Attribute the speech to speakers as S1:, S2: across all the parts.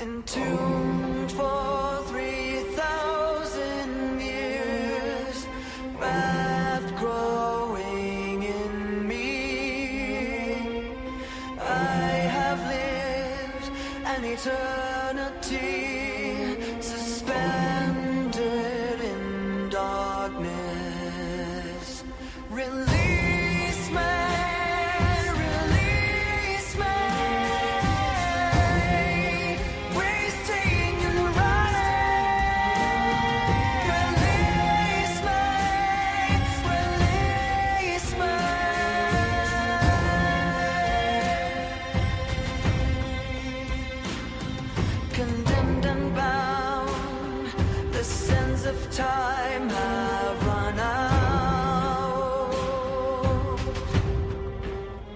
S1: entombed for 3,000 years, wrapped growing in me. I have lived an eternity, suspended in darkness. Release me. Condemned and bound, the sands of time have run out.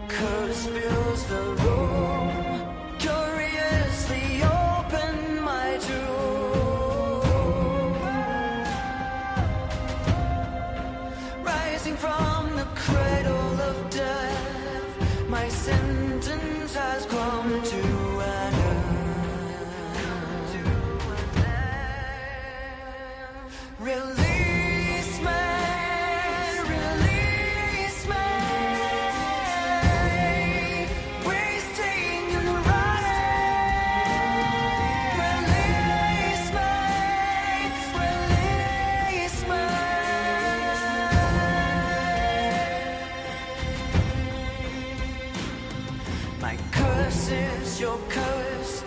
S1: Curse fills the room, curiously open my tomb. Rising from the cradle of death, my sentence has come to an end. Release me, release me. Wasting and running. Release me, release me. My curse is your curse.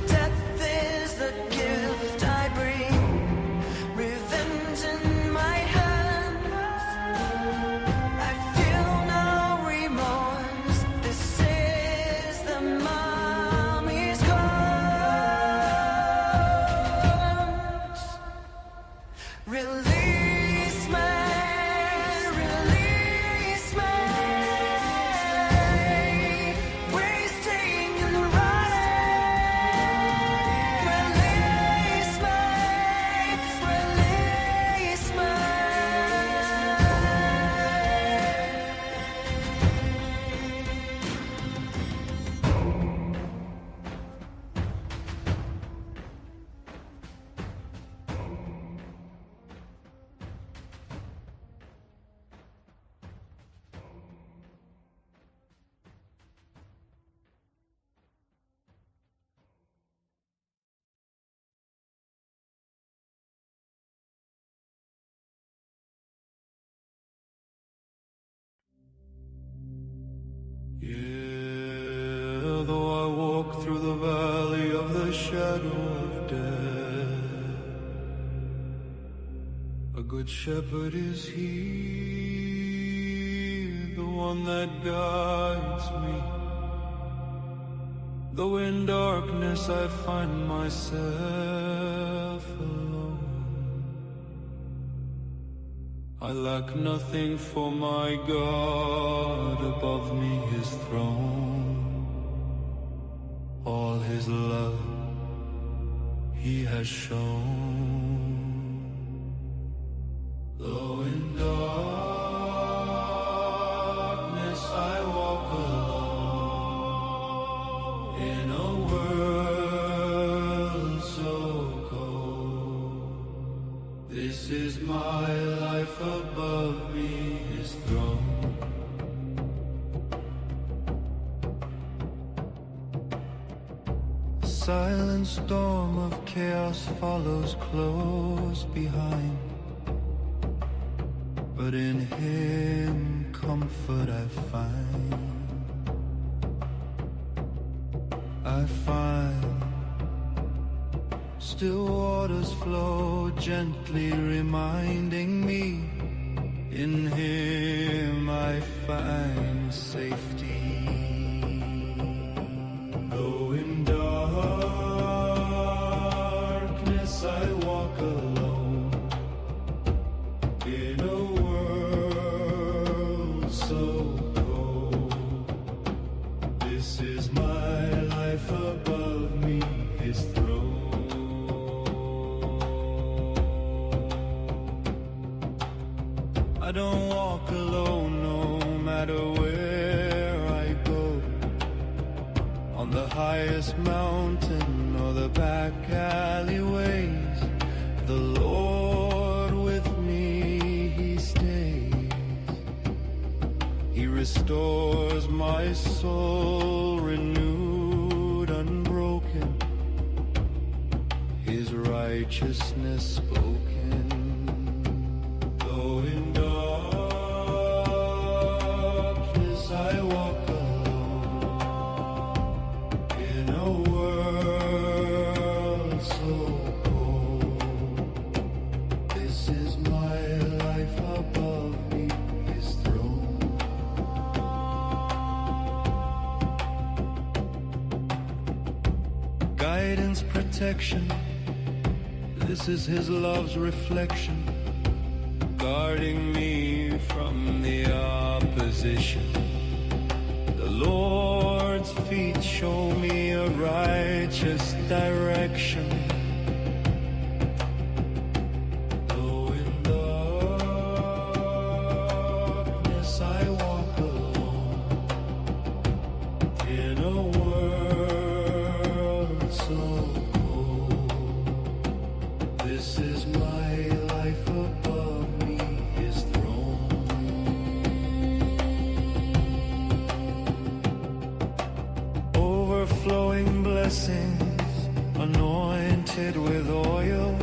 S1: Death is the gift I bring. Revenge in my hands. I feel no remorse. This is the mummy's curse. Release me, release me. Wasting and running. Release me.
S2: Yeah, though I walk through the valley of the shadow of death, a good shepherd is he, the one that guides me. Though in darkness I find myself alone, I lack nothing, for my God above me His throne. All His love He has shown. Though in darkness I walk alone, in a world so cold, this is my life above me His throne. A silent storm of chaos follows close behind, but in Him comfort I find. I find still waters flow gently, reminding me in Him I find safety. Though in darkness I walk alone, in a world so cold, this is my life above me His throne. I don't walk alone no matter where I go, on the highest mountain or or the back alleyways. The Lord with me, He stays. He restores my soul, renewed, unbroken. His righteousness spoken. Though in darkness I walk alone, in a world so cold, this is my life above me, His throne. Guidance, protection, this is His love's reflection, guarding me from the opposition. The Lord's feet show me a righteous direction. Though in darkness I walk alone, in a world so cold, this is my life above me, His throne. Overflowing blessings, anointed with oil.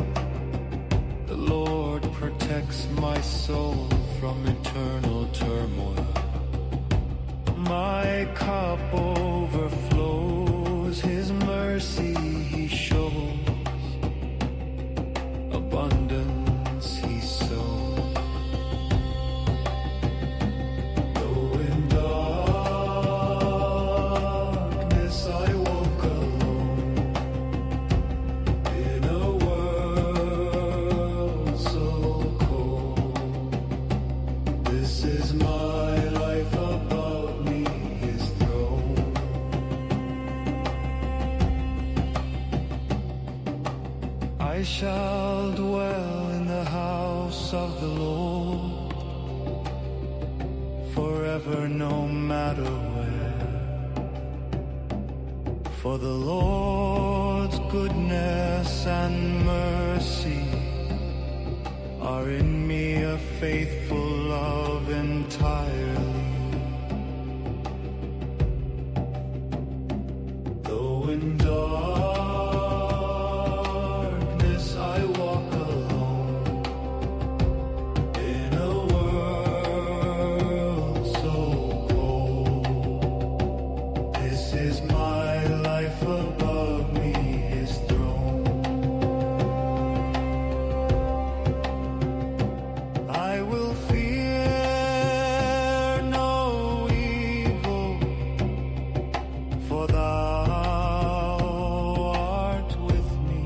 S2: The Lord protects my soul from eternal turmoil. My cup overflows, His mercy He shows. Abundance He sows. Though in darkness I walk alone, in a world so cold, this is my life above me, His throne. I shall dwell in the house of the Lord forever, no matter where. For the Lord's goodness and mercy are in me, a faithful love entirely. Though in darkness I walk alone, in a world so cold, this is my life above me, His throne. I will fear no evil, for Thou art with me.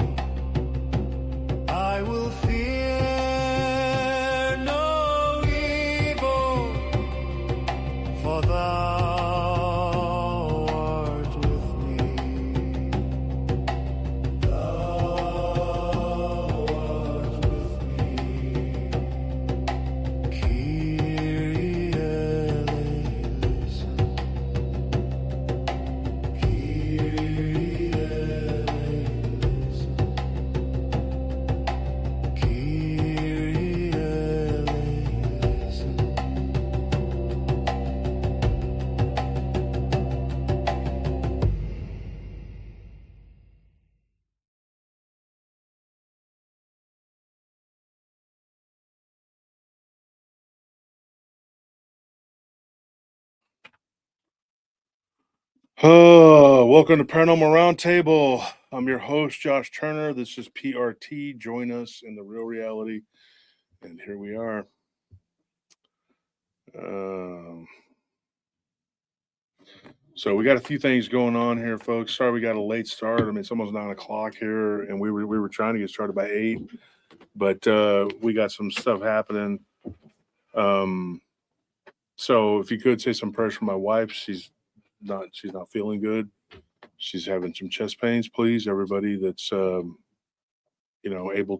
S2: I will fear no evil, for Thou art with me. Thou art with me. Kyrie eleison. Kyrie eleison. Kyrie eleison.
S3: Welcome to Paranormal Roundtable. I'm your host, Josh Turner. This is PRT. Join us in the real reality. And here we are. So we got a few things going on here, folks. Sorry we got a late start. I mean, it's almost 9 o'clock here, and we were trying to get started by 8, but we got some stuff happening. So if you could say some prayers for my wife, she's not feeling good. She's having some chest pains. Please, everybody that's able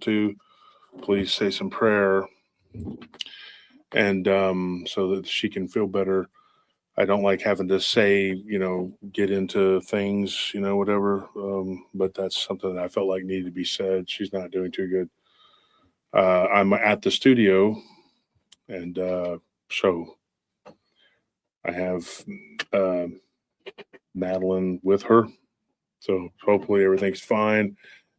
S3: to, please say some prayer, and so that she can feel better. I don't like having to say, get into things, whatever. But that's something that I felt like needed to be said. She's not doing too good. I'm at the studio, and so I have um Madeline with her. So hopefully everything's fine.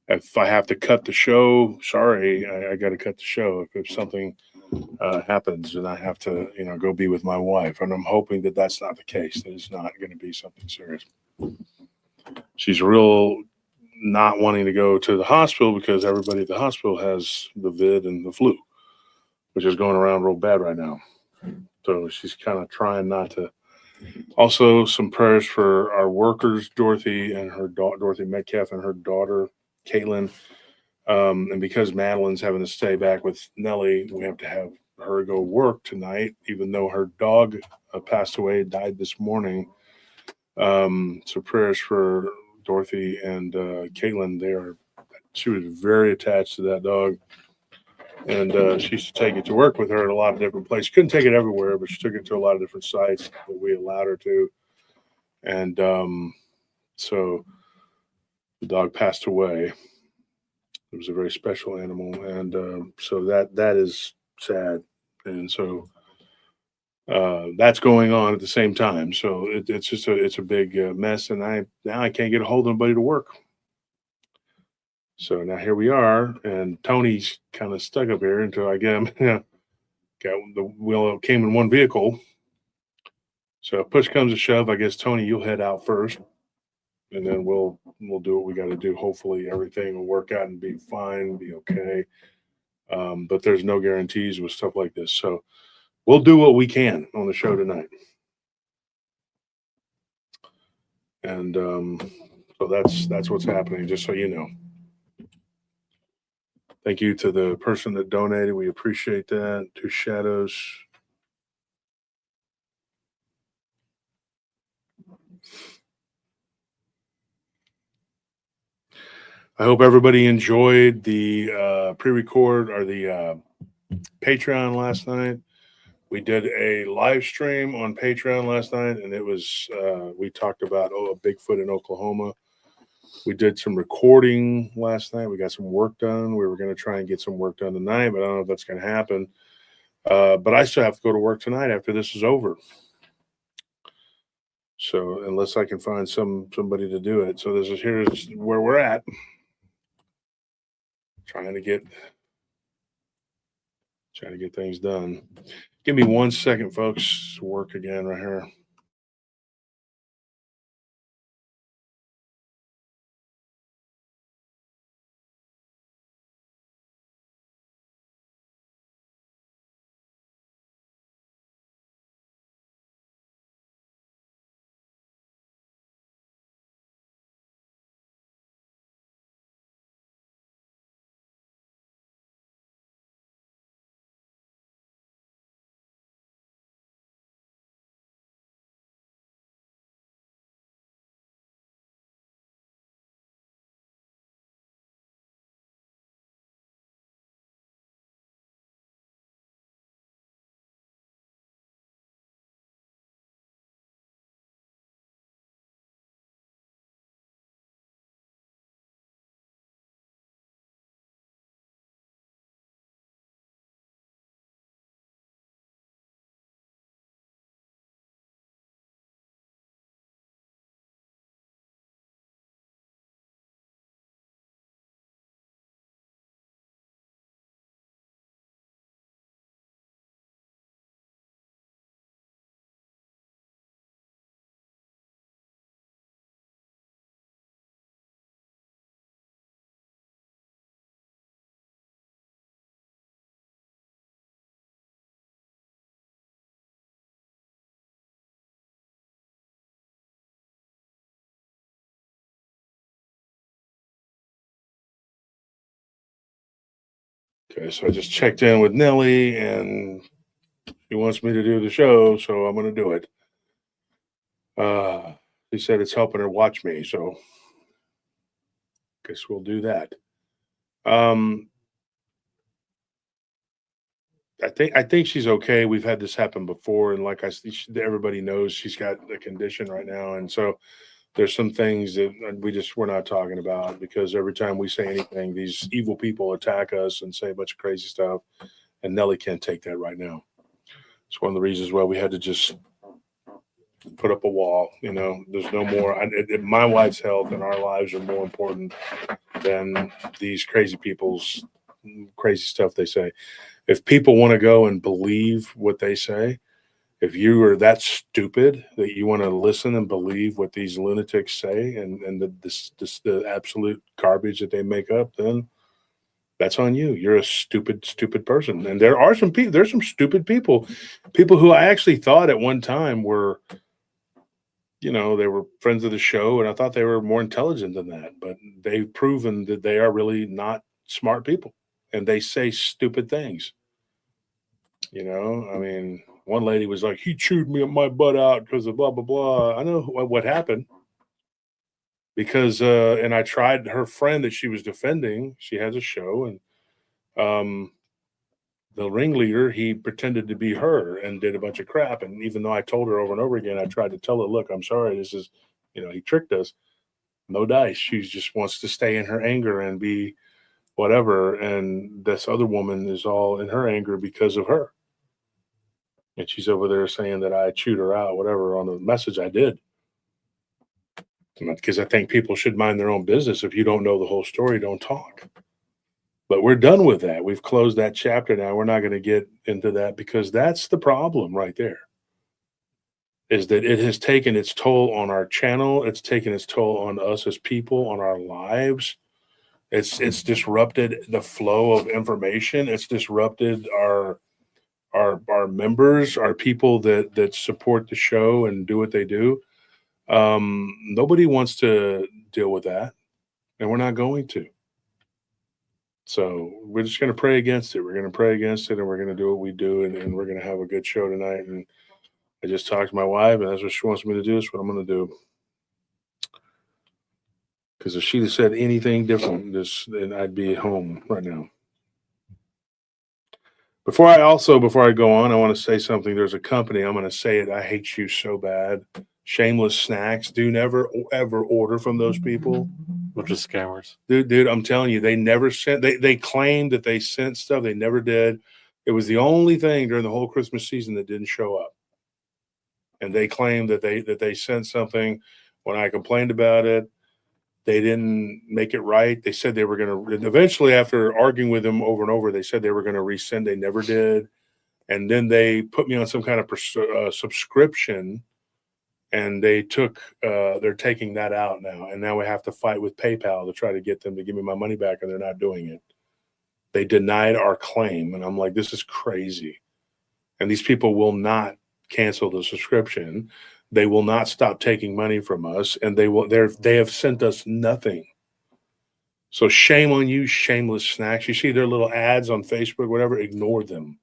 S3: If I have to cut the show, sorry, I got to cut the show. If something happens and I have to, go be with my wife, and I'm hoping that that's not the case. That it's not going to be something serious. She's real not wanting to go to the hospital because everybody at the hospital has the vid and the flu, which is going around real bad right now. So she's kind of trying not to. Also, some prayers for our workers, Dorothy and her daughter, Dorothy Metcalf and her daughter, Caitlin. And because Madeline's having to stay back with Nellie, we have to have her go work tonight, even though her dog passed away, died this morning. So prayers for Dorothy and Caitlin. She was very attached to that dog. And she used to take it to work with her at a lot of different places. She couldn't take it everywhere, but she took it to a lot of different sites that we allowed her to. And so the dog passed away. It was a very special animal, and so that is sad. And so that's going on at the same time. So it's just it's a big mess, and now I can't get a hold of anybody to work. So now here we are, and Tony's kind of stuck up here until I get him. Got the wheel came in one vehicle. So if push comes to shove, I guess Tony, you'll head out first, and then we'll do what we got to do. Hopefully everything will work out and be fine, be okay. But there's no guarantees with stuff like this. So we'll do what we can on the show tonight. And so that's what's happening, just so you know. Thank you to the person that donated. We appreciate that. To Shadows. I hope everybody enjoyed the pre-record or the Patreon last night. We did a live stream on Patreon last night, and it was we talked about a Bigfoot in Oklahoma. We did some recording last night. We got some work done. We were going to try and get some work done tonight, but I don't know if that's going to happen. But I still have to go to work tonight after this is over. So unless I can find somebody to do it, so here's where we're at. Trying to get things done. Give me 1 second, folks. Work again right here. Okay, so I just checked in with Nellie, and she wants me to do the show, so I'm going to do it. She said it's helping her watch me, so guess we'll do that. Um, I think she's okay. We've had this happen before, and like everybody knows she's got a condition right now, and so there's some things that we're not talking about because every time we say anything, these evil people attack us and say a bunch of crazy stuff, and Nellie can't take that right now. It's one of the reasons why we had to just put up a wall. You know, there's no more. My wife's health and our lives are more important than these crazy people's crazy stuff they say. If people want to go and believe what they say, if you are that stupid that you want to listen and believe what these lunatics say and the absolute garbage that they make up, then that's on you. You're a stupid person. And there are some people, there's some stupid people who I actually thought at one time were, they were friends of the show, and I thought they were more intelligent than that. But they've proven that they are really not smart people, and they say stupid things. I mean, one lady was like, "He chewed my butt out because of blah blah blah." I know what happened because, and I tried her friend that she was defending. She has a show, and the ringleader, he pretended to be her and did a bunch of crap. And even though I told her over and over again, I tried to tell her, "Look, I'm sorry. This is, he tricked us. No dice. She just wants to stay in her anger and be whatever." And this other woman is all in her anger because of her. And she's over there saying that I chewed her out, whatever, on the message I did. Because I think people should mind their own business. If you don't know the whole story, don't talk. But we're done with that. We've closed that chapter now. We're not going to get into that because that's the problem right there. Is that it has taken its toll on our channel. It's taken its toll on us as people, on our lives. It's disrupted the flow of information. It's disrupted our members, our people that support the show and do what they do. Nobody wants to deal with that, and we're not going to. So we're just going to pray against it. We're going to pray against it, and we're going to do what we do, and we're going to have a good show tonight. And I just talked to my wife, and that's what she wants me to do. That's what I'm going to do. Because if she'd have said anything different, then I'd be home right now. Before I go on, I want to say something. There's a company, I'm going to say it. I hate you so bad. Shameless Snacks. Do never, ever order from those people.
S4: Which is scammers.
S3: Dude, I'm telling you, they never sent, they claimed that they sent stuff. They never did. It was the only thing during the whole Christmas season that didn't show up. And they claimed that they sent something. When I complained about it, they didn't make it right. They said they were going to, eventually, after arguing with them over and over, they said they were going to resend. They never did. And then they put me on some kind of subscription, and they're taking that out now. And now we have to fight with PayPal to try to get them to give me my money back, and they're not doing it. They denied our claim. And I'm like, this is crazy. And these people will not cancel the subscription. They will not stop taking money from us, and they have sent us nothing. So shame on you, Shameless Snacks. You see their little ads on Facebook, whatever, ignore them.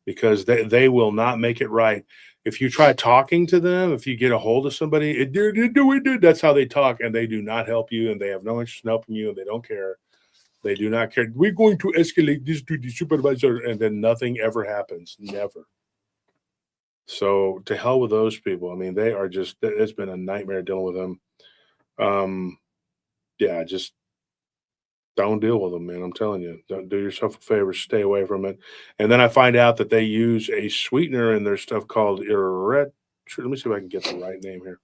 S3: Because they will not make it right. If you try talking to them, if you get a hold of somebody, that's how they talk, and they do not help you, and they have no interest in helping you, and they don't care. They do not care. We're going to escalate this to the supervisor, and then nothing ever happens. Never. So to hell with those people. I mean, they are just, it's been a nightmare dealing with them. Yeah, just don't deal with them, man. I'm telling you, don't do yourself a favor, stay away from it. And then I find out that they use a sweetener in their stuff called let me see if I can get the right name here.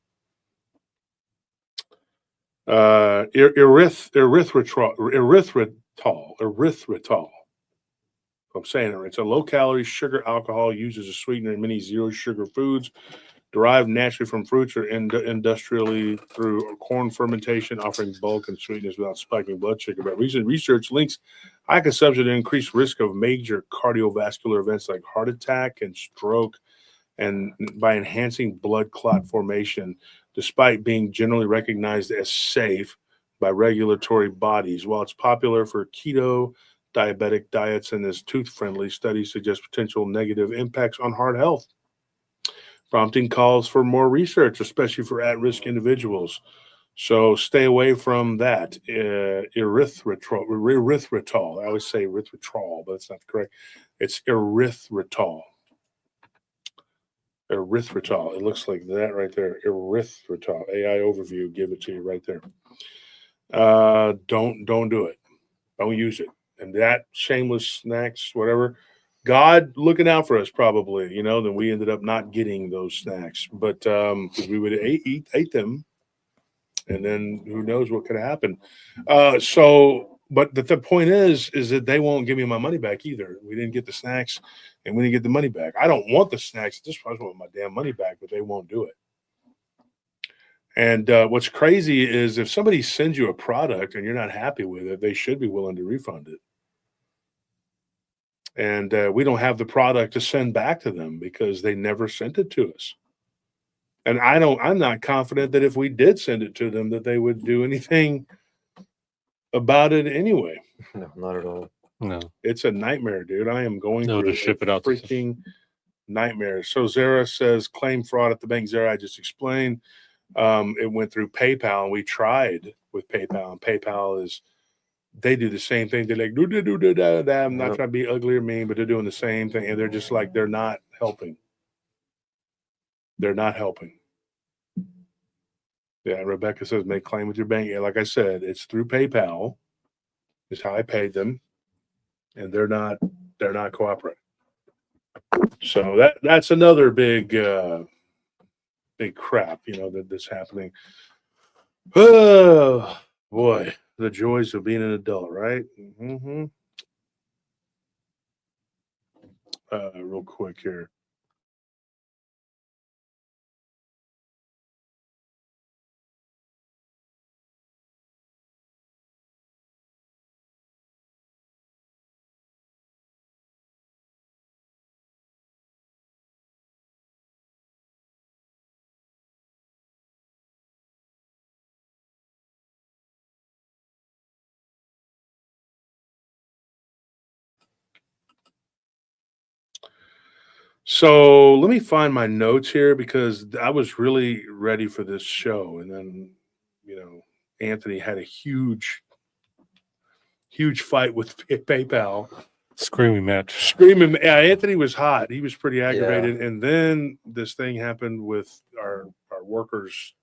S3: Erythritol. I'm saying it right. It's a low-calorie sugar alcohol used as a sweetener in many zero-sugar foods, derived naturally from fruits or industrially through corn fermentation, offering bulk and sweetness without spiking blood sugar. But recent research links high consumption to increased risk of major cardiovascular events like heart attack and stroke, and by enhancing blood clot formation, despite being generally recognized as safe by regulatory bodies. While it's popular for keto, diabetic diets and is tooth-friendly, studies suggest potential negative impacts on heart health, prompting calls for more research, especially for at-risk individuals. So stay away from that. Erythritol. I always say erythritol, but it's not correct. It's erythritol. Erythritol. It looks like that right there. Erythritol. AI overview. Give it to you right there. Don't do it. Don't use it. And that shameless snacks, whatever. God looking out for us, probably. Then we ended up not getting those snacks, but because we would ate them, and then who knows what could happen. But the point is that they won't give me my money back either. We didn't get the snacks, and we didn't get the money back. I don't want the snacks at this point. I want my damn money back, but they won't do it. And what's crazy is if somebody sends you a product and you're not happy with it, they should be willing to refund it. And we don't have the product to send back to them because they never sent it to us. And I'm not confident that if we did send it to them, that they would do anything about it anyway.
S4: No, not at all.
S5: No.
S3: It's a nightmare, dude. I am going
S5: No,
S3: through
S5: to ship it out to
S3: freaking nightmare. So Zara says claim fraud at the bank. Zara, I just explained. It went through PayPal, and we tried with PayPal, and PayPal they do the same thing. They're like, I'm not
S4: Yep.
S3: trying to be ugly or mean, but they're doing the same thing, and they're just like, they're not helping. They're not helping. Yeah, Rebecca says make claim with your bank. Yeah, like I said, it's through PayPal. Is how I paid them, and they're not cooperating. So that's another big crap, that's happening. Oh boy, the joys of being an adult, right? Mm-hmm. Real quick here. So let me find my notes here because I was really ready for this show, and then Anthony had a huge fight with PayPal.
S5: Screaming match.
S3: Screaming. Yeah, Anthony was hot. He was pretty aggravated. And then this thing happened with our workers,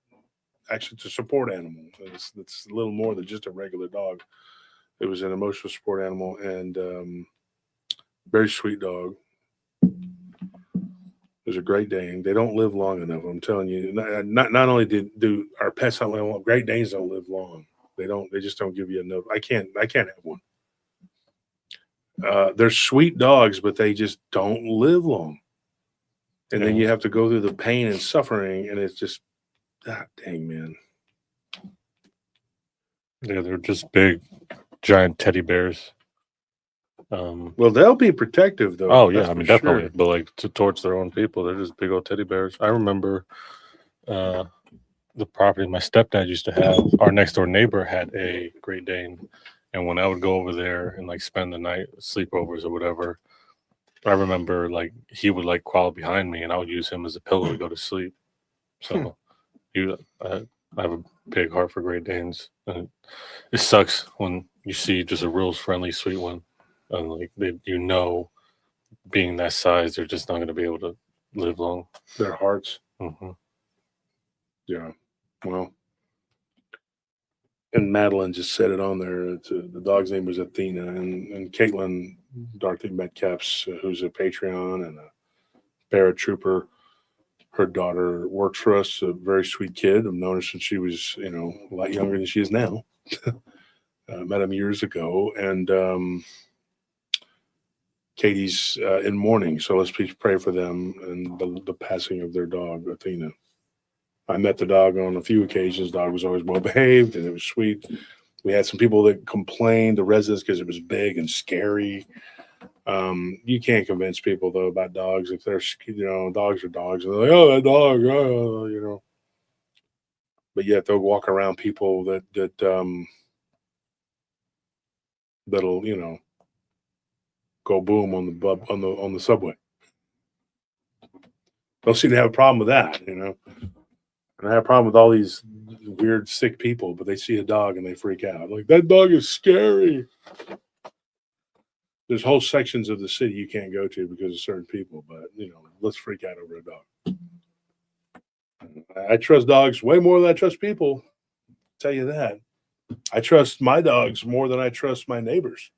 S3: actually, it's a support animal. It's a little more than just a regular dog. It was an emotional support animal, and very sweet dog. It was a Great Dane. They don't live long enough. I'm telling you. Not only do our pets not live long, Great Danes don't live long. They just don't give you enough. I can't have one. They're sweet dogs, but they just don't live long. And then you have to go through the pain and suffering, and it's just, dang, man.
S5: Yeah, they're just big, giant teddy bears.
S3: Well, they'll be protective, though.
S5: Oh, yeah,
S3: that's
S5: I mean,
S3: for
S5: definitely.
S3: sure.
S5: But, like, towards their own people, they're just big old teddy bears. I remember the property my stepdad used to have, our next door neighbor had a Great Dane. And when I would go over there and, like, spend the night, sleepovers or whatever, I remember, like, he would, like, crawl behind me, and I would use him as a pillow to go to sleep. So I have a big heart for Great Danes. And it sucks when you see just a real friendly, sweet one. And, like, being that size, they're just not going to be able to live long.
S3: Their hearts.
S5: Mm-hmm.
S3: Yeah. Well, and Madeline just said it on there. The dog's name was Athena, and Caitlin Dorothy Metcalf's, who's a Patreon and a paratrooper. Her daughter works for us. A very sweet kid. I've known her since she was, a lot younger than she is now. Met him years ago, and Katie's in mourning. So let's please pray for them and the passing of their dog, Athena. I met the dog on a few occasions. The dog was always well behaved, and it was sweet. We had some people that complained, the residents, because it was big and scary. You can't convince people, though, about dogs. If they're, dogs are dogs. And they're like, oh, that dog, But yet they'll walk around people that'll, go boom on the subway. Don't seem to have a problem with that, And I have a problem with all these weird, sick people, but they see a dog and they freak out. Like, that dog is scary. There's whole sections of the city you can't go to because of certain people, but, let's freak out over a dog. I trust dogs way more than I trust people. I'll tell you that. I trust my dogs more than I trust my neighbors.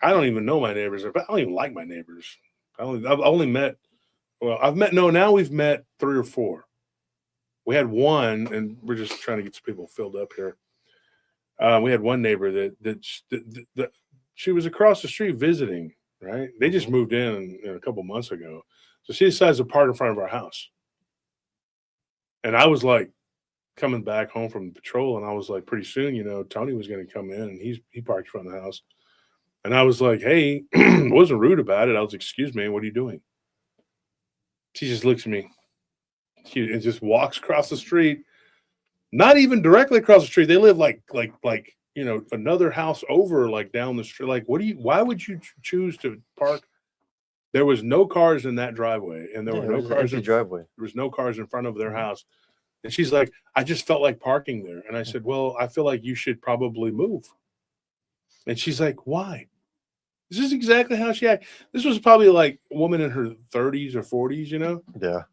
S3: I don't even know my neighbors. I don't even like my neighbors. I've only met, now we've met 3 or 4. We had one, and we're just trying to get some people filled up here. We had one neighbor that she was across the street visiting, right? They just moved in a couple months ago. So she decides to park in front of our house. And I was like coming back home from patrol, and I was like, pretty soon, Tony was going to come in, and he parked in front of the house. And I was like, hey, wasn't rude about it. I was, excuse me, what are you doing? She just looks at me and just walks across the street, not even directly across the street. They live like another house over, like down the street. Like, why would you choose to park? There was no cars in that driveway, and there were no cars in
S4: driveway.
S3: There was no cars in front of their house. And she's like, I just felt like parking there. And I said, well, I feel like you should probably move. And she's like, why? This is exactly how she acted. This was probably like a woman in her 30s or 40s,
S4: Yeah.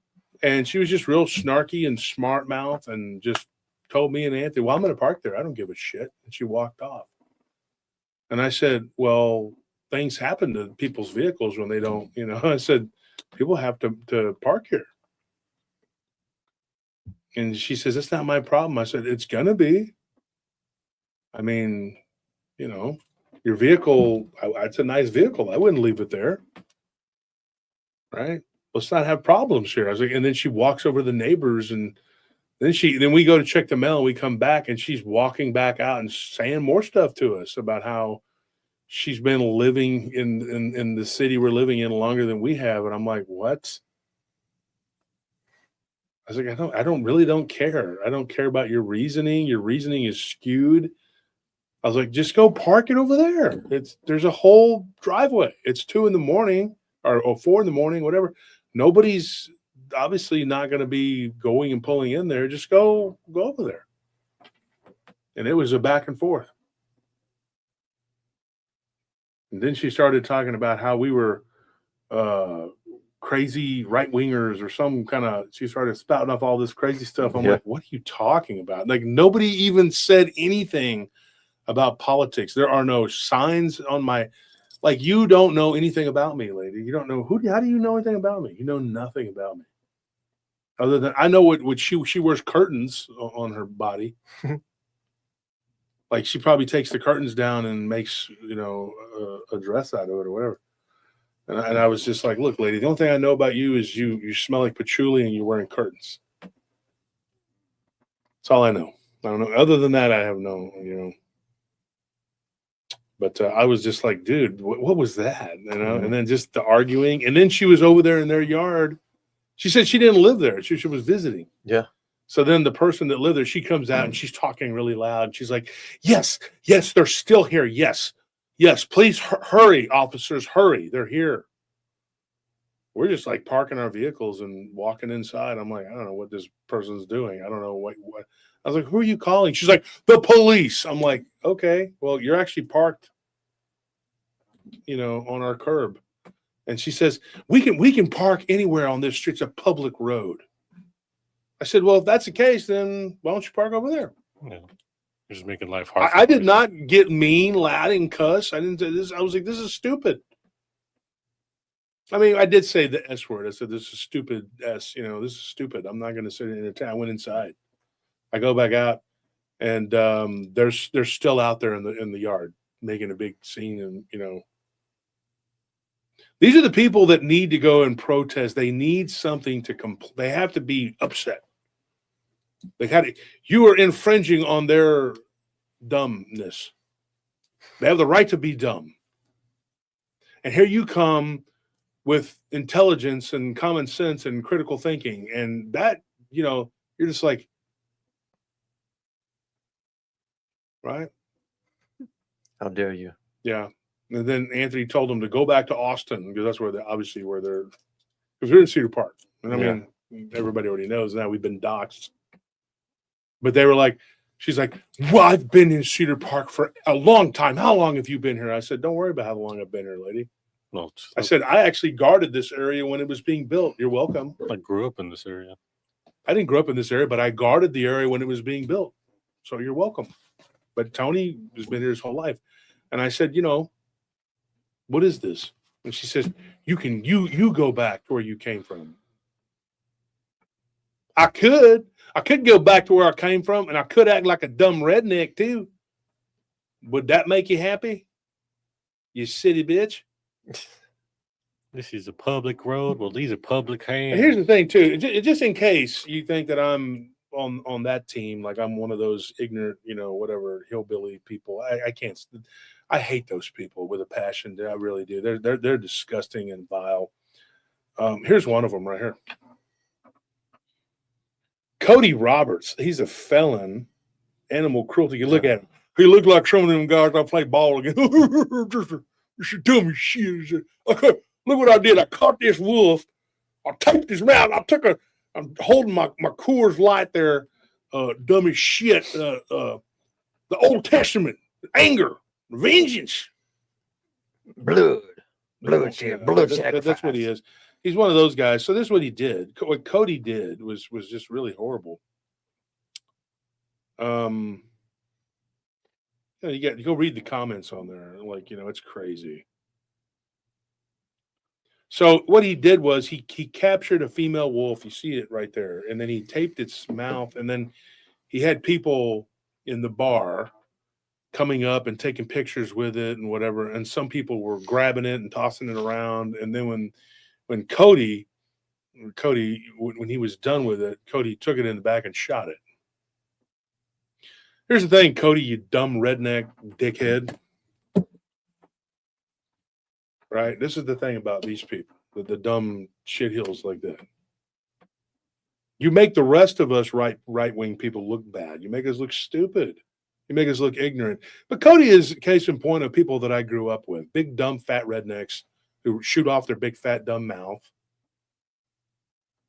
S3: And she was just real snarky and smart mouth and just told me and Anthony, well, I'm going to park there. I don't give a shit. And she walked off. And I said, well, things happen to people's vehicles when they don't, I said, people have to park here. And she says, it's not my problem. I said, it's going to be. I mean, your vehicle, it's a nice vehicle. I wouldn't leave it there. Right? Let's not have problems here. I was like, and then she walks over to the neighbors, and then we go to check the mail, and we come back, and she's walking back out and saying more stuff to us about how she's been living in the city we're living in longer than we have. And I'm like, what? I was like, I don't care. I don't care about your reasoning. Your reasoning is skewed. I was like, just go park it over there. There's a whole driveway. It's 2 a.m. or 4 a.m, whatever. Nobody's obviously not going to be going and pulling in there. Just go over there. And it was a back and forth. And then she started talking about how we were crazy right wingers or some kind of. She started spouting off all this crazy stuff. I'm like, what are you talking about? Like, nobody even said anything about politics. There are no signs on my. Like, you don't know anything about me, lady. You don't know how do you know anything about me? You know nothing about me. Other than I know what she wears curtains on her body. Like, she probably takes the curtains down and makes, a dress out of it or whatever. And I was just like, look, lady, the only thing I know about you is you smell like patchouli and you're wearing curtains. That's all I know. I don't know. Other than that, I have no, But I was just like, dude, what was that? And then just the arguing. And then she was over there in their yard. She said she didn't live there. She was visiting.
S4: Yeah.
S3: So then the person that lived there, she comes out and she's talking really loud. She's like, yes, they're still here. Yes, please hurry, officers, hurry. They're here. We're just like parking our vehicles and walking inside. I'm like, I don't know what this person's doing. I don't know what. I was like, who are you calling? She's like, the police. I'm like, okay, well, you're actually parked, on our curb. And she says, we can park anywhere on this street. It's a public road. I said, well, if that's the case, then why don't you park over there?
S5: Yeah. You're just making life hard.
S3: I did not get mean, loud, and cuss. I didn't say this. I was like, this is stupid. I mean, I did say the S word. I said, this is stupid. This is stupid. I'm not going to sit in a town. I went inside. I go back out, and they're still out there in the yard making a big scene, and these are the people that need to go and protest. They need something to they have to be upset. You are infringing on their dumbness. They have the right to be dumb. And here you come with intelligence and common sense and critical thinking, and that, you're just like, right?
S4: How dare you?
S3: Yeah. And then Anthony told them to go back to Austin because that's where they're because they're in Cedar Park. And I mean, Everybody already knows now we've been doxxed. But they were like, she's like, well, I've been in Cedar Park for a long time. How long have you been here? I said, don't worry about how long I've been here, lady.
S5: No,
S3: I said, I actually guarded this area when it was being built. You're welcome.
S5: I grew up in this area.
S3: I didn't grow up in this area, but I guarded the area when it was being built. So you're welcome. But Tony has been here his whole life. And I said, what is this? And she says, you go back to where you came from. I could go back to where I came from, and I could act like a dumb redneck too. Would that make you happy? You city bitch.
S5: This is a public road. Well, these are public hands.
S3: And here's the thing too, just in case you think that I'm on that team, like I'm one of those ignorant, whatever hillbilly people. I can't. I hate those people with a passion. I really do. They're disgusting and vile. Here's one of them right here. Cody Roberts. He's a felon, animal cruelty. You look at him. He looked like some of them guys I play ball against. Just dumb as shit. Okay, look what I did. I caught this wolf. I taped his mouth. I'm holding my Coors Light there. Dumb as shit. The Old Testament. Anger. Vengeance.
S4: Bloodshed. Blood
S3: That's
S4: sacrifice.
S3: what he is. He's one of those guys. So this is what he did. What Cody did was just really horrible. You go read the comments on there. Like, it's crazy. So what he did was he captured a female wolf. You see it right there. And then he taped its mouth. And then he had people in the bar coming up and taking pictures with it and whatever. And some people were grabbing it and tossing it around. And then when Cody, when he was done with it, Cody took it in the back and shot it. Here's the thing, Cody, you dumb redneck dickhead. Right? This is the thing about these people, the dumb shitheels like that. You make the rest of us right-wing people look bad. You make us look stupid. You make us look ignorant. But Cody is a case in point of people that I grew up with. Big, dumb, fat rednecks who shoot off their big, fat, dumb mouth.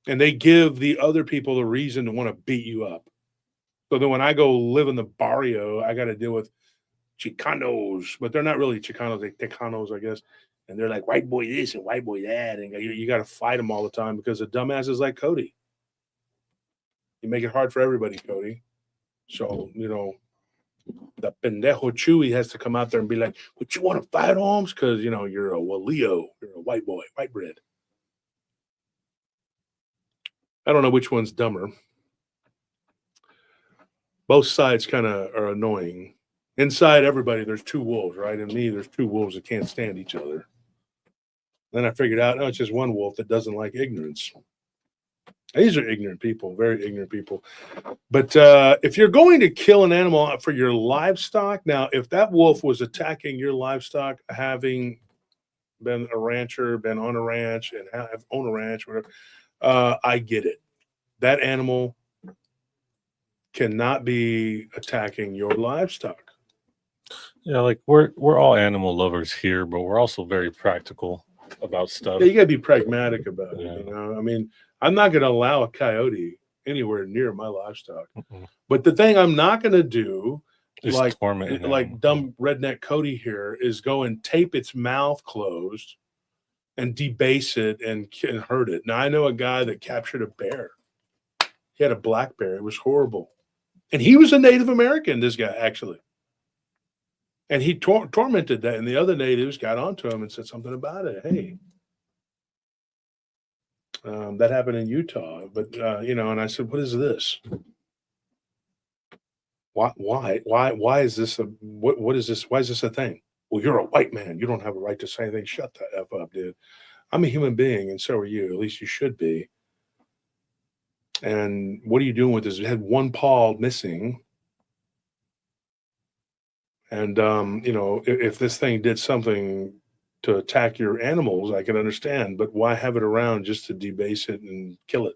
S3: And they give the other people the reason to want to beat you up. So then when I go live in the barrio, I got to deal with Chicanos. But they're not really Chicanos. They're Tecanos, I guess. And they're like, white boy this and white boy that. And you got to fight them all the time because of dumbasses like Cody. You make it hard for everybody, Cody. So, the pendejo Chewy has to come out there and be like, "What you want to fight, Holmes? Because you're a Leo, you're a white boy, white bread." I don't know which one's dumber. Both sides kind of are annoying. Inside everybody, there's two wolves, right? And me, there's two wolves that can't stand each other. Then I figured out, it's just one wolf that doesn't like ignorance. These are ignorant people, very ignorant people. But if you're going to kill an animal for your livestock, now, if that wolf was attacking your livestock, having been a rancher, been on a ranch, and own a ranch, whatever, I get it. That animal cannot be attacking your livestock.
S5: Yeah, like we're all animal lovers here, but we're also very practical about stuff.
S3: Yeah, you got to be pragmatic about it.
S5: Yeah.
S3: I mean, I'm not going to allow a coyote anywhere near my livestock.
S5: Mm-mm.
S3: But the thing I'm not going to do,
S5: Just
S3: like
S5: torment an
S3: like
S5: animal.
S3: dumb redneck Cody here, is go and tape its mouth closed and debase it and hurt it. Now, I know a guy that captured a bear. He had a black bear. It was horrible. And he was a Native American, this guy, actually. And he tormented that. And the other natives got onto him and said something about it. Hey, that happened in Utah. But, and I said, what is this? Why is this what is this? Why is this a thing? Well, you're a white man. You don't have a right to say anything. Shut the F up, dude. I'm a human being, and so are you. At least you should be. And what are you doing with this? It had one paw missing. And, if this thing did something to attack your animals, I can understand. But why have it around just to debase it and kill it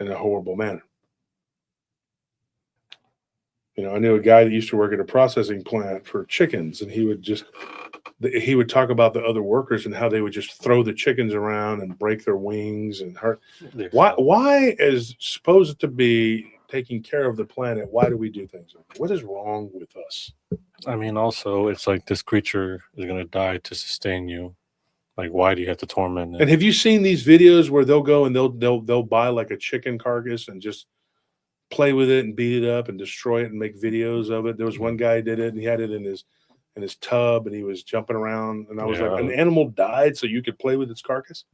S3: in a horrible manner? You know, I knew a guy that used to work at a processing plant for chickens, and he would talk about the other workers and how they would just throw the chickens around and break their wings and hurt. Why is supposed to be taking care of the planet? Why do we do things like that? What is wrong with us?
S5: I mean, also, it's like this creature is going to die to sustain you. Like, why do you have to torment it?
S3: And have you seen these videos where they'll go and they'll buy like a chicken carcass and just play with it and beat it up and destroy it and make videos of it? There was one guy who did it, and he had it in his tub, and he was jumping around, and I was like, an animal died so you could play with its carcass?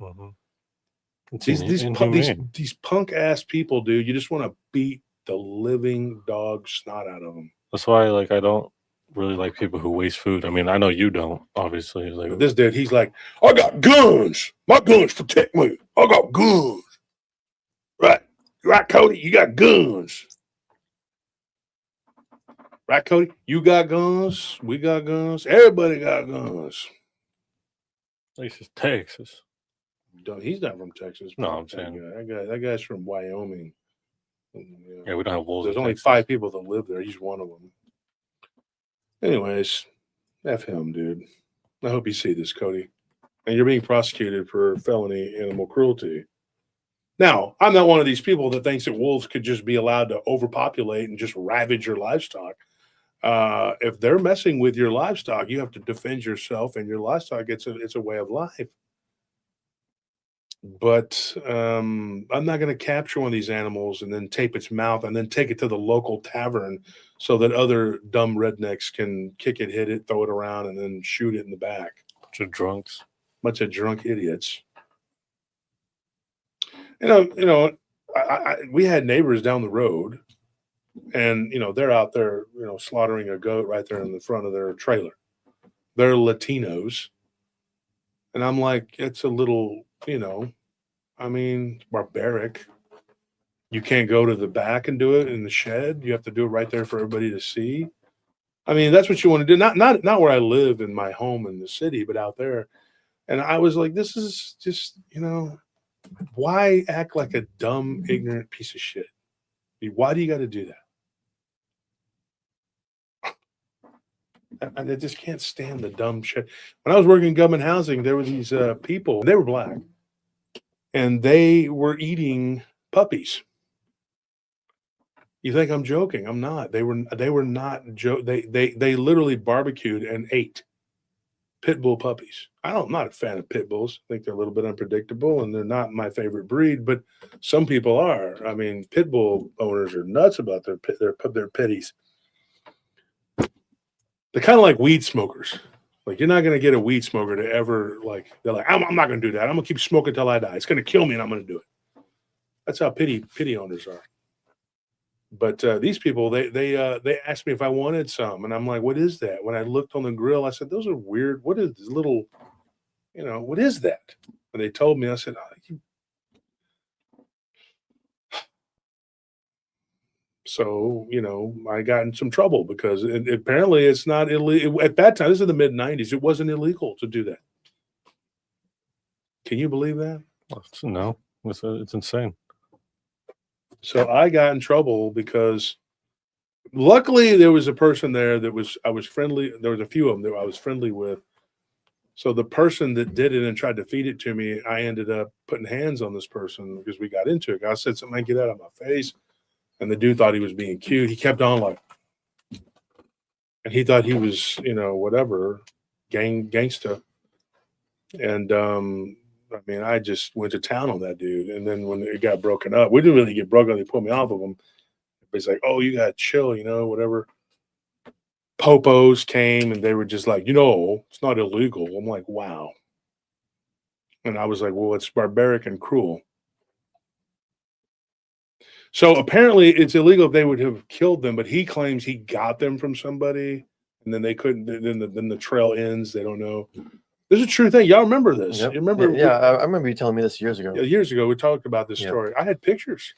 S3: These punk ass people, dude, you just want to beat the living dog snot out of them.
S5: That's why, like, I don't really like people who waste food. I mean, I know you don't, obviously. Like,
S3: But this dude, he's like, I got guns. My guns protect me. I got guns. Right, Cody, you got guns. Right, Cody, you got guns. We got guns. Everybody got guns.
S5: at least it's Texas.
S3: He's not from Texas.
S5: No, I'm saying
S3: that guy's from Wyoming.
S5: Yeah, we don't have wolves.
S3: There's only 5 people that live there. He's one of them. Anyways, F him, dude. I hope you see this, Cody. And you're being prosecuted for felony animal cruelty. Now, I'm not one of these people that thinks that wolves could just be allowed to overpopulate and just ravage your livestock. If they're messing with your livestock, you have to defend yourself and your livestock. It's a way of life. But I'm not going to capture one of these animals and then tape its mouth and then take it to the local tavern so that other dumb rednecks can kick it, hit it, throw it around, and then shoot it in the back. Bunch of drunk idiots. We had neighbors down the road, and they're out there, slaughtering a goat right there in the front of their trailer. They're Latinos, and I'm like, it's a little, barbaric. You can't go to the back and do it in the shed. You have to do it right there for everybody to see. I mean, that's what you want to do. Not where I live in my home in the city, but out there. And I was like, this is just, why act like a dumb, ignorant piece of shit? Why do you got to do that? I just can't stand the dumb shit. When I was working in government housing, there were these people. They were black, and they were eating puppies. You think I'm joking? I'm not. They were not They literally barbecued and ate pit bull puppies. I'm not a fan of pit bulls. I think they're a little bit unpredictable, and they're not my favorite breed. But some people are. I mean, pit bull owners are nuts about their pitties. They're kind of like weed smokers. Like, you're not going to get a weed smoker to ever, like, they're like, I'm not going to do that. I'm going to keep smoking till I die. It's going to kill me, and I'm going to do it. That's how pity owners are. But these people, they asked me if I wanted some, and I'm like, what is that? When I looked on the grill, I said, those are weird. What is this little, what is that? And they told me, I said, So, I got in some trouble because apparently it's not illegal. At that time, this is the mid-90s, it wasn't illegal to do that. Can you believe that?
S5: No, it's insane.
S3: So I got in trouble because luckily there was a person there that I was friendly. There was a few of them that I was friendly with. So the person that did it and tried to feed it to me, I ended up putting hands on this person because we got into it. I said something, get out of my face. And the dude thought he was being cute. He kept on like, and he thought he was, whatever, gangsta. And I just went to town on that dude. And then when it got broken up, we didn't really get broken up. They put me off of him. It's like, oh, you got to chill, whatever. Popos came and they were just like, it's not illegal. I'm like, wow. And I was like, well, it's barbaric and cruel. So apparently it's illegal if they would have killed them, but he claims he got them from somebody and then they couldn't, then the trail ends. They don't know. This is a true thing. Y'all remember this?
S4: Yep.
S3: You remember?
S4: Yeah, I remember you telling me this years ago.
S3: Yeah, years ago, we talked about this story. I had pictures.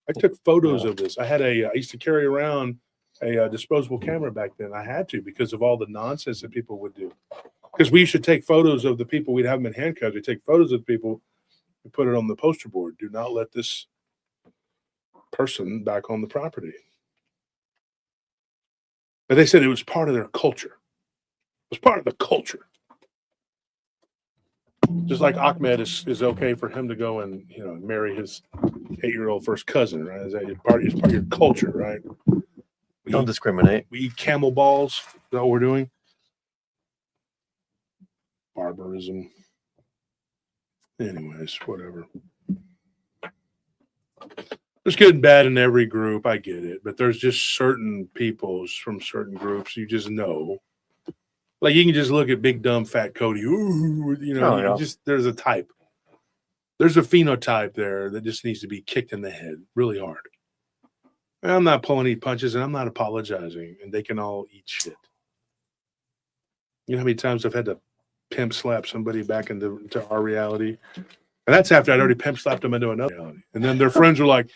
S3: I took photos of this. I used to carry around a disposable camera back then. I had to because of all the nonsense that people would do. Because we used to take photos of the people. We'd have them in handcuffs. We'd take photos of the people and put it on the poster board. Do not let this person back on the property. But they said it was part of their culture. It was part of the culture. Just like Ahmed is okay for him to go and marry his 8-year-old first cousin, right? Is that part of your culture, right?
S4: Don't discriminate.
S3: We eat camel balls. Is that what we're doing? Barbarism. Anyways, whatever. There's good and bad in every group. I get it. But there's just certain peoples from certain groups you just know. Like you can just look at big, dumb, fat Cody. Ooh, there's a type. There's a phenotype there that just needs to be kicked in the head really hard. And I'm not pulling any punches and I'm not apologizing. And they can all eat shit. You know how many times I've had to pimp slap somebody back into our reality? And that's after I'd already pimp slapped them into another reality. And then their friends were like,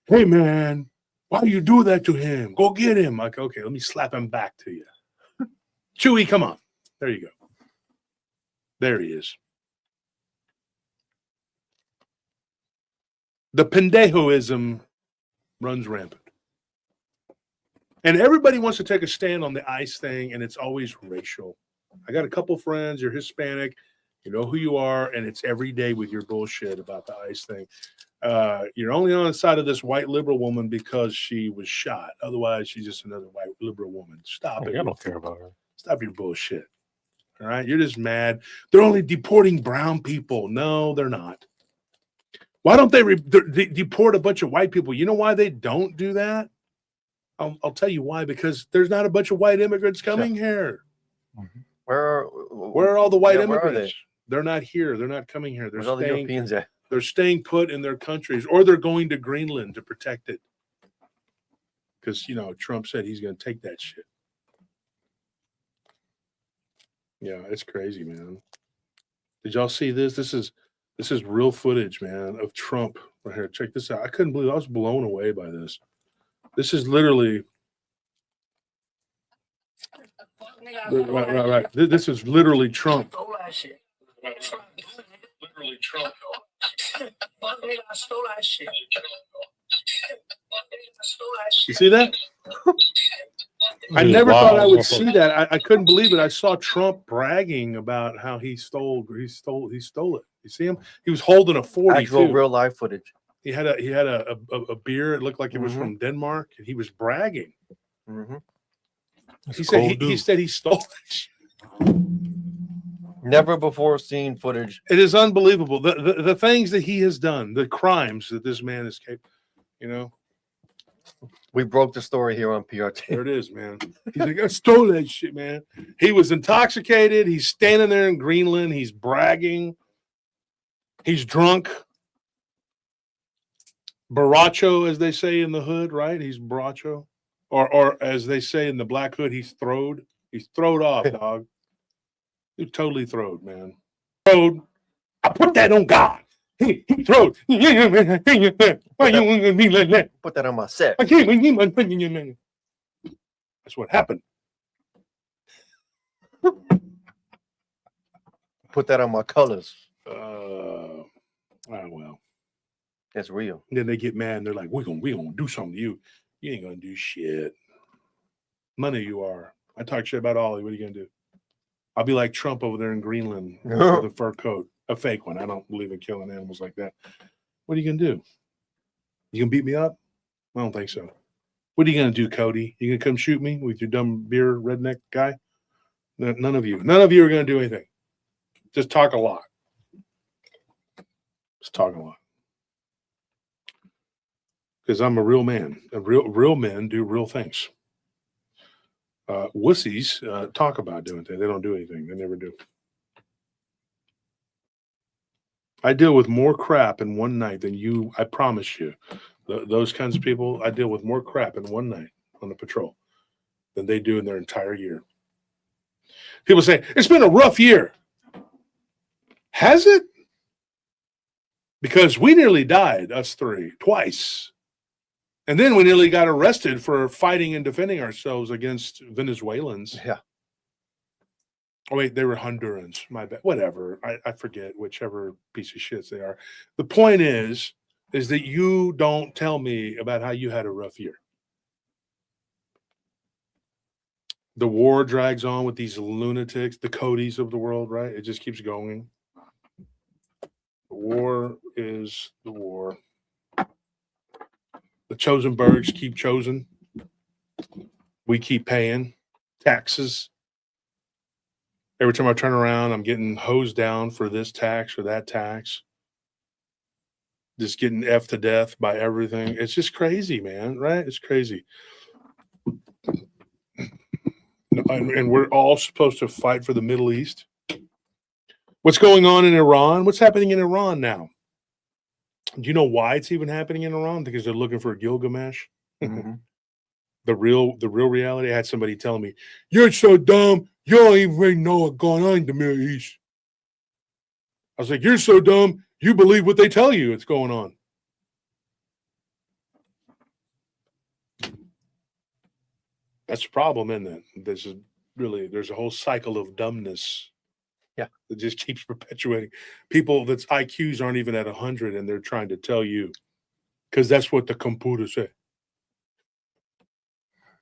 S3: hey, man, why do you do that to him? Go get him. Like, okay, let me slap him back to you. Chewy, come on. There you go. There he is. The pendejoism runs rampant. And everybody wants to take a stand on the ICE thing, and it's always racial. I got a couple friends, you're Hispanic, you know who you are, and it's every day with your bullshit about the ICE thing. You're only on the side of this white liberal woman because she was shot. Otherwise, she's just another white liberal woman. Stop it.
S5: I don't care about her.
S3: Stop your bullshit. All right? You're just mad. They're only deporting brown people. No, they're not. Why don't they deport a bunch of white people? You know why they don't do that? I'll tell you why. Because there's not a bunch of white immigrants coming here.
S4: Mm-hmm.
S3: Where are all the white immigrants?
S4: They?
S3: They're not here. They're not coming here.
S4: Where's all the Europeans at?
S3: They're staying put in their countries, or they're going to Greenland to protect it. Because, Trump said he's going to take that shit. Yeah, it's crazy, man. Did y'all see this? This is real footage, man, of Trump right here. Check this out. I couldn't believe I was blown away by this. This is literally right. This is literally Trump. Literally Trump. You see that? I never thought I would see that. I couldn't believe it. I saw Trump bragging about how he stole it. You see him? He was holding a 40.
S4: Actual real life footage.
S3: He had a beer. It looked like it was from Denmark, and he was bragging.
S4: Mm-hmm.
S3: He said he stole it.
S4: Never before seen footage.
S3: It is unbelievable. The things that he has done, the crimes that this man is capable.
S4: We broke the story here on PRT.
S3: There it is, man. He's like, I stole that shit, man. He was intoxicated. He's standing there in Greenland. He's bragging. He's drunk. Borracho, as they say in the hood, right? He's borracho. Or as they say in the black hood, he's throwed. He's throwed off, dog. You're totally throwed, man. Throwed. I put that on God. He throwed. Why you want to be like that?
S4: Put that on my set.
S3: I can't believe my opinion. That's what happened.
S4: Put that on my colors.
S3: Well.
S4: That's real.
S3: And then they get mad and they're like, we're gonna do something to you. You ain't gonna do shit. None of you are. I talk shit about Ollie. What are you gonna do? I'll be like Trump over there in Greenland with a fur coat, a fake one. I don't believe in killing animals like that. What are you gonna do? You gonna beat me up? I don't think so. What are you gonna do, Cody? You gonna come shoot me with your dumb beer redneck guy? None of you are gonna do anything. Just talk a lot. Just talk a lot. Because I'm a real man. Real men do real things. Wussies talk about doing things. They don't do anything. They never do. I deal with more crap in one night than you. I promise you. Those kinds of people, I deal with more crap in one night on the patrol than they do in their entire year. People say, it's been a rough year. Has it? Because we nearly died, us three, twice. And then we nearly got arrested for fighting and defending ourselves against Venezuelans.
S4: Yeah.
S3: Oh, wait, they were Hondurans. My bad. Whatever. I forget whichever piece of shits they are. The point is that you don't tell me about how you had a rough year. The war drags on with these lunatics, the Codys of the world, right? It just keeps going. The war is the war. The Chosenbergs keep chosen. We keep paying taxes. Every time I turn around, I'm getting hosed down for this tax or that tax. Just getting F to death by everything. It's just crazy, man, right? It's crazy. And we're all supposed to fight for the Middle East. What's going on in Iran? What's happening in Iran now? Do you know why it's even happening in Iran? Because they're looking for Gilgamesh.
S4: Mhm.
S3: The real reality. I had somebody telling me, "You're so dumb. You don't even really know what's going on in the Middle East." I was like, "You're so dumb. You believe what they tell you it's going on." That's the problem, isn't it? There's a whole cycle of dumbness.
S4: Yeah.
S3: That just keeps perpetuating. People that's IQs aren't even at 100 and they're trying to tell you because that's what the computer say.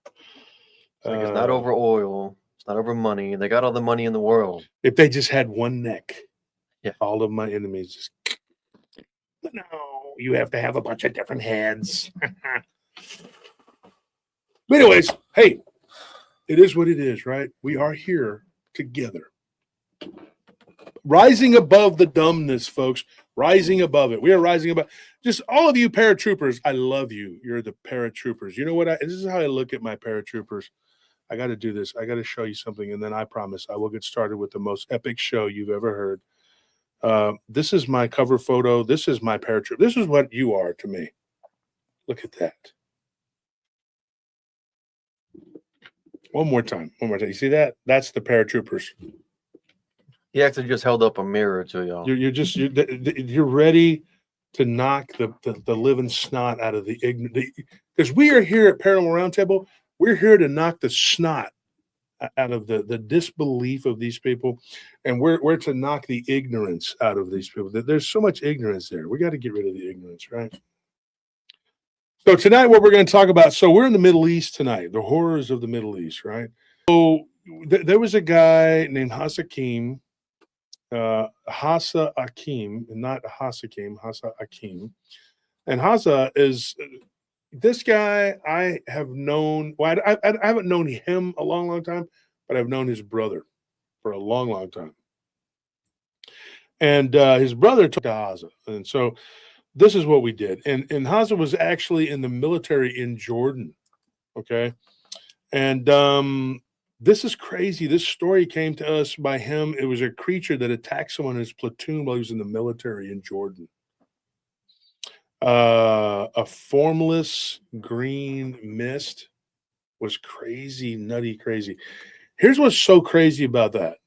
S4: It's like it's not over oil. It's not over money. They got all the money in the world.
S3: If they just had one neck,
S4: Yeah.
S3: all of my enemies just. No, you have to have a bunch of different heads. But anyways, hey, it is what it is, right? We are here together. Rising above the dumbness, folks. Rising above it. We are rising above. Just all of you paratroopers, I love you. You're the paratroopers. You know what? This is how I look at my paratroopers. I got to do this. I got to show you something, and then I promise I will get started with the most epic show you've ever heard. This is my cover photo. This is my paratrooper. This is what you are to me. Look at that. One more time. You see that? That's the paratroopers.
S4: He actually just held up a mirror to y'all.
S3: You're ready to knock the living snot out of the ignorant. Because we are here at Paranormal Roundtable. We're here to knock the snot out of the disbelief of these people, and we're to knock the ignorance out of these people. There's so much ignorance there. We got to get rid of the ignorance, right? So tonight, what we're going to talk about. So we're in the Middle East tonight. The horrors of the Middle East, right? So there was a guy named Hasakim, Hasa Akim, not Hasakim, Hasa Akim, and Hasa is. This guy I have known. Well, I haven't known him a long time, but I've known his brother for a long time. And his brother took to Haza, and so this is what we did. And Haza was actually in the military in Jordan. Okay, and this is crazy. This story came to us by him. It was a creature that attacked someone in his platoon while he was in the military in Jordan. A formless green mist was crazy, nutty, crazy. Here's what's so crazy about that.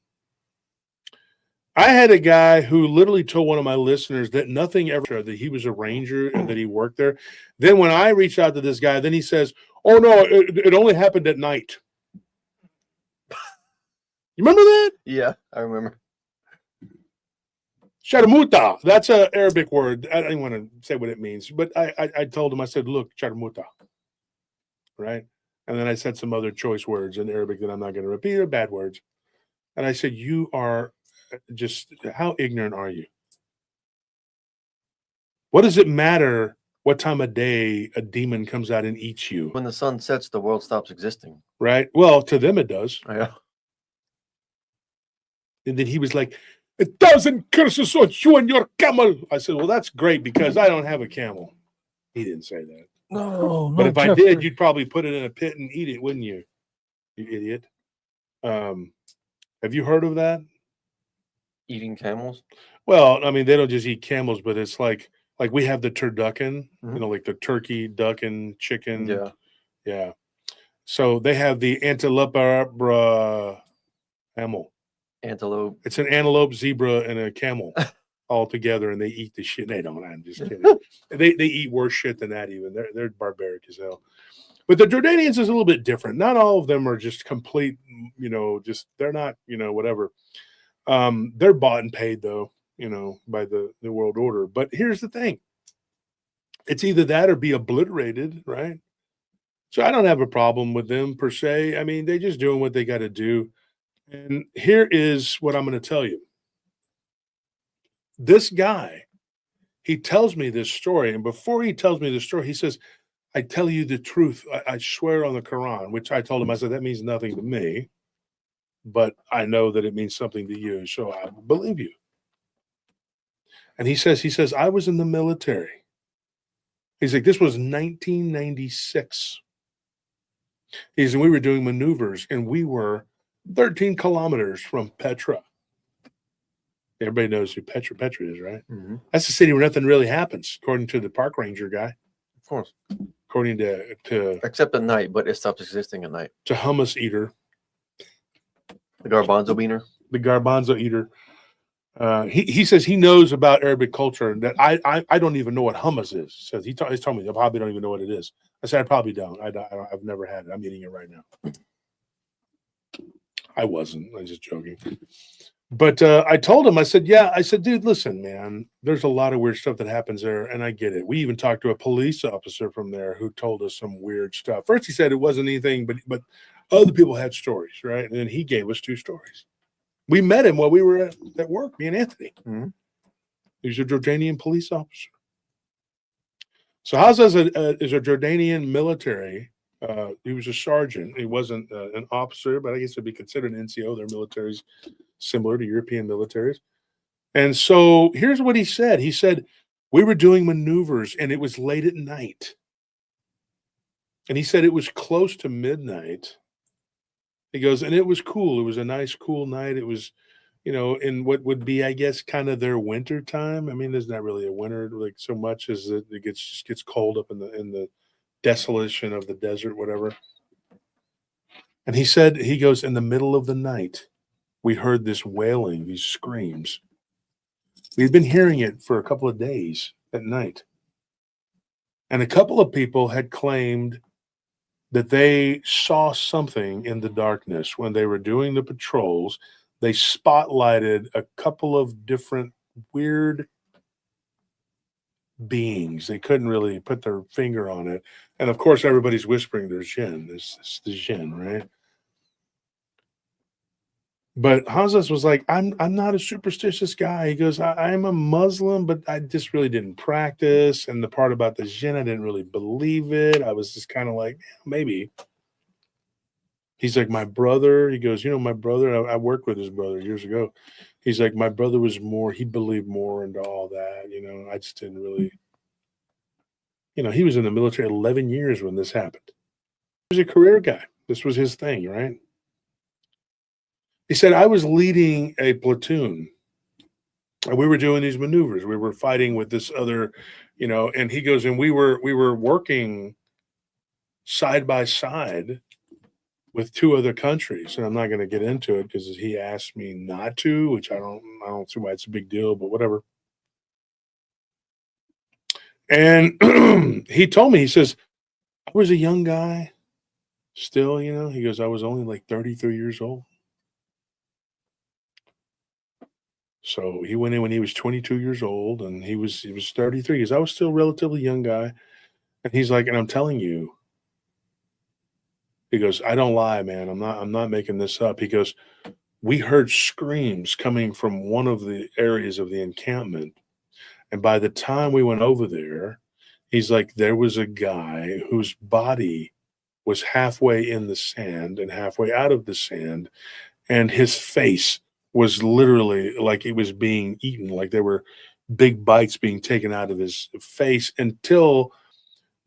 S3: I had a guy who literally told one of my listeners that nothing ever, that he was a ranger and that he worked there. Then when I reached out to this guy, then he says, "Oh no, it only happened at night." You remember that?
S4: Yeah, I remember.
S3: Sharamuta. That's an Arabic word. I don't want to say what it means, but I told him, I said, "Look, sharamuta." Right? And then I said some other choice words in Arabic that I'm not going to repeat, or bad words. And I said, "You are just, how ignorant are you? What does it matter what time of day a demon comes out and eats you?"
S4: When the sun sets, the world stops existing.
S3: Right? Well, to them it does.
S4: Yeah.
S3: And then he was like, "1,000 curses on you and your camel." I said, "Well, that's great because I don't have a camel." He didn't say that.
S5: No,
S3: But if I did, you'd probably put it in a pit and eat it, wouldn't you? You idiot. Have you heard of that?
S4: Eating camels.
S3: Well, I mean, they don't just eat camels, but it's like we have the turducken,
S4: Mhm.
S3: like the turkey, duck, and chicken.
S4: Yeah.
S3: Yeah. So they have the antelope camel.
S4: Antelope.
S3: It's an antelope, zebra, and a camel all together, and they eat the shit. They don't. I'm just kidding. They eat worse shit than that. Even they're barbaric as hell. But the Jordanians is a little bit different. Not all of them are just complete. Just they're not. Whatever. They're bought and paid though. By the world order. But here's the thing. It's either that or be obliterated, right? So I don't have a problem with them per se. I mean, they're just doing what they got to do. And here is what I'm going to tell you. This guy, he tells me this story. And before he tells me the story, he says, I tell you the truth. I swear on the Quran, which I told him, I said, that means nothing to me, but I know that it means something to you. So I believe you. And he says, I was in the military. He's like, this was 1996. He's, and we were doing maneuvers and we were 13 kilometers from Petra. Everybody knows who Petra is, right?
S4: Mm-hmm.
S3: That's the city where nothing really happens, according to the park ranger guy.
S4: Of course.
S3: According to
S4: Except at night, but it stops existing at night.
S3: hummus eater,
S4: The garbanzo beaner.
S3: the garbanzo eater. He says he knows about Arabic culture and that I don't even know what hummus is. So he's told me I probably don't even know what it is. I said I probably don't. I've never had it. I'm eating it right now. I wasn't. I'm just joking. But I told him, I said, dude, listen, man, there's a lot of weird stuff that happens there, and I get it. We even talked to a police officer from there who told us some weird stuff. First, he said it wasn't anything, but other people had stories, right? And then he gave us 2 stories. We met him while we were at work, me and Anthony.
S4: Mhm.
S3: He was a Jordanian police officer. So Haza is a Jordanian military. He was a sergeant. He wasn't an officer, but I guess it'd be considered an NCO. Their militaries similar to European militaries. And so here's what he said. He said, we were doing maneuvers and it was late at night. And he said it was close to midnight. He goes, and it was cool. It was a nice, cool night. It was, in what would be, I guess, kind of their winter time. I mean, there's not really a winter like so much as it gets cold up in the desolation of the desert, whatever. And he goes, in the middle of the night, we heard this wailing, these screams. We'd been hearing it for a couple of days at night. And a couple of people had claimed that they saw something in the darkness when they were doing the patrols. They spotlighted a couple of different weird beings. They couldn't really put their finger on it. And of course, everybody's whispering there's jinn. It's the jinn, right? But Hazas was like, I'm not a superstitious guy. He goes, I'm a Muslim, but I just really didn't practice. And the part about the jinn, I didn't really believe it. I was just kind of like, maybe. He's like, my brother, he goes, my brother, I worked with his brother years ago. He's like, my brother was more, he believed more into all that. I just didn't really, he was in the military 11 years when this happened. He was a career guy. This was his thing, right? He said, I was leading a platoon and we were doing these maneuvers. We were fighting with this other, and he goes, and we were working side by side with 2 other countries. And I'm not going to get into it because he asked me not to, which I don't see why it's a big deal, but whatever. And he told me, he says, I was a young guy still, he goes, I was only like 33 years old. So he went in when he was 22 years old and he was 33 because I was still a relatively young guy. And he's like, and I'm telling you, he goes, I don't lie, man. I'm not making this up. He goes, we heard screams coming from one of the areas of the encampment. And by the time we went over there, he's like, there was a guy whose body was halfway in the sand and halfway out of the sand. And his face was literally like it was being eaten, like there were big bites being taken out of his face until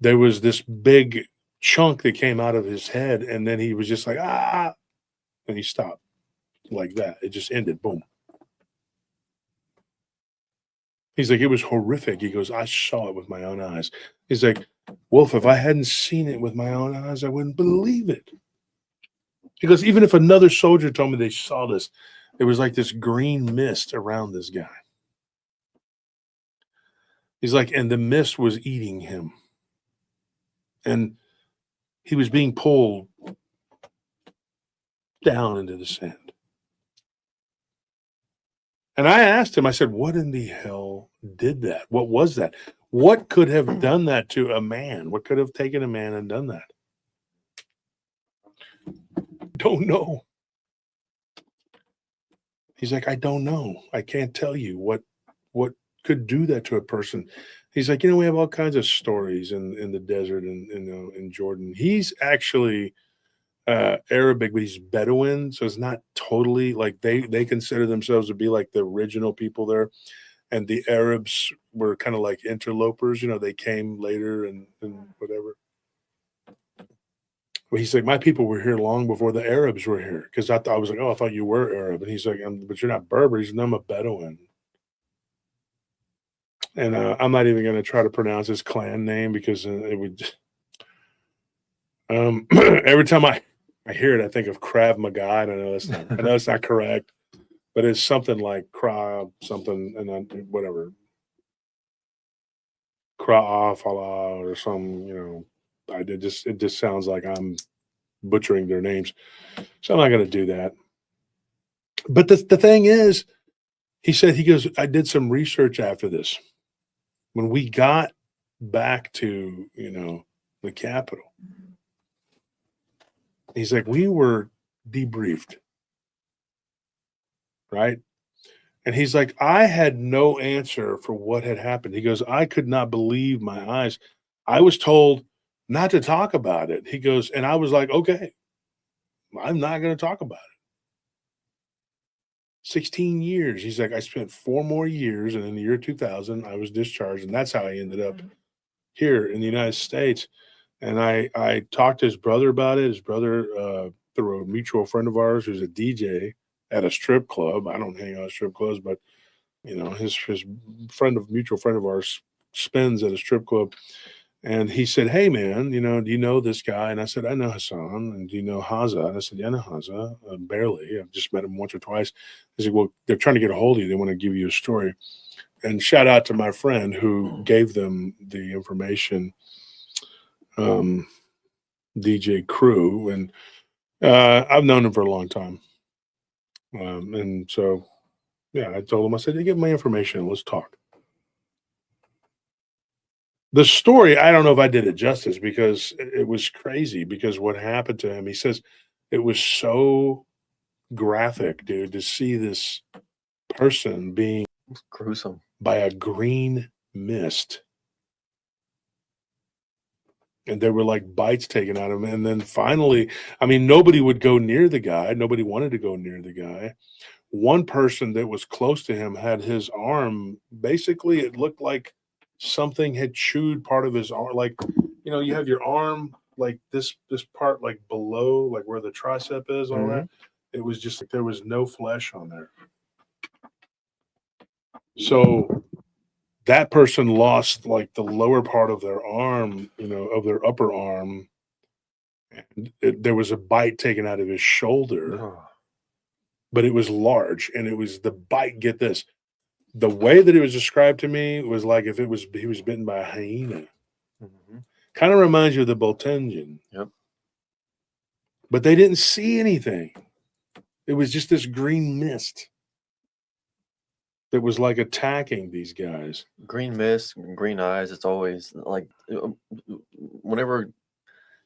S3: there was this big chunk that came out of his head. And then he was just like, and he stopped like that. It just ended. Boom. He's like, it was horrific. He goes, I saw it with my own eyes. He's like, Wolf, if I hadn't seen it with my own eyes, I wouldn't believe it. He goes, even if another soldier told me they saw this, it was like this green mist around this guy. He's like, and the mist was eating him. And he was being pulled down into the sand. And I asked him, I said, what in the hell did that? What was that? What could have done that to a man? What could have taken a man and done that? don't know. He's like, I don't know. I can't tell you what could do that to a person. He's like, we have all kinds of stories in the desert and in Jordan. He's actually Arabic, but he's Bedouin, so it's not totally like they consider themselves to be like the original people there, and the Arabs were kind of like interlopers. They came later and whatever. Well, he's like, my people were here long before the Arabs were here, because I was like, oh, I thought you were Arab, and he's like, but you're not Berber. He's no, I'm a Bedouin. And I'm not even going to try to pronounce his clan name because it would. Every time I hear it, I think of Krav Maga. I know it's not correct, but it's something like Krav something and then whatever. Kra'af Allah or some. It just sounds like I'm butchering their names, so I'm not going to do that. But the thing is, he goes, I did some research after this. When we got back to the capital, he's like, we were debriefed, right? And he's like, I had no answer for what had happened. He goes, I could not believe my eyes. I was told not to talk about it. He goes, and I was like, okay, I'm not going to talk about it. 16 years. He's like, I spent 4 more years, and in the year 2000, I was discharged, and that's how I ended up here in the United States. And I talked to his brother about it. His brother, through a mutual friend of ours who's a DJ at a strip club. I don't hang out at strip clubs, but his mutual friend of ours spins at a strip club. And he said, hey, man, do you know this guy? And I said, I know Hassan. And do you know Haza? And I said, yeah, I know Haza. Barely. I've just met him once or twice. He said, well, they're trying to get a hold of you. They want to give you a story. And shout out to my friend who gave them the information, DJ Crew. And I've known him for a long time. And so, yeah, I told him, I said, hey, give me my information. Let's talk. The story, I don't know if I did it justice because it was crazy because what happened to him, he says it was so graphic, dude, to see this person being
S4: It's gruesome.
S3: by a green mist. And there were like bites taken out of him. And then finally, nobody would go near the guy. Nobody wanted to go near the guy. One person that was close to him had his arm, basically, it looked like something had chewed part of his arm. Like, you have your arm, like this part, like below, like where the tricep is, all that. It was just like there was no flesh on there. So that person lost like the lower part of their arm, of their upper arm. And there was a bite taken out of his shoulder, but it was large. And it was the bite, get this, the way that it was described to me was like if he was bitten by a hyena. Kind of reminds you of the Boltengian.
S4: Yep.
S3: But they didn't see anything. It was just this green mist that was like attacking these guys.
S4: Green mist, green eyes. It's always like whenever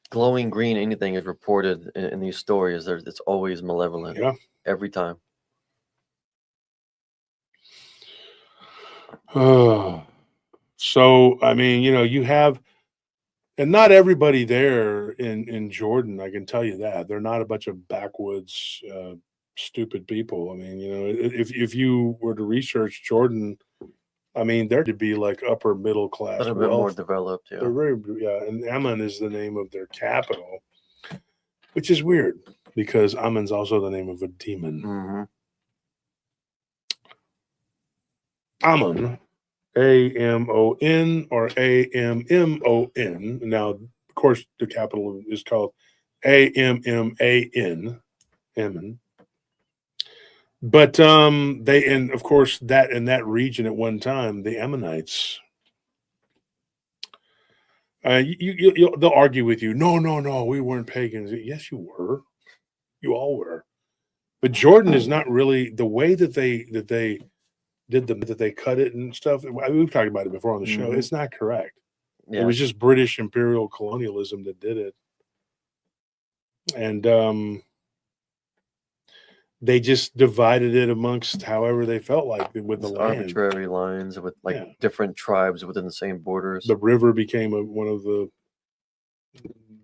S4: glowing green anything is reported in these stories, it's always malevolent.
S3: Yeah.
S4: Every time.
S3: So, you have, and not everybody there in Jordan, I can tell you that. They're not a bunch of backwoods, stupid people. If you were to research Jordan, they're to be like upper middle class.
S4: A little bit more developed, yeah.
S3: They're and Amman is the name of their capital, which is weird because Amman's also the name of a demon. Ammon, Amon or Ammon. Now, of course, the capital is called Amman, Ammon. But and of course, that in that region at one time, the Ammonites. They'll argue with you. No, we weren't pagans. Yes, you were. You all were. But Jordan is not really the way that they that they cut it and stuff. We've talked about it before on the show. It's not correct.
S4: Yeah.
S3: It was just British imperial colonialism that did it. And They just divided it amongst however they felt like with the
S4: It's
S3: land.
S4: arbitrary lines with like
S3: Yeah.
S4: different tribes within the same borders.
S3: The river became one of the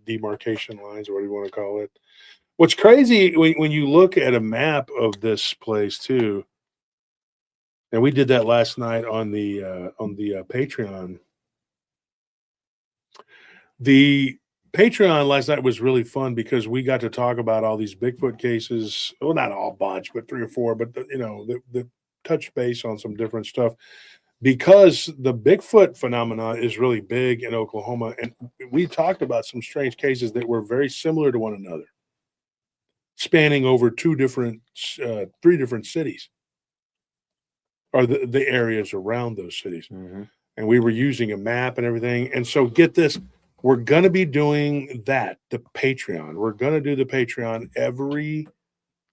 S3: demarcation lines, or what do you want to call it? What's crazy when you look at a map of this place too, and we did that last night on the Patreon. The Patreon last night was really fun because we got to talk about all these Bigfoot cases. Well, not all bunch, but 3 or 4. But the touch base on some different stuff because the Bigfoot phenomenon is really big in Oklahoma, and we talked about some strange cases that were very similar to one another, spanning over 3 different cities, or the areas around those cities.
S4: Mhm.
S3: And we were using a map and everything. And so get this, we're going to be doing that, the Patreon. We're going to do the Patreon every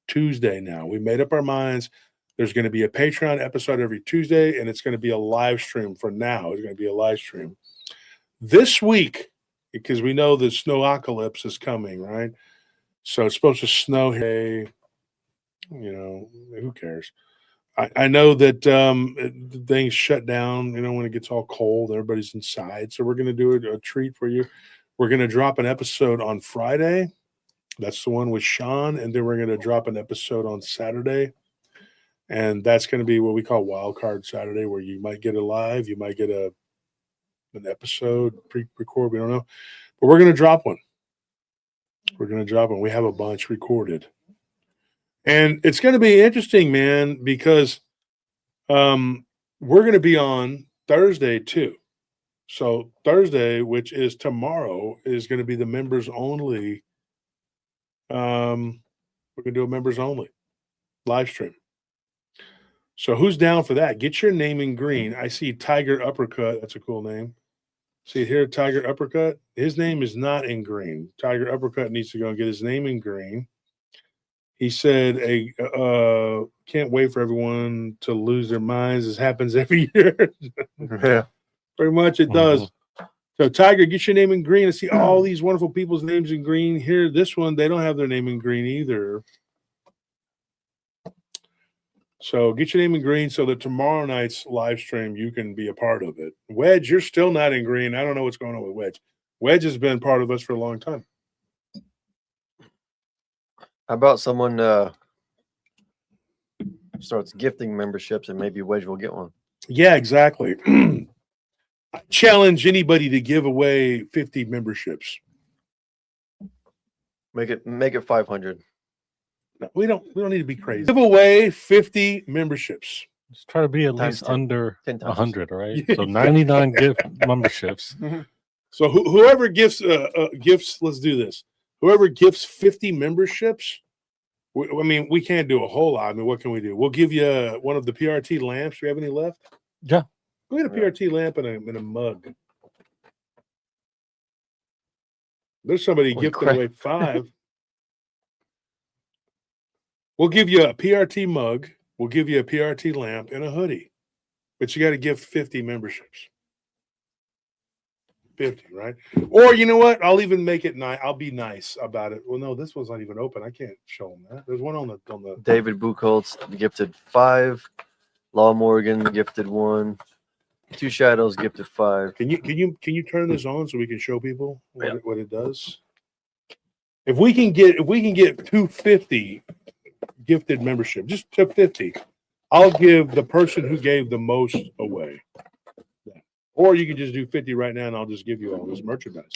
S3: Tuesday now. We made up our minds. There's going to be a Patreon episode every Tuesday, and it's going to be a live stream for now. It's going to be a live stream. This week, because we know the snowocalypse is coming, right? So it's supposed to snow here. Who cares? I know that things shut down, when it gets all cold, everybody's inside. So we're going to do a treat for you. We're going to drop an episode on Friday. That's the one with Sean. And then we're going to drop an episode on Saturday. And that's going to be what we call Wild Card Saturday, where you might get a live, you might get an episode pre-record. We don't know. But we're going to drop one. We're going to drop one. We have a bunch recorded. And it's going to be interesting, man, because we're going to be on Thursday too. So Thursday, which is tomorrow, is going to be the members only. We're going to do a members only live stream. So who's down for that? Get your name in green. I see Tiger Uppercut. That's a cool name. See here, Tiger Uppercut. His name is not in green. Tiger Uppercut needs to go and get his name in green. He said, can't wait for everyone to lose their minds. This happens every year.
S4: Yeah.
S3: Pretty much it does. So, Tiger, get your name in green. I see all these wonderful people's names in green. Here, this one, they don't have their name in green either. So, get your name in green so that tomorrow night's live stream, you can be a part of it. Wedge, you're still not in green. I don't know what's going on with Wedge. Wedge has been part of us for a long time.
S4: How about someone starts gifting memberships and maybe Wedge will get one?
S3: Yeah, exactly. I challenge anybody to give away 50 memberships.
S4: Make it 500.
S3: No, we don't need to be crazy. Give away 50 memberships.
S5: Just try to be at
S4: Times
S5: least
S4: 10.
S5: under
S4: 10 times.
S5: 100, right?
S3: Yeah.
S5: So 99 gift memberships.
S3: So whoever gifts gifts, let's do this. Whoever gifts 50 memberships, we can't do a whole lot. I mean, what can we do? We'll give you one of the PRT lamps. Do we have any left?
S5: Yeah.
S3: Go get a PRT lamp in a mug. There's somebody
S4: Holy
S3: gifting
S4: crap.
S3: away 5. We'll give you a PRT mug. We'll give you a PRT lamp and a hoodie. But you got to give 50 memberships. 50, right? Or you know what? I'll even make it nice. I'll be nice about it. Well, no, this one's not even open. I can't show them that. There's one on the
S4: David Buchholz gifted 5. Law Morgan gifted 1. Two Shadows gifted 5.
S3: Can you turn this on so we can show people
S4: Yeah.
S3: what it does? If we can get 250 gifted membership, just to 50, I'll give the person who gave the most away. Or you can just do 50 right now and I'll just give you all this merchandise.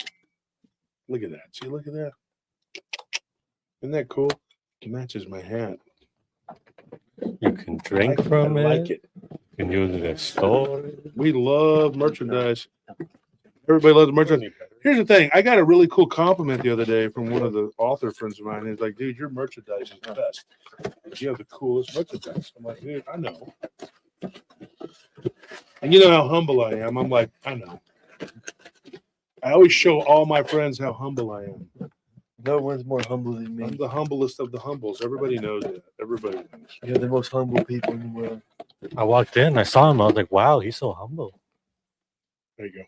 S3: Look at that. See, look at that. Isn't that cool? It matches my hat.
S5: You can drink
S3: I
S5: from
S3: like
S5: it. You can use it as storage.
S3: We love merchandise. Everybody loves merchandise. Here's the thing. I got a really cool compliment the other day from one of the author friends of mine. He's like, dude, your merchandise is the best. You have the coolest merchandise. I'm like, dude, I know. And you know how humble I am. I'm like, I know. I always show all my friends how humble I am.
S4: No one's more humble than
S3: I'm
S4: me.
S3: the humblest of the humbles. Everybody knows that. Everybody knows.
S4: You're the most humble people in the world.
S5: I walked in, I saw him, I was like, wow, he's so humble.
S3: There you go.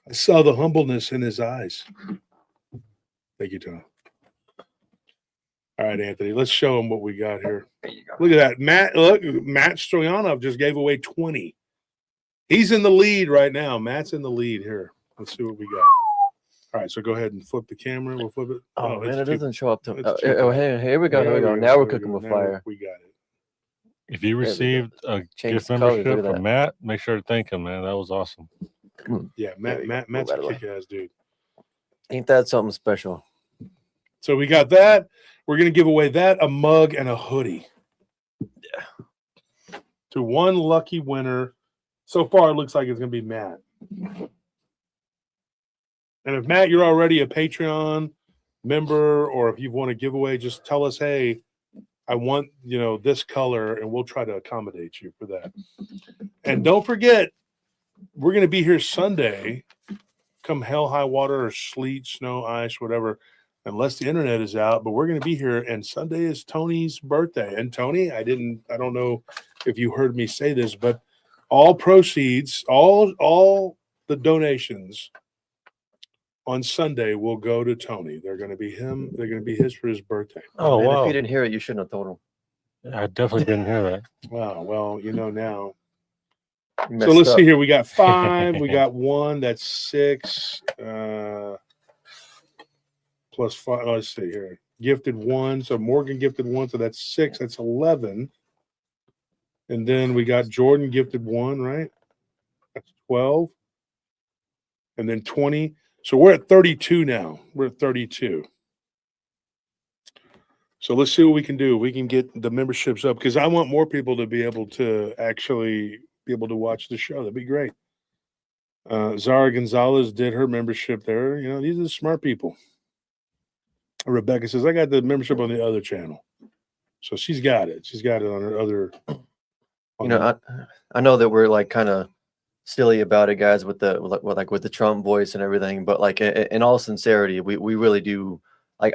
S3: I saw the humbleness in his eyes. Thank you, Tom. All right, Anthony, let's show them what we got here.
S4: There you go.
S3: Look at that. Matt Stoyanov just gave away 20. He's in the lead right now. Matt's in the lead here. Let's see what we got. All right, so go ahead and flip the camera. We'll flip it.
S4: Oh, man,
S3: it's
S4: it
S3: too-
S4: doesn't show up to.
S3: it's too
S4: Oh,
S3: bad.
S4: here we go. Here we go. Now we're cooking with
S3: Now
S4: fire.
S3: we got it.
S5: If you
S4: we go.
S5: received a
S4: Change
S5: gift
S4: the colors, look
S5: membership
S4: at that.
S5: from Matt, make sure to thank him, man. That was awesome.
S3: Yeah,
S4: There we go.
S3: Matt's a
S4: Move out of the
S3: kick-ass dude.
S4: Ain't that something special?
S3: So we got that. We're going to give away that, a mug, and a hoodie. Yeah. To one lucky winner. So far, it looks like it's going to be Matt. And if, Matt, you're already a Patreon member, or if you want to give away, just tell us, hey, I want, this color, and we'll try to accommodate you for that. And don't forget, we're going to be here Sunday, come hell, high water, or sleet, snow, ice, whatever, unless the internet is out. But we're going to be here, and Sunday is Tony's birthday. And Tony, I don't know if you heard me say this, but all proceeds, all the donations on Sunday will go to Tony. They're going to be him. They're going to be his for his birthday.
S5: Oh,
S4: Man,
S5: wow.
S4: If you didn't hear it, you shouldn't have told him.
S5: I definitely didn't hear that.
S3: Wow. Well, now.
S4: You
S3: So
S4: messed
S3: let's
S4: up.
S3: see here. We got 5. We got 1. That's 6. Plus 5. Let's see here. Gifted 1. So Morgan gifted 1. So that's 6. That's 11. And then we got Jordan gifted 1, right? That's 12. And then 20. So we're at 32 now. We're at 32. So let's see what we can do. We can get the memberships up because I want more people to be able to actually be able to watch the show. That'd be great. Zara Gonzalez did her membership there. These are the smart people. Rebecca says, I got the membership on the other channel. So she's got it. She's got it on her other.
S4: I know that we're like kind of silly about it, guys, with the Trump voice and everything, but like in all sincerity, we really do. Like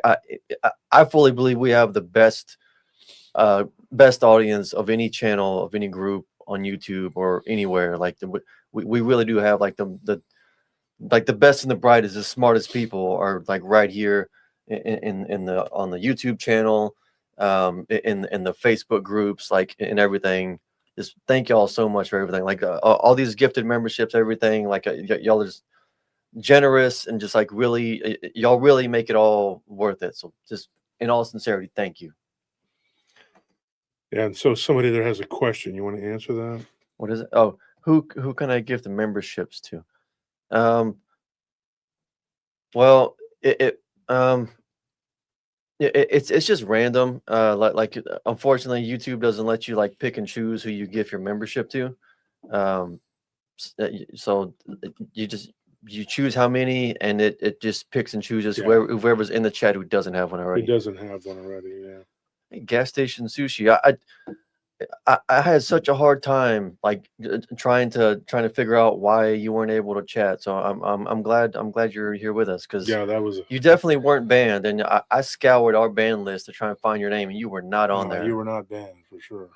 S4: I fully believe we have the best audience of any channel, of any group on YouTube or anywhere. Like we really do have like the best and the brightest, the smartest people are like right here on the YouTube channel, in the Facebook groups, like and everything. Just thank y'all so much for everything. Like all these gifted memberships, everything. Like y'all are just generous and just like really, y'all really make it all worth it. So just in all sincerity, thank you.
S3: Yeah, and so somebody there has a question. You want to answer that?
S4: What is it? Oh, who can I give the memberships to? Well, it's just random. Like unfortunately, YouTube doesn't let you like pick and choose who you give your membership to. So you choose how many, and it just picks and chooses whoever's in the chat who doesn't have one
S3: He
S4: already.
S3: doesn't have one already. Yeah.
S4: Gas station sushi. I had such a hard time like trying to figure out why you weren't able to chat. So I'm glad you're here with us, because
S3: Yeah, that was.
S4: you definitely weren't banned, and I scoured our ban list to try and find your name, and you were not on there.
S3: You were not banned for sure.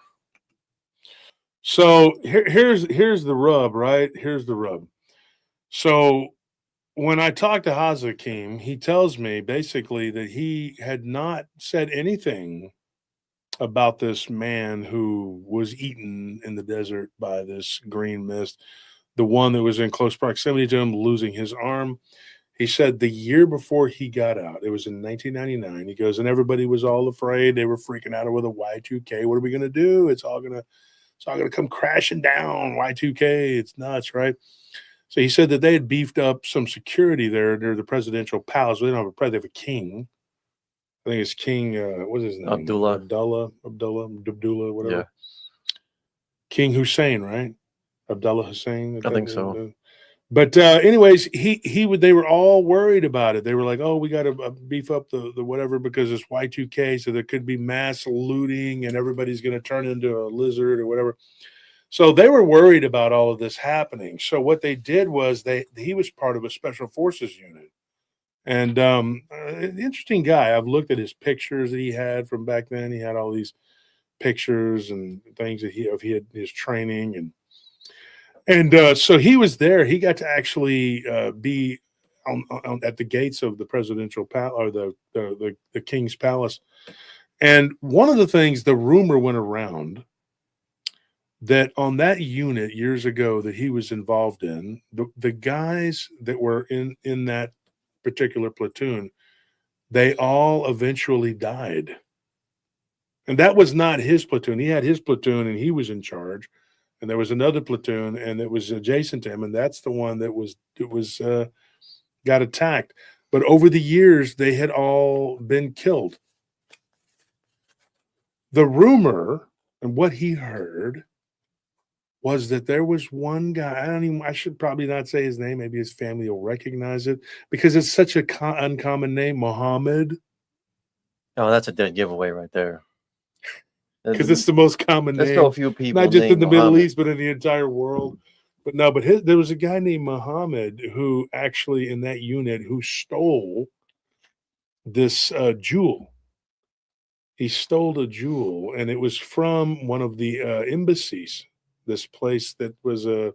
S3: So here's the rub, right? Here's the rub. So when I talked to Hazakim, he tells me basically that he had not said anything about this man who was eaten in the desert by this green mist, the one that was in close proximity to him losing his arm. He said the year before he got out, it was in 1999, he goes, and everybody was all afraid. They were freaking out over the Y2K. What are we going to do? It's all going to come crashing down. Y2K, it's nuts, right? So he said that they had beefed up some security there near the presidential palace. They don't have a president, they have a king. I think it's King, what's his name?
S4: Abdullah,
S3: whatever.
S4: Yeah.
S3: King Hussein, right? Abdullah Hussein.
S4: I think so.
S3: But anyways, they were all worried about it. They were like, oh, we got to beef up the whatever because it's Y2K, so there could be mass looting and everybody's going to turn into a lizard or whatever. So they were worried about all of this happening. So what they did was he was part of a special forces unit. And an interesting guy. I've looked at his pictures that he had from back then. He had all these pictures and things that he had his training and so he was there. He got to actually be on at the gates of the presidential palace or the king's palace. And one of the things, the rumor went around that on that unit years ago that he was involved in, the guys that were in that particular platoon, they all eventually died. And that was not his platoon. He had his platoon and he was in charge. And there was another platoon and it was adjacent to him, and that's the one that was got attacked. But over the years, they had all been killed. The rumor and what he heard was that there was one guy. I should probably not say his name. Maybe his family will recognize it because it's such a uncommon name, Muhammad.
S4: Oh, that's a dead giveaway right there.
S3: Because it's the most common
S4: There's
S3: name.
S4: so few people
S3: Not just in
S4: named
S3: the Middle
S4: Muhammad.
S3: East, but in the entire world. But no, but there was a guy named Muhammad who actually in that unit who stole this jewel. He stole a jewel, and it was from one of the embassies. This place that was a,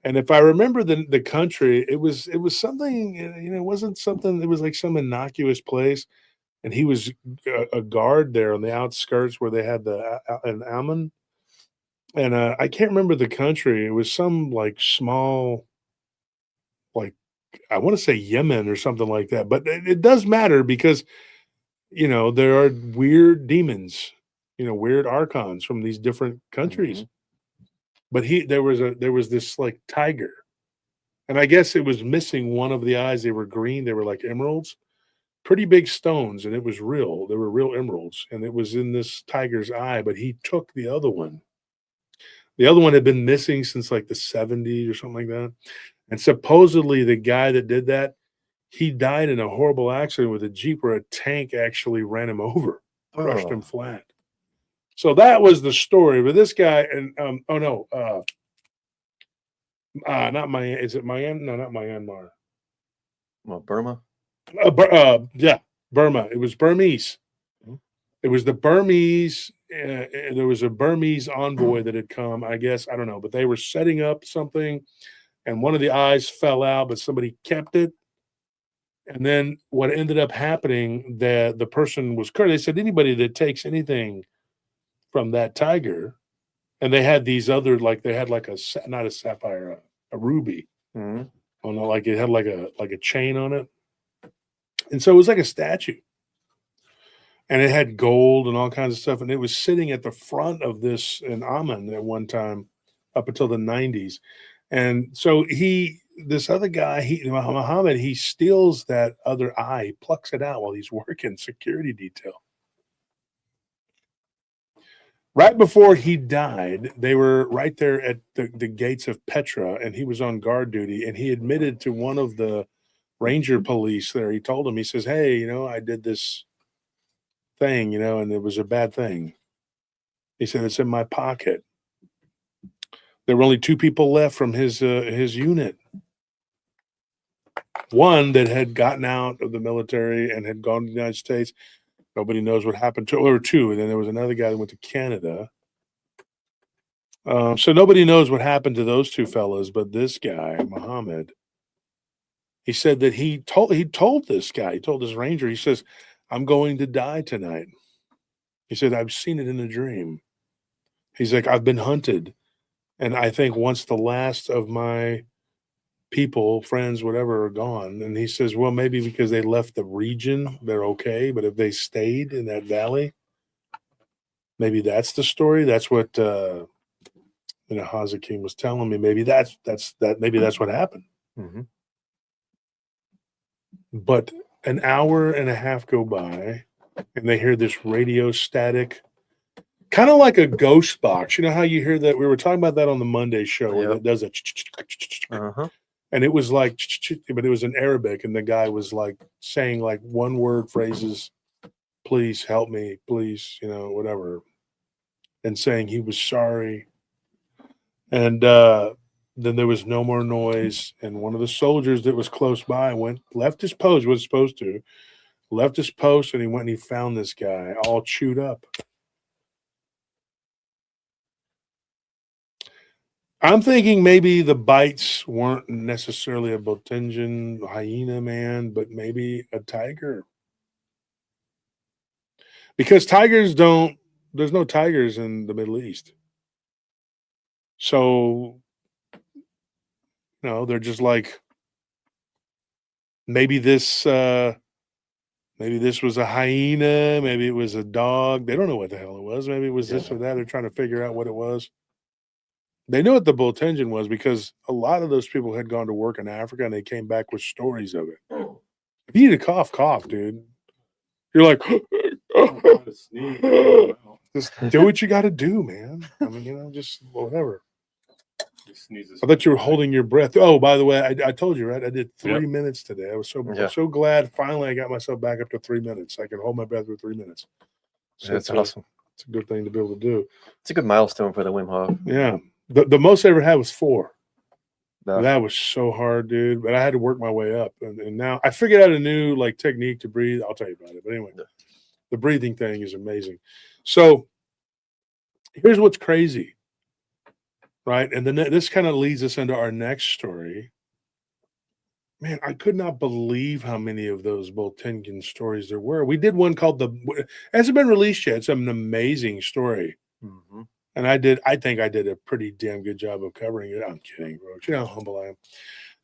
S3: and if I remember the country, it was something. It wasn't something. It was like some innocuous place, and he was a guard there on the outskirts where they had an Ammon. And I can't remember the country. It was some like small, like I want to say Yemen or something like that. But it does matter because there are weird demons, weird archons from these different countries. But there was this like tiger, and I guess it was missing one of the eyes. They were green. They were like emeralds, pretty big stones, and it was real. They were real emeralds, and it was in this tiger's eye. But he took the other one. The other one had been missing since like the 70s or something like that. And supposedly the guy that did that, he died in a horrible accident with a Jeep where a tank actually ran him over, crushed him flat. So that was the story. But this guy, and not Myanmar. Is it Myanmar? No, not Myanmar.
S4: Well, Burma?
S3: Yeah, Burma. It was Burmese. It was the Burmese. There was a Burmese envoy that had come, I guess. I don't know, but they were setting up something, and one of the eyes fell out, but somebody kept it. And then what ended up happening, the person was cursed. They said anybody that takes anything from that tiger, and they had these other, like they had like not a sapphire, a ruby.
S4: Mm-hmm.
S3: Oh no, like it had like a chain on it, and so it was like a statue. And it had gold and all kinds of stuff. And it was sitting at the front of this in Amman at one time up until the 90s. And so this other guy, Muhammad, he steals that other eye, plucks it out while he's working security detail. Right before he died, they were right there at the gates of Petra, and he was on guard duty. And he admitted to one of the ranger police there. He told him, he says, hey, I did this thing, and it was a bad thing. He said, it's in my pocket. There were only two people left from his unit. One that had gotten out of the military and had gone to the United States. Nobody knows what happened to, or two. And then there was another guy that went to Canada. So nobody knows what happened to those two fellas, but this guy, Muhammad, he said that he told this guy, he told this ranger, he says, I'm going to die tonight. He said, I've seen it in a dream. He's like, I've been hunted. And I think once the last of my people, friends, whatever, are gone. And he says, well, maybe because they left the region, they're okay. But if they stayed in that valley, maybe that's the story. That's what Hazakim was telling me. Maybe that's what happened.
S4: Mm-hmm.
S3: But an hour and a half go by, and they hear this radio static, kind of like a ghost box. You know how you hear that? We were talking about that on the Monday show, where it does a, and it was like, but it was in Arabic, and the guy was like saying like one word phrases, please help me, please, whatever, and saying he was sorry. And then there was no more noise, and one of the soldiers that was close by left his post, was supposed to, left his post, and he went and he found this guy all chewed up. I'm thinking maybe the bites weren't necessarily a Botenjan hyena man, but maybe a tiger. because tigers don't. There's no tigers in the Middle East, so they're just like maybe this. Maybe this was a hyena. Maybe it was a dog. They don't know what the hell it was. Maybe it was this or that. They're trying to figure out what it was. They knew what the bull tension was because a lot of those people had gone to work in Africa and they came back with stories of it. If you need a cough, dude. You're like, just do what you got to do, man. I mean, just whatever. I thought you were holding your breath. Oh, by the way, I told you, right? I did 3 minutes today. I was so glad. Finally, I got myself back up to 3 minutes. I can hold my breath for 3 minutes. So
S4: That's awesome.
S3: It's a good thing to be able to do.
S4: It's a good milestone for the Wim Hof.
S3: Yeah. The most I ever had was 4.
S4: Yeah.
S3: That was so hard, dude. But I had to work my way up. And now I figured out a new technique to breathe. I'll tell you about it. But anyway, the breathing thing is amazing. So here's what's crazy. Right. And then this kind of leads us into our next story. Man, I could not believe how many of those Boltenkin stories there were. We did one called hasn't been released yet. It's an amazing story.
S4: Mm-hmm.
S3: And I think I did a pretty damn good job of covering it. I'm kidding, bro. You know how humble I am.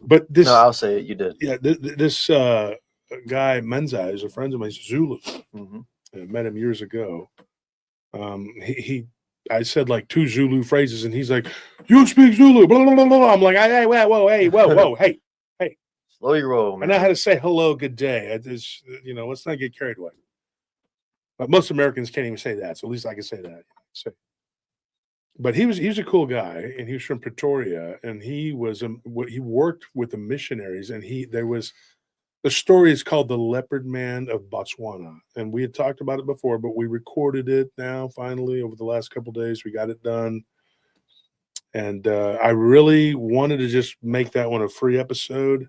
S3: But this,
S4: no, I'll say it. You did.
S3: Yeah, this guy Menza is a friend of mine. He's Zulu.
S4: Mm-hmm.
S3: I met him years ago. I said like 2 Zulu phrases, and he's like, "You speak Zulu?" Blah, blah, blah, blah. I'm like, "Hey, whoa, hey."
S4: Slow your roll, man.
S3: I know how to say hello, good day. Let's not get carried away. But most Americans can't even say that, so at least I can say that. But he was a cool guy, and he was from Pretoria, and he worked with the missionaries, and the story is called The Leopard Man of Botswana, and we had talked about it before, but we recorded it now finally over the last couple of days. We got it done, and I really wanted to just make that one a free episode,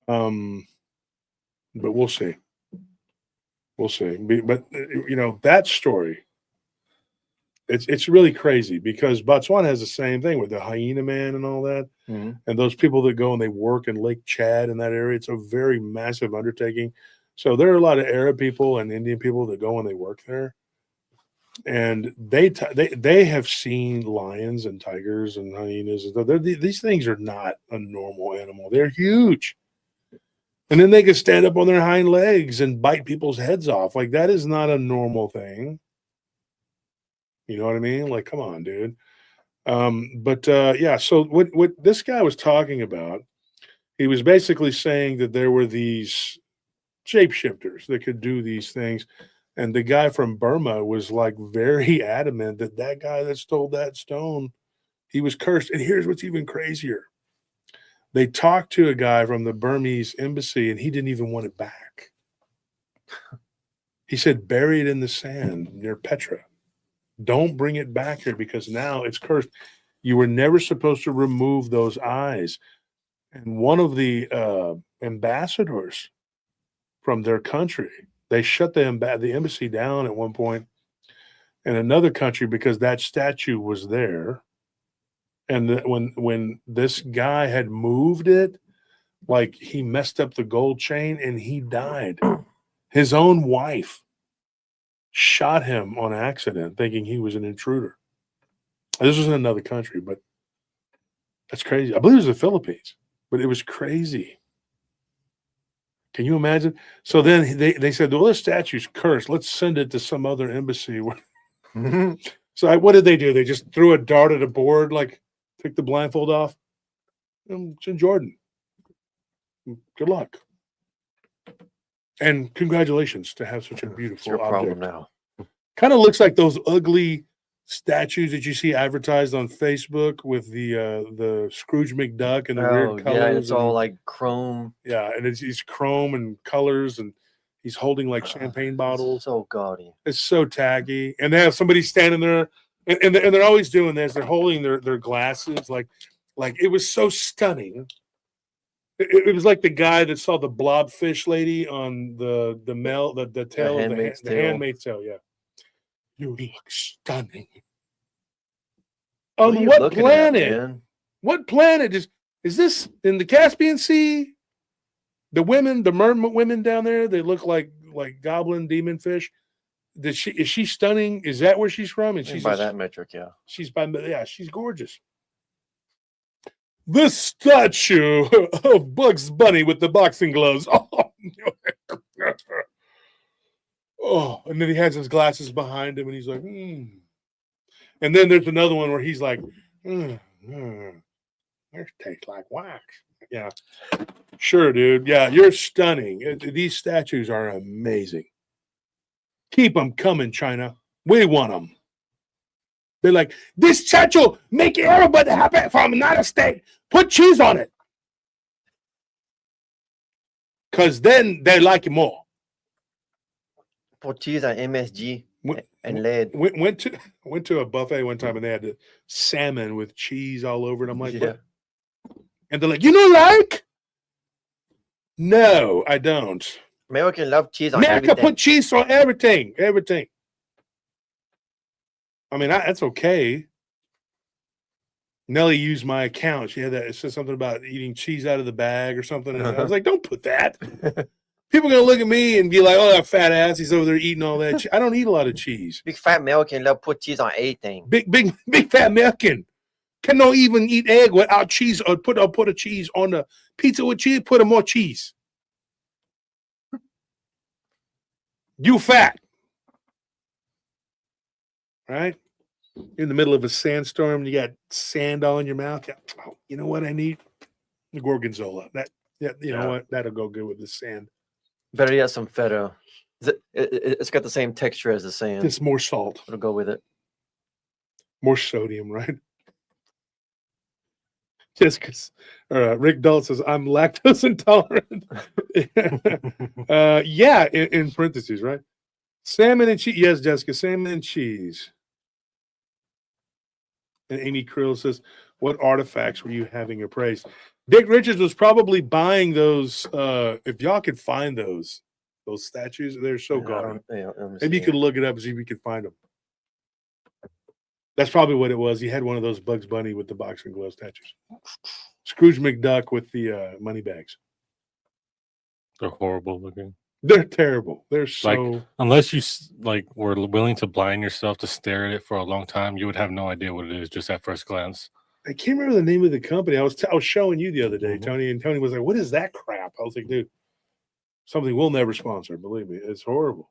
S3: but we'll see. But that story. It's really crazy because Botswana has the same thing with the hyena man and all that.
S4: Mm-hmm.
S3: And those people that go and they work in Lake Chad in that area. It's a very massive undertaking. So there are a lot of Arab people and Indian people that go and they work there. And they have seen lions and tigers and hyenas. These things are not a normal animal. They're huge. And then they can stand up on their hind legs and bite people's heads off. Like, that is not a normal thing. You know what I mean? Like, come on, dude. So what this guy was talking about, he was basically saying that there were these shapeshifters that could do these things. And the guy from Burma was like very adamant that guy that stole that stone, he was cursed. And here's what's even crazier. They talked to a guy from the Burmese embassy and he didn't even want it back. He said, bury it in the sand near Petra. Don't bring it back here because now it's cursed. You were never supposed to remove those eyes. And one of the ambassadors from their country, they shut the embassy down at one point in another country because that statue was there. And when this guy had moved it, like, he messed up the gold chain and he died. His own wife shot him on accident, thinking he was an intruder. This was in another country, but that's crazy. I believe it was the Philippines, but it was crazy. Can you imagine? So then they said, well, this statue's cursed. Let's send it to some other embassy. So what did they do? They just threw a dart at a board, like, took the blindfold off. It's in Jordan. Good luck. And congratulations to have such a beautiful
S4: It's your
S3: object.
S4: problem now.
S3: Kind of looks like those ugly statues that you see advertised on Facebook with the Scrooge McDuck and the weird colors.
S4: Yeah, it's all like chrome.
S3: Yeah, and it's chrome and colors, and he's holding like champagne bottles.
S4: So gaudy.
S3: It's so tacky. And they have somebody standing there, and they're always doing this. They're holding their glasses. Like it was so stunning. It was like the guy that saw the blobfish lady on the tail of the Handmaid's Tale. Yeah, you look stunning. On what planet? What planet is this? In the Caspian Sea? The women, the mermaid women down there, they look like goblin demon fish. is she stunning? Is that where she's from? And she's
S4: by that metric, yeah.
S3: she's she's gorgeous. The statue of Bugs Bunny with the boxing gloves. Oh, and then he has his glasses behind him, and he's like, And then there's another one where he's like, This tastes like wax. Yeah, sure, dude. Yeah, you're stunning. These statues are amazing. Keep them coming, China. We want them. They're like, this statue make everybody happy from another state. Put cheese on it. Because then they like it more.
S4: Put cheese on MSG
S3: Went-
S4: and lead.
S3: Went to a buffet one time and they had the salmon with cheese all over it. I'm like,
S4: Yeah.
S3: what? And they're like, you don't like? No, I don't.
S4: American love cheese on
S3: America
S4: everything.
S3: put cheese on everything. Everything. I mean, that's okay. Nellie used my account. She had that. It said something about eating cheese out of the bag or something. And I was like, don't put that. People are going to look at me and be like, oh, that fat ass. He's over there eating all that. I don't eat a lot of cheese.
S4: Big fat American love put cheese on anything.
S3: Big fat American cannot even eat egg without cheese or put a cheese on the pizza with cheese. Put more cheese. You fat. Right? You're in the middle of a sandstorm. You got sand all in your mouth. Oh, you know what I need? The gorgonzola. You know what? That'll go good with the sand.
S4: Better yet, some feta. It's got the same texture as the sand.
S3: Just more salt,
S4: It'll go with it.
S3: more sodium, right? Just because Rick Dult says I'm lactose intolerant. Yeah, in parentheses, right? Salmon and cheese. Yes, Jessica, salmon and cheese. And Amy Krill says, what artifacts were you having appraised? Dick Richards was probably buying those. If y'all could find those statues, they're so gaudy. Maybe you could look it up and see if you could find them. That's probably what it was. He had one of those Bugs Bunny with the boxing glove statues. Scrooge McDuck with the money bags.
S5: They're horrible looking.
S3: They're terrible. They're so.
S5: Unless you were willing to blind yourself to stare at it for a long time, you would have no idea what it is just at first glance.
S3: I can't remember the name of the company. I was showing you the other day, Tony, and Tony was like, "What is that crap?" I was like, "Dude, something we'll never sponsor. Believe me, it's horrible."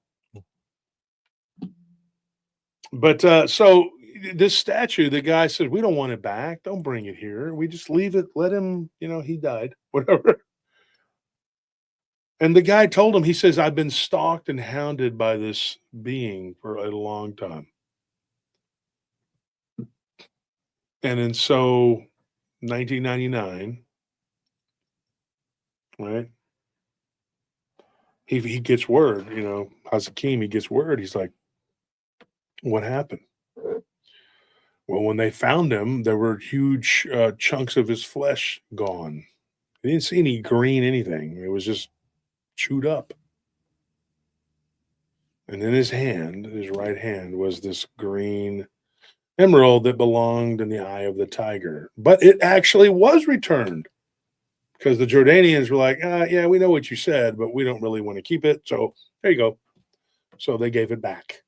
S3: But so this statue, the guy said, "We don't want it back. Don't bring it here. We just leave it. Let him. He died. Whatever." And the guy told him, he says, "I've been stalked and hounded by this being for a long time." And then so 1999, right? He gets word, Hakeem, he gets word. He's like, what happened? Well, when they found him, there were huge chunks of his flesh gone. He didn't see any green anything. It was just chewed up. And in his right hand, was this green emerald that belonged in the eye of the tiger. But it actually was returned because the Jordanians were like, yeah, we know what you said, but we don't really want to keep it. So there you go. So they gave it back.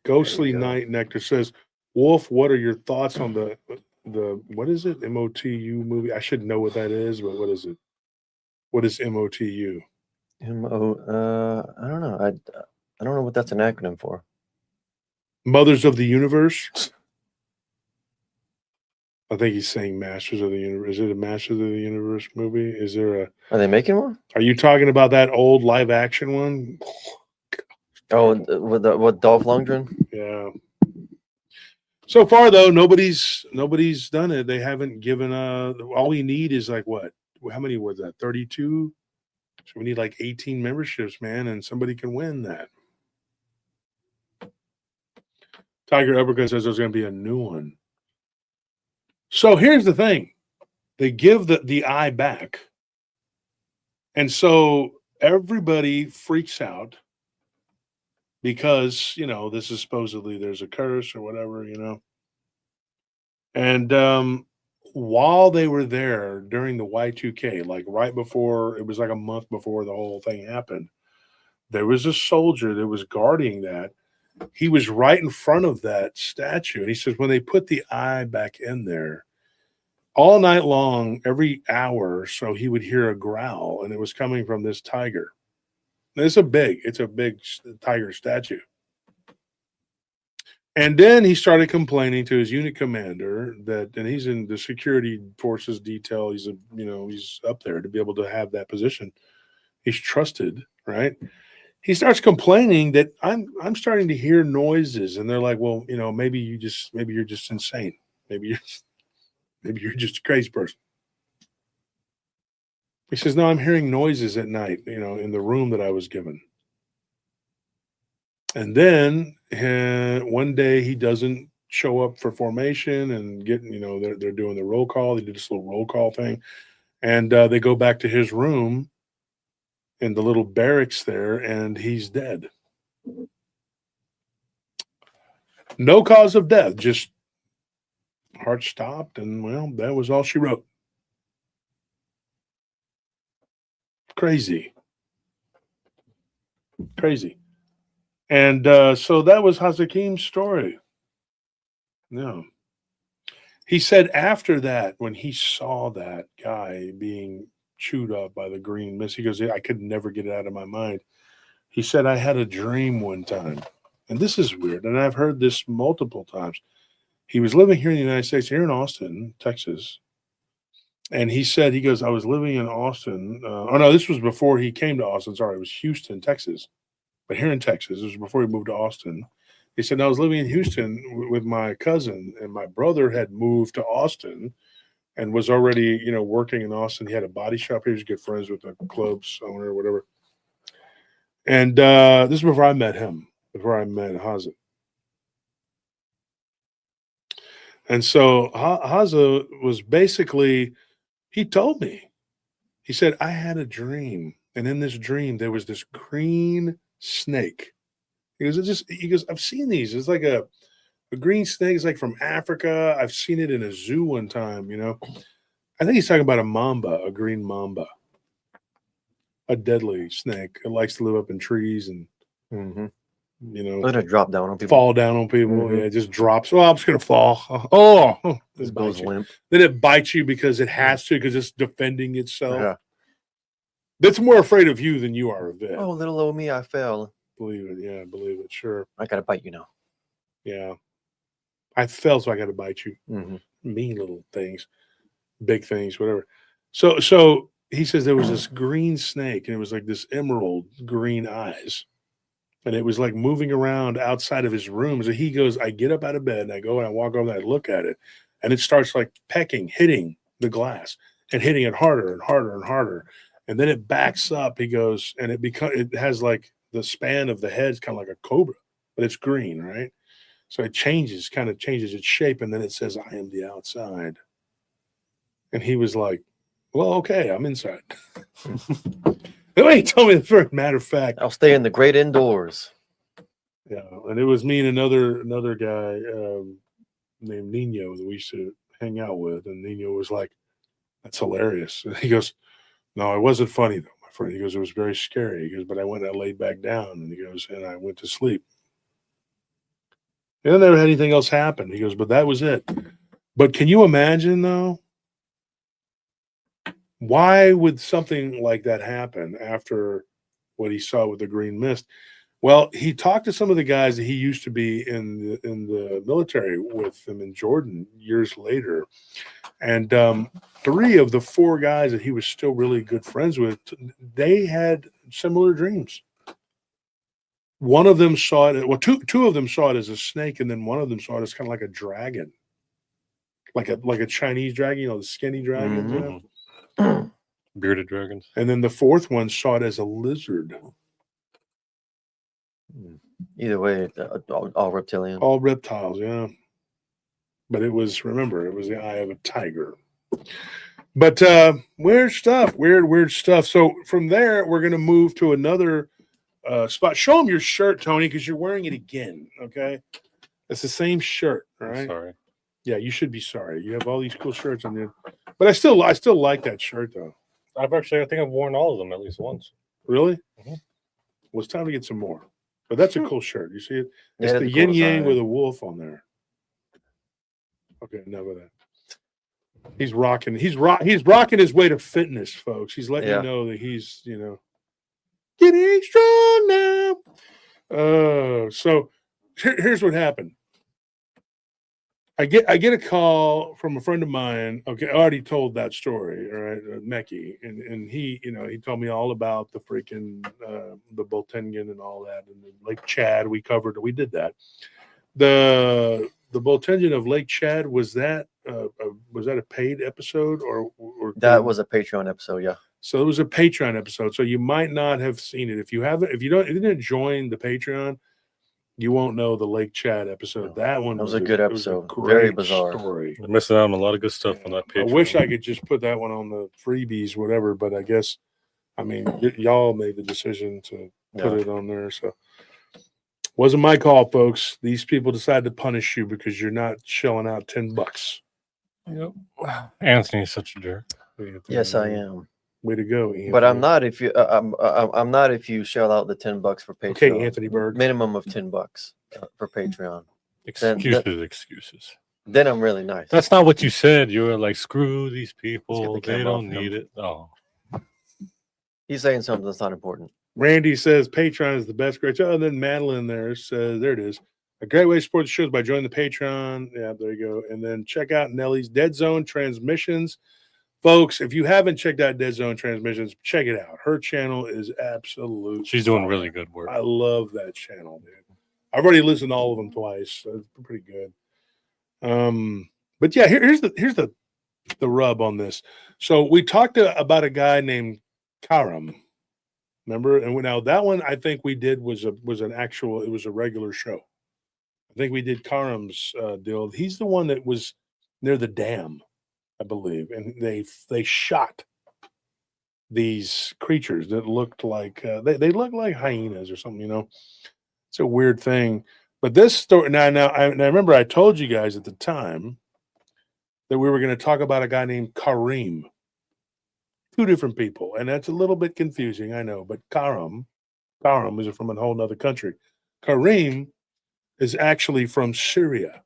S3: Ghostly Night Nectar says, Wolf, what are your thoughts on the what is it? MOTU movie? I should know what that is, but what is it? What is MOTU?
S4: I don't know. I don't know what that's an acronym for.
S3: Mothers of the Universe? I think he's saying Masters of the Universe. Is it a Masters of the Universe movie? Is there a...
S4: Are they making one?
S3: Are you talking about that old live action one?
S4: Oh, with Dolph Lundgren?
S3: Yeah. So far, though, nobody's done it. They haven't given all we need is like what? How many was that? 32? So we need like 18 memberships, man, and somebody can win that. Tiger Uppercut says there's going to be a new one. So here's the thing. They give the eye back. And so everybody freaks out because, this is supposedly there's a curse or whatever, And while they were there during the Y2K, like right before, it was like a month before the whole thing happened, there was a soldier that was guarding that. He was right in front of that statue. And he says, when they put the eye back in there, all night long, every hour or so, he would hear a growl, and it was coming from this tiger. And it's a big tiger statue. And then he started complaining to his unit commander that, and he's in the security forces detail. He's he's up there to be able to have that position. He's trusted, right? He starts complaining that I'm starting to hear noises, and they're like, well, maybe you're just insane. Maybe you're just a crazy person. He says, no, I'm hearing noises at night, in the room that I was given. And then one day he doesn't show up for formation and they're doing the roll call. They did this little roll call thing. And they go back to his room in the little barracks there, and he's dead. No cause of death, just heart stopped, and well, that was all she wrote. Crazy. And so that was Hazakim's story. No. He said after that, when he saw that guy being chewed up by the green mist, he goes, I could never get it out of my mind. He said, I had a dream one time, and this is weird, and I've heard this multiple times. He was living here in the United States, here in Austin, Texas. And he said, he goes, I was living in Austin. This was before he came to Austin. Sorry, it was Houston, Texas. But here in Texas, it was before he moved to Austin. He said, I was living in Houston with my cousin, and my brother had moved to Austin and was already, working in Austin. He had a body shop. He was good friends with the club's owner or whatever. And this is before I met him, before I met Haza. And so Haza was basically, he told me, he said, I had a dream. And in this dream, there was this green snake. He goes, I've seen these. It's like a green snake. It's like from Africa. I've seen it in a zoo one time, I think he's talking about a mamba, a green mamba, a deadly snake. It likes to live up in trees and,
S4: Let it drop down on people.
S3: fall down on people. Yeah, it just drops. Oh, I'm just going to fall. Oh,
S4: It goes limp.
S3: Then it bites you because it has to, because it's defending itself.
S4: Yeah.
S3: It's more afraid of you than you are of it.
S4: Oh, little old me, I fell.
S3: Believe it. Yeah, believe it. Sure.
S4: I gotta bite you now.
S3: Yeah. I fell, so I got to bite you.
S4: Mm-hmm.
S3: Mean little things, big things, whatever. So he says there was this green snake, and it was like this emerald green eyes. And it was like moving around outside of his room. So he goes, I get up out of bed, and I go and I walk over and I look at it. And it starts like hitting the glass and hitting it harder and harder and harder. And then it backs up, he goes, and it has like the span of the head's kind of like a cobra, but it's green, right? So it changes its shape, and then it says, I am the outside. And he was like, well, okay, I'm inside. The way he told me, the first matter of fact.
S4: I'll stay in the great indoors.
S3: Yeah, and it was me and another guy named Nino that we used to hang out with, and Nino was like, that's hilarious. And he goes, no, it wasn't funny, though, my friend. He goes, it was very scary. He goes, but I went and I laid back down, and he goes, and I went to sleep. And I never had anything else happen. He goes, but that was it. But can you imagine, though? Why would something like that happen after what he saw with the green mist? Well, he talked to some of the guys that he used to be in the military with him in Jordan years later. And 3 of the 4 guys that he was still really good friends with, they had similar dreams. One of them saw it, well, two of them saw it as a snake, and then one of them saw it as kind of like a dragon. Like a Chinese dragon, the skinny dragons,
S5: Bearded dragons.
S3: And then the 4th one saw it as a lizard.
S4: Either way, all reptilian.
S3: All reptiles, yeah. But it was the eye of a tiger. But weird stuff. So from there, we're going to move to another spot. Show them your shirt, Tony, because you're wearing it again, okay? It's the same shirt, all right?
S5: I'm sorry.
S3: Yeah, you should be sorry. You have all these cool shirts on there, but I still like that shirt though.
S5: I think I've worn all of them at least once.
S3: Really?
S5: Mhm.
S3: Well, it's time to get some more. But that's a cool shirt. You see it? It's
S4: Yeah,
S3: the
S4: that's a cool
S3: yin yang
S4: design.
S3: with a wolf on there. Okay, enough of that. He's rocking. He's rocking his way to fitness, folks. He's letting
S4: Yeah.
S3: you know that he's getting strong now. So here's what happened. I get a call from a friend of mine. Okay, I already told that story, all right, Mekki, and he, he told me all about the freaking the Boltengan and all that, and Lake Chad. We did that. The Boltengan of Lake Chad, was that a paid episode or
S4: That was a Patreon episode. Yeah.
S3: so it was a Patreon episode. So you might not have seen it if you didn't join the Patreon. You won't know the Lake Chad episode. That one
S4: was a good
S3: it was a
S4: episode. Very
S3: great
S4: bizarre.
S3: story.
S5: I'm missing out on a lot of good stuff on that
S3: I
S5: page.
S3: wish I could just put that one on the freebies, whatever. But I guess, y'all made the decision to put it on there. So wasn't my call, folks. These people decided to punish you because you're not shelling out $10.
S5: Yep. Anthony's such a jerk.
S4: Yes, I am.
S3: Way to go, Anthony.
S4: But I'm not if you I'm not if you shell out the $10 for Patreon.
S3: Okay, Anthony Berg.
S4: Minimum of $10 for Patreon.
S5: Excuses.
S4: Then I'm really nice.
S5: That's not what you said. You were like, screw these people.
S4: the
S5: They
S4: camera
S5: don't
S4: off
S5: need
S4: him.
S5: it. Oh,
S4: He's saying something that's not important.
S3: Randy says Patreon is the best. Great. Oh, and then Madeline there says, there it is. A great way to support the show is by joining the Patreon. Yeah, there you go. And then check out Nellie's Dead Zone Transmissions. Folks, if you haven't checked out Dead Zone Transmissions, check it out. Her channel is absolute.
S5: she's doing
S3: fire.
S5: really good work.
S3: I love that channel, dude. I've already listened to all of them twice. So it's pretty good. But yeah, here's the rub on this. So we talked about a guy named Karam. Remember? And now that one I think we did was a regular show. I think we did Karam's deal. He's the one that was near the dam, I believe, and they shot these creatures that looked like they looked like hyenas or something. It's a weird thing. But this story now I remember I told you guys at the time that we were going to talk about a guy named Kareem. Two different people, and that's a little bit confusing, I know. But Karam is from a whole nother country. Kareem is actually from Syria.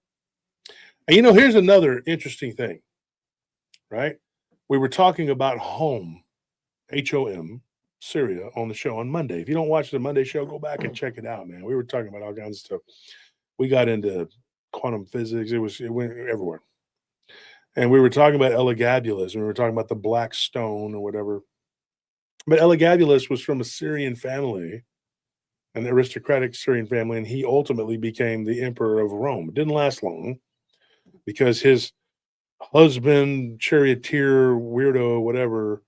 S3: And here's another interesting thing, right? We were talking about home, HOM, Syria, on the show on Monday. If you don't watch the Monday show, go back and check it out, man. We were talking about all kinds of stuff. We got into quantum physics. It went everywhere. And we were talking about Elagabalus, and we were talking about the black stone or whatever. But Elagabalus was from a Syrian family, an aristocratic Syrian family, and he ultimately became the emperor of Rome. It didn't last long because his husband, charioteer, weirdo, whatever,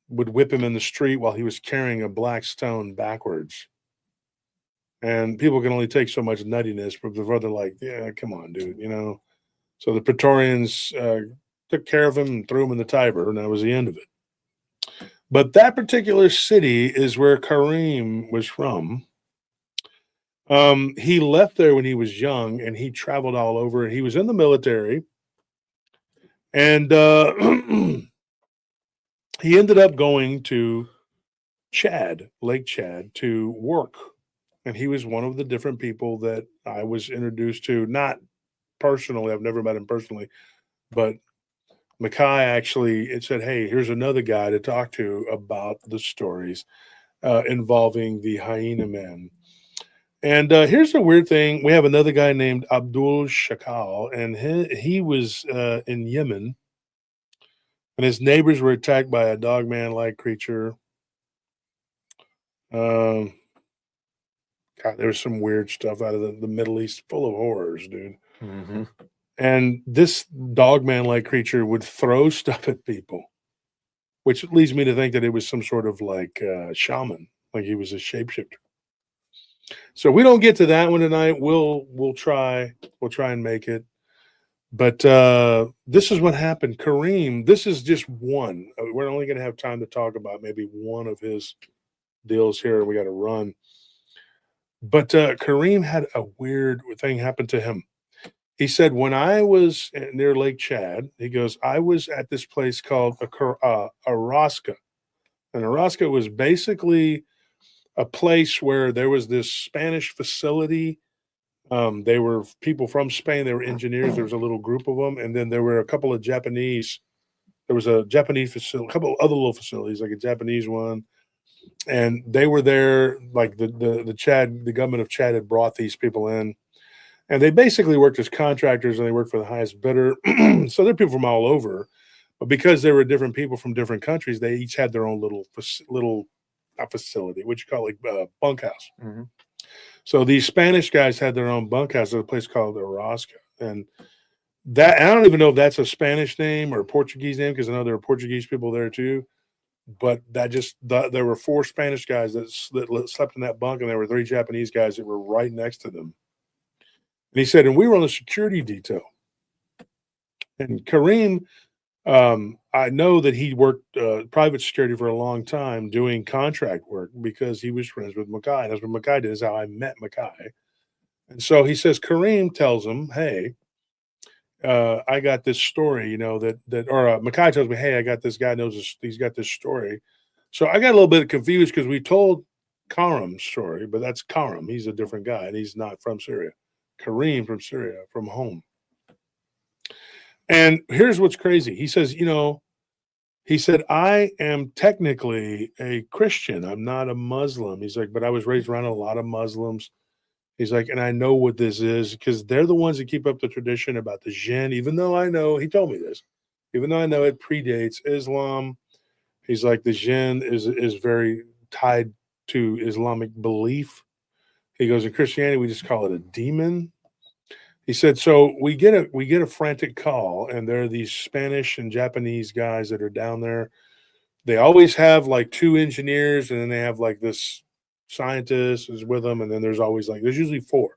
S3: would whip him in the street while he was carrying a black stone backwards. And people can only take so much nuttiness, but before they're like, yeah, come on, dude, So the Praetorians took care of him and threw him in the Tiber, and that was the end of it. But that particular city is where Kareem was from. He left there when he was young, and he traveled all over, and he was in the military. And he ended up going to Lake Chad, to work. And he was one of the different people that I was introduced to, not personally, I've never met him personally, but Mackay actually said, hey, here's another guy to talk to about the stories involving the hyena man. And here's the weird thing. We have another guy named Abdul Shakal, and he was in Yemen, and his neighbors were attacked by a dogman-like creature. God, there's some weird stuff out of the Middle East, full of horrors, dude.
S4: Mm-hmm.
S3: And this dogman-like creature would throw stuff at people, which leads me to think that it was some sort of like shaman, like he was a shapeshifter. So we don't get to that one tonight. We'll try and make it. But this is what happened. Kareem, this is just one. We're only going to have time to talk about maybe one of his deals here. We got to run. But Kareem had a weird thing happen to him. He said, when I was near Lake Chad, he goes, I was at this place called Araska. And Araska was basically a place where there was this Spanish facility. They were people from Spain. They were engineers. There was a little group of them. And then there were a couple of Japanese. There was a Japanese facility, a couple of other little facilities, like a Japanese one. And they were there, like the government of Chad had brought these people in. And they basically worked as contractors and they worked for the highest bidder. So they're people from all over. But because they were different people from different countries, they each had their own little not facility, what you call it, bunkhouse.
S4: Mhm.
S3: So these Spanish guys had their own bunkhouse at a place called Orozca. And that, I don't even know if that's a Spanish name or a Portuguese name, because I know there are Portuguese people there too. But there were 4 Spanish guys that slept in that bunk, and there were 3 Japanese guys that were right next to them. And he said, and we were on the security detail. And Kareem, I know that he worked private security for a long time doing contract work because he was friends with Mackay. That's what Mackay did, is how I met Mackay. And so he says, Kareem tells him, hey, I got this story, Mackay tells me, hey, I got this guy knows this, he's got this story. So I got a little bit confused because we told Karim's story, but that's Karim. He's a different guy, and he's not from Syria. Kareem from Syria, from home. And here's what's crazy. He says, he said, I am technically a Christian. I'm not a Muslim. He's like, but I was raised around a lot of Muslims. He's like, and I know what this is because they're the ones that keep up the tradition about the jinn, even though I know, he told me this, even though I know it predates Islam. He's like, the jinn is very tied to Islamic belief. He goes, in Christianity, we just call it a demon. He said, so we get a frantic call, and there are these Spanish and Japanese guys that are down there. They always have like 2 engineers, and then they have like this scientist is with them, and then there's usually 4.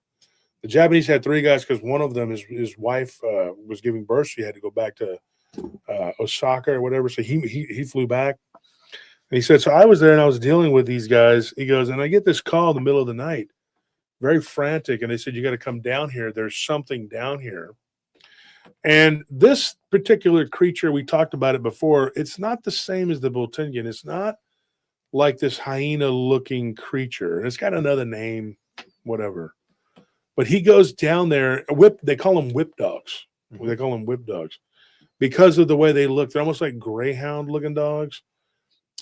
S3: The Japanese had 3 guys because one of them, his wife was giving birth. She had to go back to Osaka or whatever, so he flew back. And he said, so I was there and I was dealing with these guys. He goes, and I get this call in the middle of the night, very frantic, and they said, you got to come down here. There's something down here. And this particular creature, we talked about it before, it's not the same as the Bultingan. It's not like this hyena-looking creature. And it's got another name, whatever. But he goes down there, they call them whip dogs.
S4: Mhm.
S3: They call them whip dogs because of the way they look. They're almost like greyhound-looking dogs.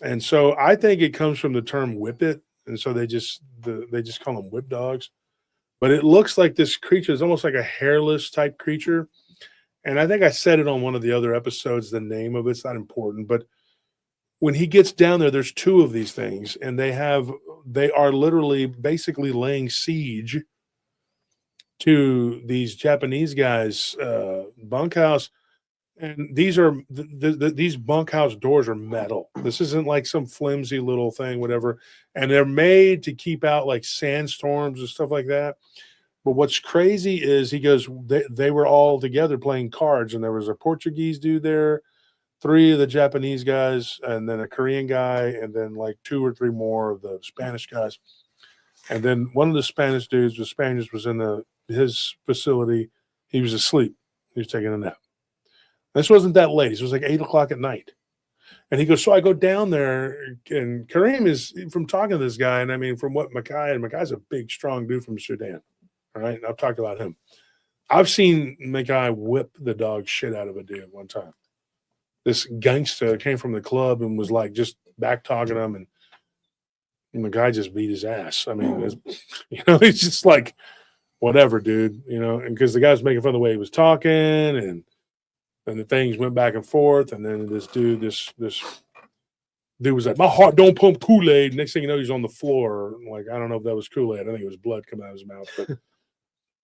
S3: And so I think it comes from the term whippet. And so they just call them whip dogs. But it looks like this creature is almost like a hairless type creature. And I think I said it on one of the other episodes, the name of it's not important. But when he gets down there, there's 2 of these things. And they are literally basically laying siege to these Japanese guys' bunkhouse. And these are these bunkhouse doors are metal. This isn't like some flimsy little thing, whatever. And they're made to keep out like sandstorms and stuff like that. But what's crazy is he goes, they were all together playing cards, and there was a Portuguese dude there, 3 of the Japanese guys, and then a Korean guy, and then like 2 or 3 more of the Spanish guys. And then one of the Spanish dudes, the Spaniards, was in his facility. He was asleep. He was taking a nap. This wasn't that late. It was like 8:00 at night. And he goes, so I go down there, and Kareem is, from talking to this guy, and I mean, from what Mackay's a big, strong dude from Sudan. All right. And I've talked about him. I've seen Mackay whip the dog shit out of a dude one time. This gangster came from the club and was like just back talking him, and the guy just beat his ass. I mean, he's just like, whatever, dude, and because the guy was making fun of the way he was talking, and the things went back and forth. And then this dude was like, my heart don't pump Kool-Aid. Next thing you know, he's on the floor. Like, I don't know if that was Kool-Aid. I think it was blood coming out of his mouth. But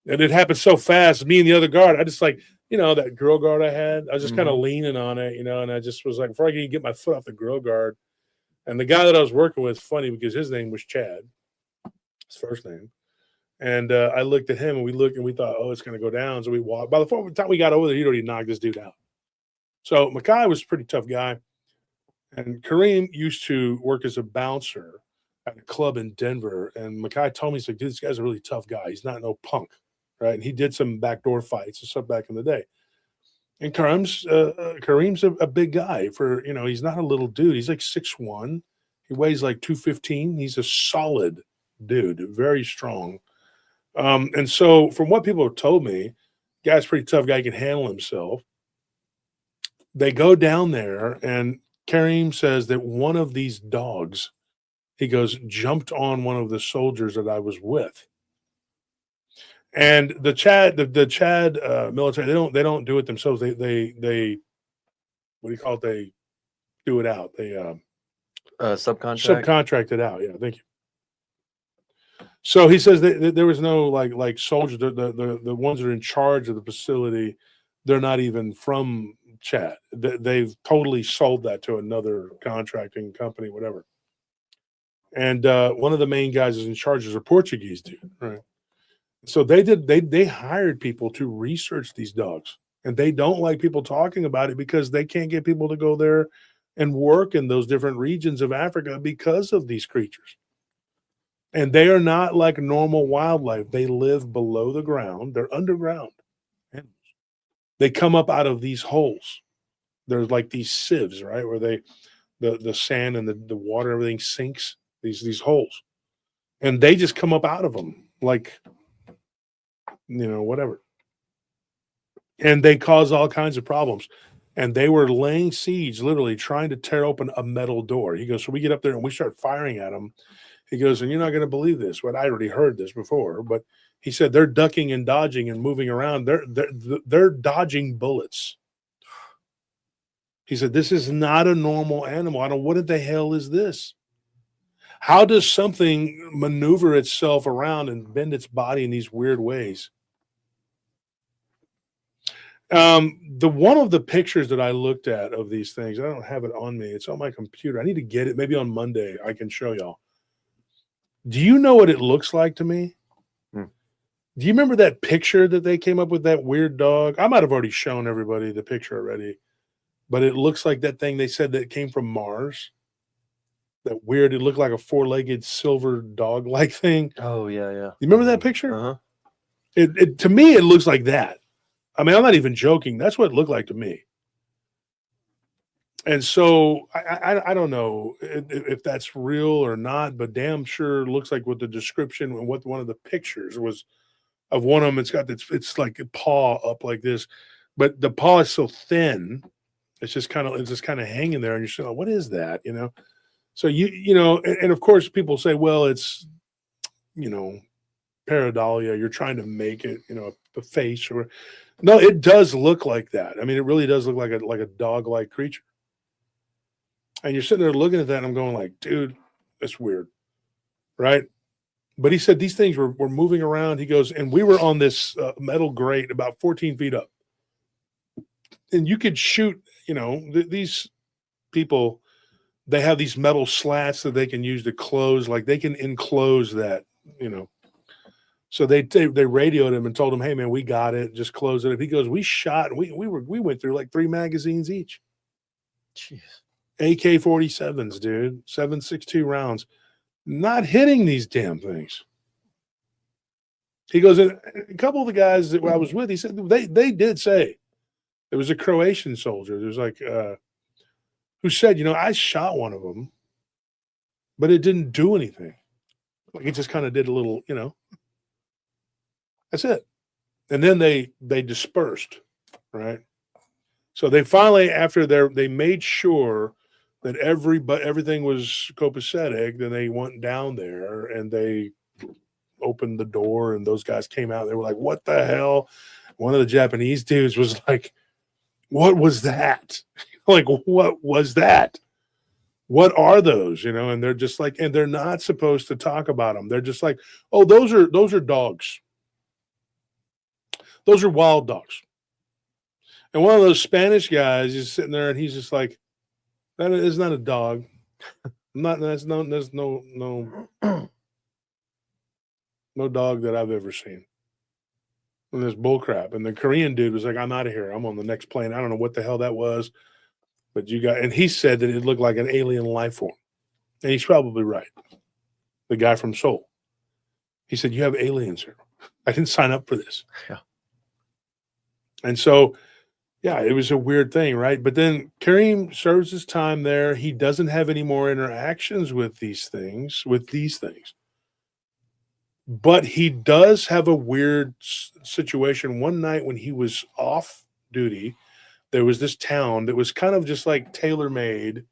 S3: and it happened so fast. Me and the other guard, I just like, that grill guard I had, I was just kind of leaning on it, and I just was like, before I could get my foot off the grill guard. And the guy that I was working with, funny because his name was Chad, his first name. And I looked at him, and we thought, oh, it's going to go down. So we walked. By the time we got over there, he'd already knocked this dude out. So Mackay was a pretty tough guy. And Kareem used to work as a bouncer at a club in Denver. And Mackay told me, he's like, dude, this guy's a really tough guy. He's not no punk. right? And he did some backdoor fights and stuff back in the day. And Kareem's a big guy for, he's not a little dude. He's like 6'1". He weighs like 215. He's a solid dude, very strong. And so from what people have told me, guy's a pretty tough guy, can handle himself. They go down there, and Kareem says that one of these dogs, he goes, jumped on one of the soldiers that I was with. And the Chad military, they don't do it themselves. They what do you call it? They do it out. They
S4: Subcontract.
S3: subcontract it out. Yeah, thank you. So he says that there was no like soldiers. The ones that are in charge of the facility, they're not even from Chad. They've totally sold that to another contracting company, whatever. And one of the main guys is in charge is a Portuguese dude, right? So they hired people to research these dogs, and they don't like people talking about it because they can't get people to go there and work in those different regions of Africa because of these creatures. And they are not like normal wildlife. They live below the ground. They're underground animals. They come up out of these holes. There's like these sieves, right? Where the sand and the water, everything sinks, these holes. And they just come up out of them like, whatever. And they cause all kinds of problems. And they were laying siege, literally trying to tear open a metal door. He goes, so we get up there and we start firing at them. He goes, and you're not going to believe this. But I already heard this before. But he said they're ducking and dodging and moving around. They're dodging bullets. He said, this is not a normal animal. I don't. What the hell is this? How does something maneuver itself around and bend its body in these weird ways? One of the pictures that I looked at of these things, I don't have it on me. It's on my computer. I need to get it. Maybe on Monday I can show y'all. Do you know what it looks like to me? Do you remember that picture that they came up with, that weird dog? I might have already shown everybody the picture already, but it looks like that thing they said that came from Mars. That weird, it looked like a four-legged silver dog-like thing.
S4: Oh yeah.
S3: You remember that picture?
S4: Uh-huh.
S3: It to me, it looks like that. I mean, I'm not even joking. That's what it looked like to me. And so I don't know if that's real or not, but damn sure looks like what the description and what one of the pictures was of one of them. It's got it's like a paw up like this, but the paw is so thin, it's just kind of hanging there, and you're saying, what is that? So and of course people say, well, it's pareidolia. You're trying to make it, a face or no, it does look like that. I mean, it really does look like a dog-like creature. And you're sitting there looking at that, and I'm going like, dude, that's weird, right? But he said these things were moving around. He goes, and we were on this metal grate about 14 feet up. And you could shoot, these people, they have these metal slats that they can use to close, like they can enclose that, So they radioed him and told him, hey, man, we got it. Just close it up. He goes, we shot, we went through like 3 magazines each.
S4: Jeez.
S3: AK-47s, dude, 7.62 rounds, not hitting these damn things. He goes, and a couple of the guys that I was with, he said they did say there was a Croatian soldier. There's like who said, I shot one of them, but it didn't do anything. Like it just kind of did a little, That's it. And then they dispersed, right? So they finally, after they made sure that everything was copacetic, then they went down there and they opened the door, and those guys came out. They were like, what the hell? One of the Japanese dudes was like, what was that? Like, what was that? What are those? And they're just like, and they're not supposed to talk about them. They're just like, oh, those are dogs. Those are wild dogs. And one of those Spanish guys is sitting there, and he's just like, that is not a dog. There's no dog that I've ever seen. And there's bull crap. And the Korean dude was like, I'm out of here. I'm on the next plane. I don't know what the hell that was. But and he said that it looked like an alien life form. And he's probably right. The guy from Seoul. He said, you have aliens here. I didn't sign up for this.
S4: Yeah.
S3: And so, yeah, it was a weird thing, right? But then Kareem serves his time there. He doesn't have any more interactions with these things, But he does have a weird situation. One night when he was off duty, there was this town that was kind of just like tailor-made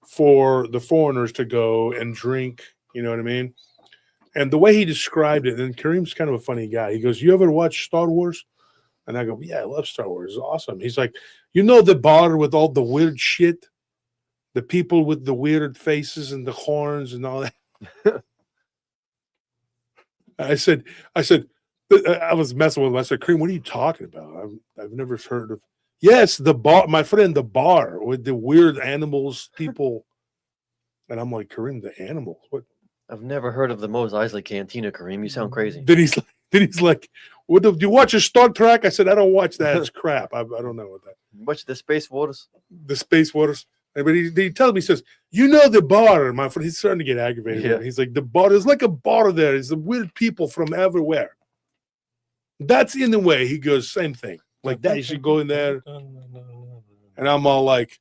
S3: for the foreigners to go and drink, you know what I mean? And the way he described it, and Kareem's kind of a funny guy. He goes, "You ever watch Star Wars?" And I go, "Yeah, I love Star Wars. It's awesome." He's like, "You know the bar with all the weird shit? The people with the weird faces and the horns and all that?" I said, I was messing with him. I said, "Kareem, what are you talking about? I've never heard of." Yes, the bar, my friend, the bar with the weird animals, people. And I'm like, "Kareem, the animals? What?"
S4: I've never heard of the Mos Eisley Cantina, Kareem. You sound crazy.
S3: Then he's like, "What do you watch a Star Trek?" I said, "I don't watch that. It's crap. I don't know what that."
S4: Watch the Space Waters.
S3: The Space Waters. But he tells me, he says, "You know the bar, my friend." He's starting to get aggravated.
S4: Yeah.
S3: He's like, "The bar, there's like a bar there. It's the weird people from everywhere." That's in the way. He goes, "Same thing. Like that, you should go in there." And I'm all like,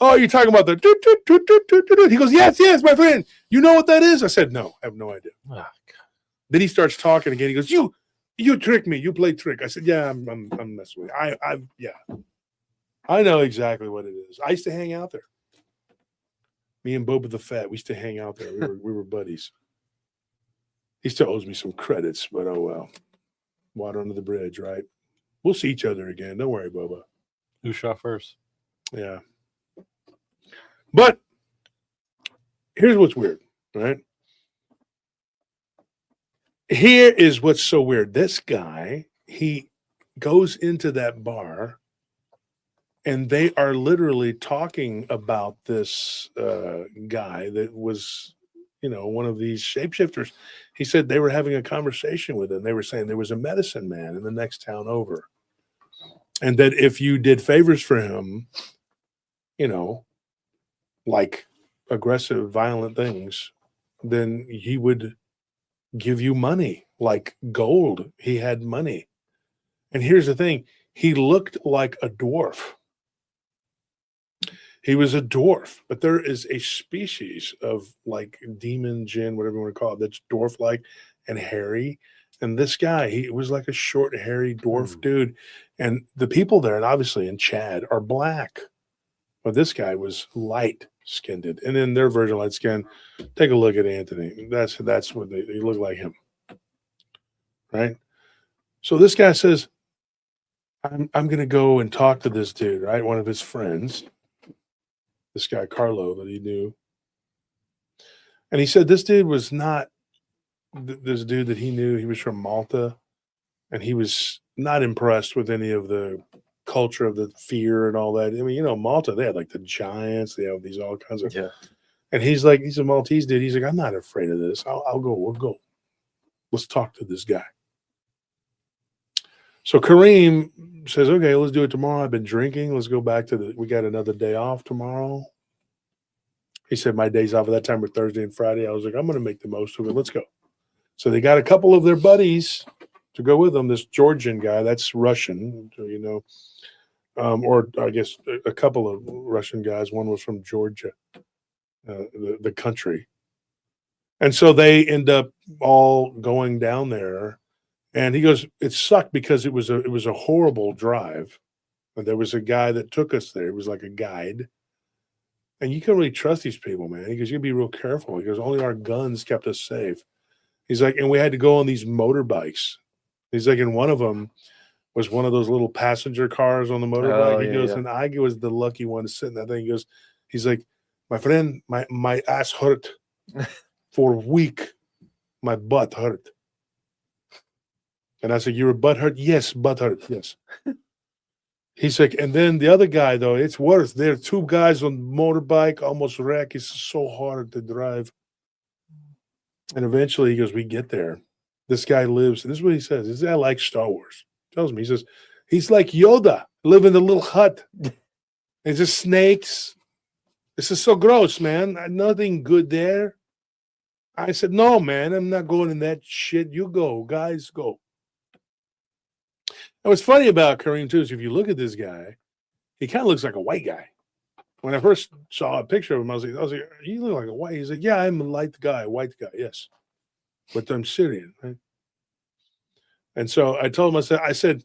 S3: "Oh, you're talking about the doot, doot, doot, doot, doot, doot." He goes, "Yes, my friend. You know what that is?" I said, "No, I have no idea."
S5: Oh, God.
S3: Then he starts talking again. He goes, You trick me. You play trick." I said, "Yeah, I'm messing with you. Yeah. I know exactly what it is. I used to hang out there. Me and Boba the Fat, we used to hang out there. We were buddies. He still owes me some credits, but oh well. Water under the bridge, right? We'll see each other again. Don't worry, Boba.
S5: Who shot first?
S3: Yeah. But here's what's weird, right? Here is what's so weird. This guy, he goes into that bar and they are literally talking about this guy that was, one of these shapeshifters. He said they were having a conversation with him. They were saying there was a medicine man in the next town over. And that if you did favors for him, like aggressive, violent things, then he would give you money, like gold. He had money. And here's the thing. He looked like a dwarf. He was a dwarf, but there is a species of like demon, jinn, whatever you want to call it, that's dwarf-like and hairy. And this guy, he was like a short, hairy dwarf dude. And the people there, and obviously in Chad, are black. But this guy was light-skinned. And in their version of light skin, take a look at Anthony. That's what they look like him. Right? So this guy says, I'm going to go and talk to this dude, right? One of his friends, this guy Carlo that he knew. And he said this dude was not this dude that he knew. He was from Malta, and he was not impressed with any of the culture of the fear and all that. I mean, Malta, they had like the giants. They have these all kinds of.
S4: Yeah.
S3: And he's a Maltese dude. He's like, "I'm not afraid of this. I'll go. We'll go. Let's talk to this guy." So Kareem says, "Okay, let's do it tomorrow. I've been drinking. Let's go back to we got another day off tomorrow." He said, "My days off at that time were Thursday and Friday." I was like, "I'm going to make the most of it. Let's go." So they got a couple of their buddies to go with them. This Georgian guy, that's Russian, or I guess a couple of Russian guys. One was from Georgia, the country. And so they end up all going down there. And he goes, "It sucked because it was a horrible drive. And there was a guy that took us there. It was like a guide. And you can't really trust these people, man." He goes, "You gotta be real careful." He goes, "Only our guns kept us safe." He's like, "And we had to go on these motorbikes." He's like, "And one of them was one of those little passenger cars on the motorbike." He goes, "And I was the lucky one to sit in that thing." He goes, he's like, "My friend, my ass hurt for a week. My butt hurt." And I said, "Your butt hurt?" "Yes, butt hurt. Yes." He's like, "And then the other guy, though, it's worse. There are two guys on motorbike, almost wreck. It's so hard to drive." And eventually he goes, "We get there. This guy lives," and this is what he says. This guy likes Star Wars. Tells me, he says, he's like Yoda, live in a little hut. It's just snakes. This is so gross, man. Nothing good there. I said, "No, man, I'm not going in that shit. You go, guys, go." what's funny about Kareem too is if you look at this guy, he kind of looks like a white guy. When I first saw a picture of him, I was like, you look like a white. He's like, yeah, I'm a white guy, yes, but I'm Syrian, right? And so I told him, I said,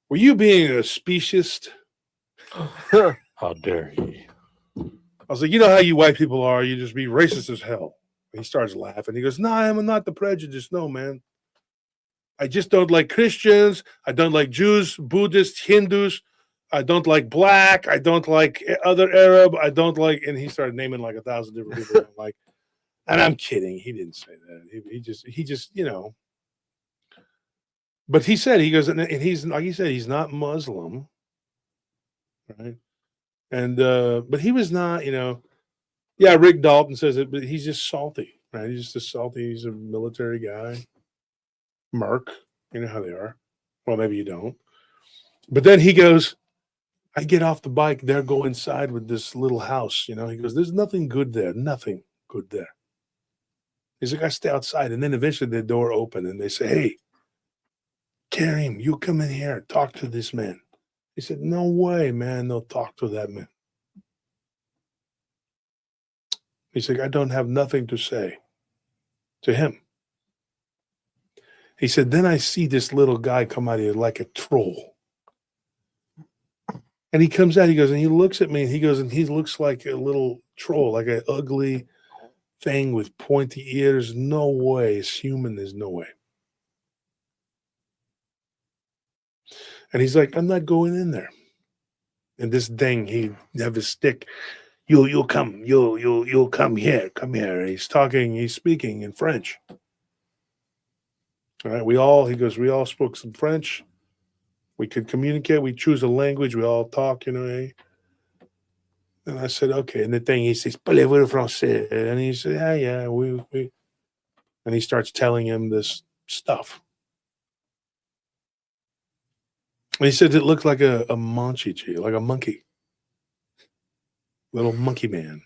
S3: were you being a speciesist?
S5: How dare he?
S3: I was like, you know how you white people are, you just be racist as hell. And he starts laughing. He goes, no, I'm not the prejudice. No, man. I just don't like Christians. I don't like Jews, Buddhists, Hindus. I don't like black. I don't like other Arab. I don't like, and he started naming like 1,000 different people. I'm like, and I'm kidding. He didn't say that. He just, you know. But he said, he goes, and he's, like he said, he's not Muslim. Right. And, but he was not, you know, yeah, Rick Dalton says it, but he's just salty, right? He's just a salty, he's a military guy. Merc, you know how they are. Well, maybe you don't. But then he goes, I get off the bike, there, go inside with this little house, you know. He goes, there's nothing good there, nothing good there. He's like, I stay outside. And then eventually the door opened and they say, hey, Kareem, you come in here, talk to this man. He said, no way, man, no talk to that man. He's like, I don't have nothing to say to him. He said, then I see this little guy come out here like a troll. And he comes out, he goes, and he looks at me, and he goes, and he looks like a little troll, like an ugly thing with pointy ears. No way. It's human. There's no way. And he's like, I'm not going in there. And this thing, he have his stick. You'll come here. Come here. He's speaking in French. All right. We all spoke some French. We could communicate. We choose a language. We all talk, you know. Eh? And I said, okay. And the thing, he says, parlez-vous français? And he said, yeah, we. And he starts telling him this stuff. And he said it looked like a manchichi, like a monkey. Little monkey man.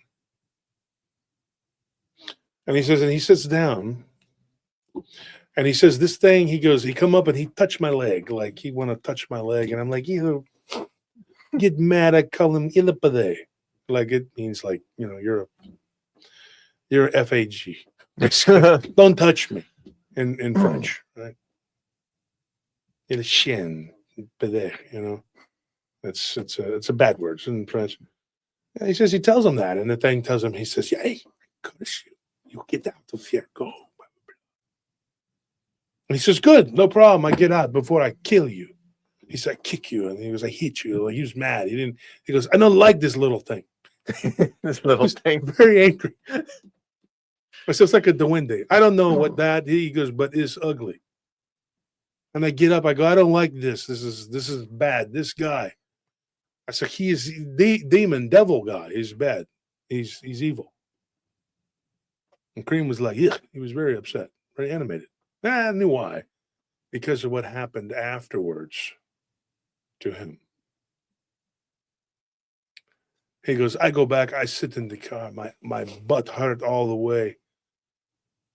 S3: And he says, and he sits down. And he says, this thing, he goes, he come up and he touched my leg. Like he want to touch my leg. And I'm like, you get mad. I call him Ilipade. Like it means like, you know, you're a FAG. Don't touch me in French, right? Il chien, pede, you know. It's a bad word. It's in French. And he says, he tells him that. And the thing tells him, he says, yeah, hey, curse you. You get out of here. Go. And he says, good, no problem. I get out before I kill you. He said, I kick you. And he goes, I hit you. Like, he was mad. He goes, I don't like this little thing.
S4: This little thing.
S3: Very angry. I said, it's like a duende. I don't know what that, he goes, but it's ugly. And I get up, I go, I don't like this. This is bad. This guy. I said, he is the demon, devil guy. He's bad. He's evil. And Kareem was like, yeah, he was very upset, very animated. I knew why. Because of what happened afterwards to him. He goes, I go back, I sit in the car, my butt hurt all the way.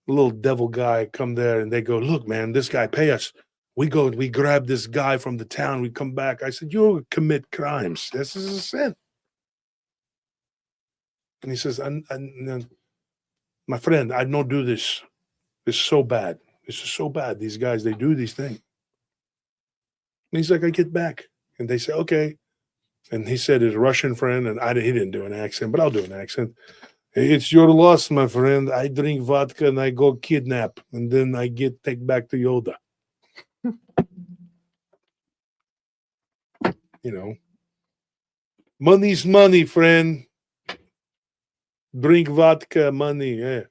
S3: The little devil guy come there and they go, look, man, this guy pay us. We go and we grab this guy from the town, we come back. I said, you commit crimes. This is a sin. And he says, my friend, I don't do this. It's so bad. This is so bad. These guys, they do these things. And he's like, I get back. And they say, okay. And he said his Russian friend, and he didn't do an accent, but I'll do an accent. It's your loss, my friend. I drink vodka and I go kidnap. And then I take back to Yoda. You know. Money's money, friend. Drink vodka, money. Yeah.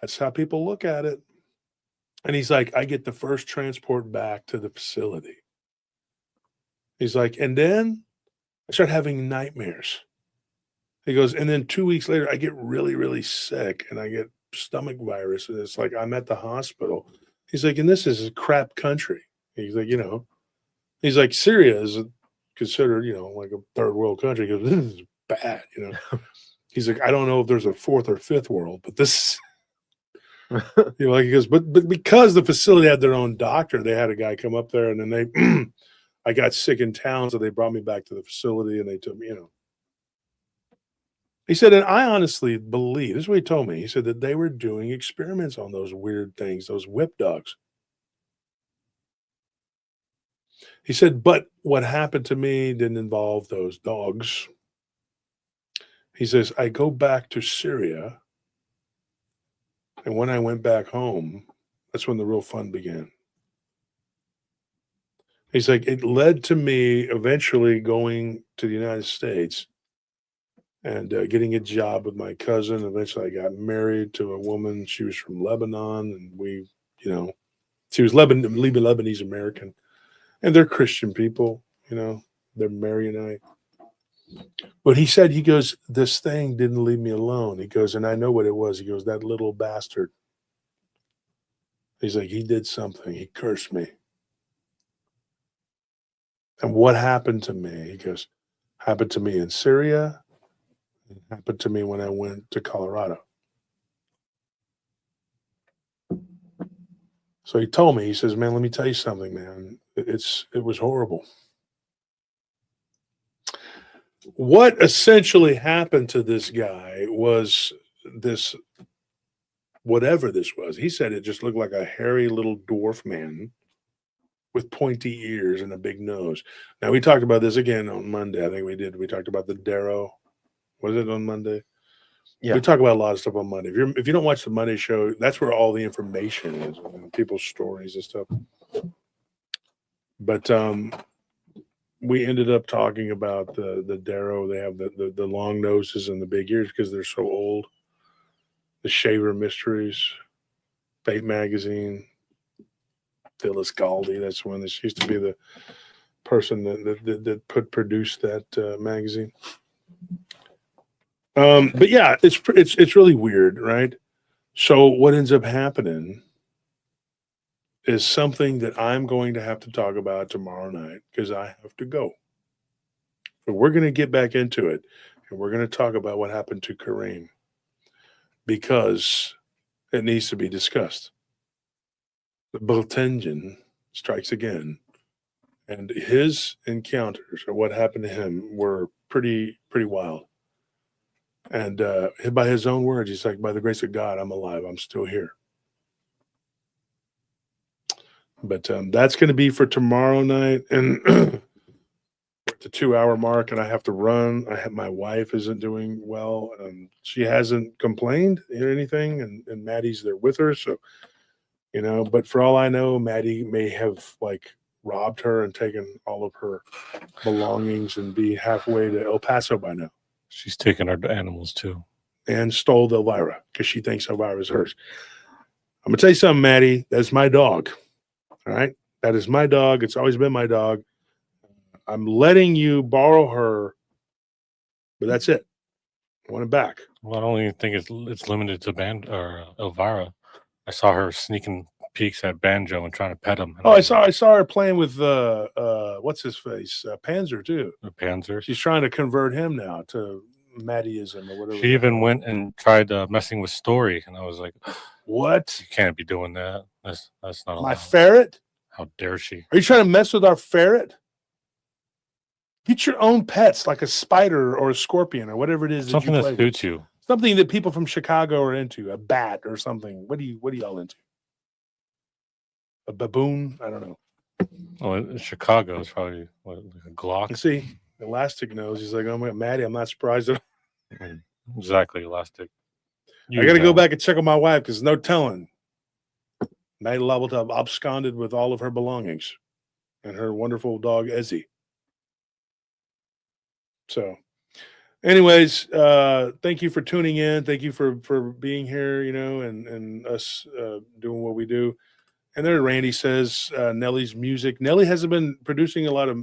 S3: That's how people look at it. And he's like, I get the first transport back to the facility. He's like, and then I start having nightmares. He goes, and then 2 weeks later, I get really, really sick and I get stomach virus. And it's like, I'm at the hospital. He's like, and this is a crap country. He's like, you know, he's like, Syria is considered, you know, like a third world country. He goes, this is bad, you know. He's like, I don't know if there's a fourth or fifth world, but this You know, like he goes, but because the facility had their own doctor, they had a guy come up there, and then they, I got sick in town, so they brought me back to the facility, and they took me, you know. He said, and I honestly believe this is what he told me. He said that they were doing experiments on those weird things, those whip dogs. He said, but what happened to me didn't involve those dogs. He says, I go back to Syria, and when I went back home, that's when the real fun began. He's like, it led to me eventually going to the United States and getting a job with my cousin. Eventually, I got married to a woman. She was from Lebanon, and we, you know, she was Lebanese American, and they're Christian people, you know, they're Maronite. But he said, he goes, this thing didn't leave me alone. He goes, and I know what it was. He goes, that little bastard. He's like, he did something. He cursed me. And what happened to me? He goes, happened to me in Syria. It happened to me when I went to Colorado. So he told me, he says, man, let me tell you something, man. It was horrible. What essentially happened to this guy was this, whatever this was. He said it just looked like a hairy little dwarf man with pointy ears and a big nose. Now, we talked about this again on Monday. I think we did. We talked about the Darrow. Was it on Monday?
S4: Yeah.
S3: We talk about a lot of stuff on Monday. If you don't watch the Monday show, that's where all the information is, and people's stories and stuff. But we ended up talking about the Darrow. They have the long noses and the big ears because they're so old. The Shaver Mysteries, Fate Magazine, Phyllis Galdi. That's when this used to be the person that produced that magazine. But yeah, it's really weird, right? So what ends up happening is something that I'm going to have to talk about tomorrow night because I have to go. But we're going to get back into it, and we're going to talk about what happened to Kareem because it needs to be discussed. The Boteljen strikes again, and his encounters or what happened to him were pretty wild. And by his own words, he's like, by the grace of God, I'm alive. I'm still here. But that's going to be for tomorrow night. And we're at the 2-hour mark, and I have to run. My wife isn't doing well. She hasn't complained or anything, and Maddie's there with her. So, you know, but for all I know, Maddie may have like robbed her and taken all of her belongings and be halfway to El Paso by now.
S5: She's taking our animals too.
S3: And stole Elvira because she thinks Elvira's hers. I'm going to tell you something, Maddie. That's my dog. All right? That is my dog. It's always been my dog. I'm letting you borrow her, but that's it. I want it back.
S5: Well, I don't even think it's limited to Elvira. I saw her sneaking peeks at Banjo and trying to pet him.
S3: Oh, I saw her playing with what's his face? Panzer too.
S5: The Panzer.
S3: She's trying to convert him now to Maddieism or whatever.
S5: She even went and tried messing with Story, and I was like,
S3: what?
S5: "You can't be doing that. That's not
S3: My
S5: allowed.
S3: ferret?
S5: How dare she?"
S3: Are you trying to mess with our ferret? Get your own pets, like a spider or a scorpion or whatever it is.
S5: Something
S3: that
S5: that
S3: you play
S5: suits you.
S3: with. Something that people from Chicago are into. A bat or something. What are y'all into? A baboon? I don't know.
S5: Oh, in Chicago is probably like a Glock.
S3: You see, Elastic knows. He's like, oh my, Maddie, I'm not surprised at all.
S5: Exactly, Elastic.
S3: I got to go back and check on my wife because no telling. Maddie Level to have absconded with all of her belongings and her wonderful dog, Ezzy. So, anyways, thank you for tuning in. Thank you for being here, you know, and us doing what we do. And there Randy says Nellie's music. Nellie hasn't been producing a lot of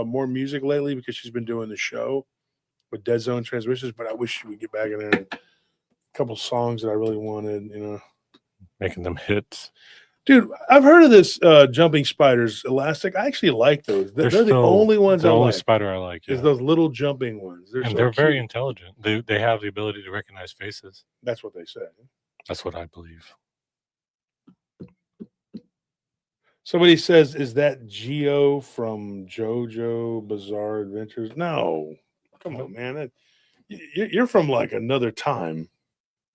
S3: more music lately because she's been doing the show with Dead Zone Transmissions, but I wish she would get back in there and a couple songs that I really wanted, you know.
S5: Making them hits.
S3: Dude, I've heard of this Jumping Spiders Elastic. I actually like those. They're the only ones
S5: the
S3: I
S5: only
S3: like.
S5: spider I like.
S3: Is
S5: Yeah.
S3: those little jumping ones.
S5: They're very intelligent. They have the ability to recognize faces.
S3: That's what they say.
S5: That's what I believe.
S3: Somebody says, "Is that Geo from JoJo Bizarre Adventures?" No, come on, man. You're from like another time.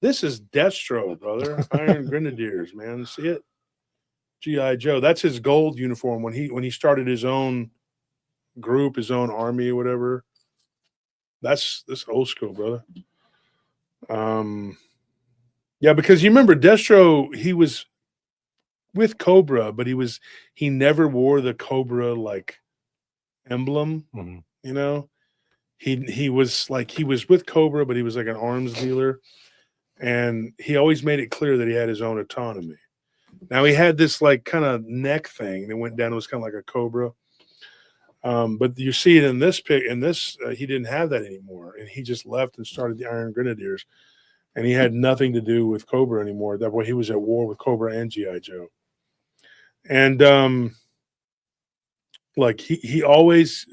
S3: This is Destro, brother. Iron Grenadiers, man. See it? GI Joe. That's his gold uniform when he started his own group, his own army, or whatever. That's old school, brother. Yeah, because you remember Destro, he was with Cobra, but he never wore the Cobra like emblem,
S5: Mhm.
S3: you know. He was with Cobra, but he was like an arms dealer, and he always made it clear that he had his own autonomy. Now he had this like kind of neck thing that went down. It was kind of like a Cobra. But you see it in this pic. In this, he didn't have that anymore, and he just left and started the Iron Grenadiers, and he had nothing to do with Cobra anymore. That way, he was at war with Cobra and GI Joe, and like he always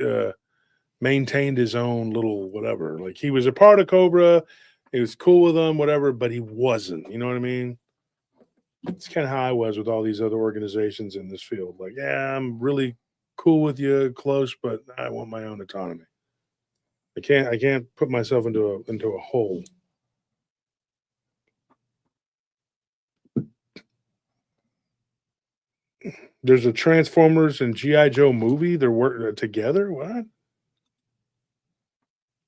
S3: maintained his own little whatever. Like he was a part of Cobra, he was cool with them, whatever, but he wasn't. You know what I mean? It's kind of how I was with all these other organizations in this field. Like, yeah, I'm really cool with you, close, but I want my own autonomy. I can't put myself into a hole. There's a Transformers and GI Joe movie. They're working together. What?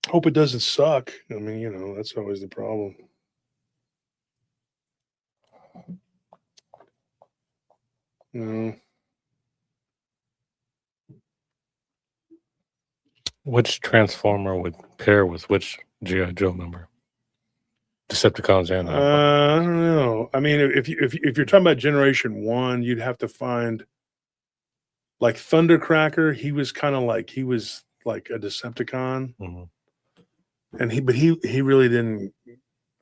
S3: Hope it doesn't suck. I mean, that's always the problem. No.
S5: Which Transformer would pair with which GI Joe member? Decepticons and
S3: I don't know. I mean, if you're talking about Generation 1, you'd have to find like Thundercracker. He was like a Decepticon,
S5: Mhm.
S3: and he really didn't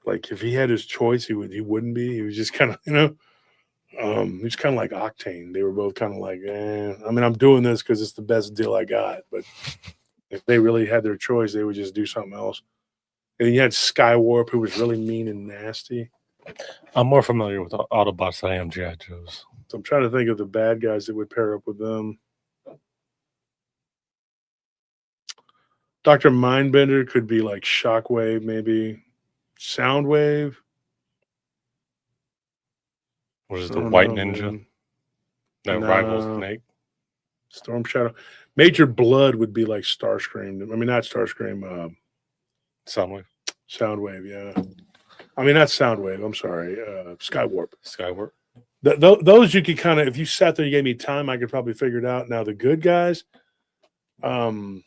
S3: like. If he had his choice, he wouldn't be. He was just kind of he was kind of like Octane. They were both kind of like, I mean, I'm doing this because it's the best deal I got. But if they really had their choice, they would just do something else. And you had Skywarp, who was really mean and nasty.
S5: I'm more familiar with Autobots than I am GI Joes.
S3: So I'm trying to think of the bad guys that would pair up with them. Dr. Mindbender could be like Shockwave, maybe. Soundwave.
S5: What is
S3: I
S5: the
S3: don't
S5: White
S3: know,
S5: Ninja
S3: man.
S5: that
S3: No.
S5: rivals Snake?
S3: Storm Shadow. Major Blood would be like Starscream. I mean, not Starscream.
S5: Soundwave,
S3: Soundwave, yeah. I mean, not Soundwave. I'm sorry. Skywarp.
S5: Skywarp.
S3: Those you could kind of, if you sat there and gave me time, I could probably figure it out. Now, the good guys,
S5: I don't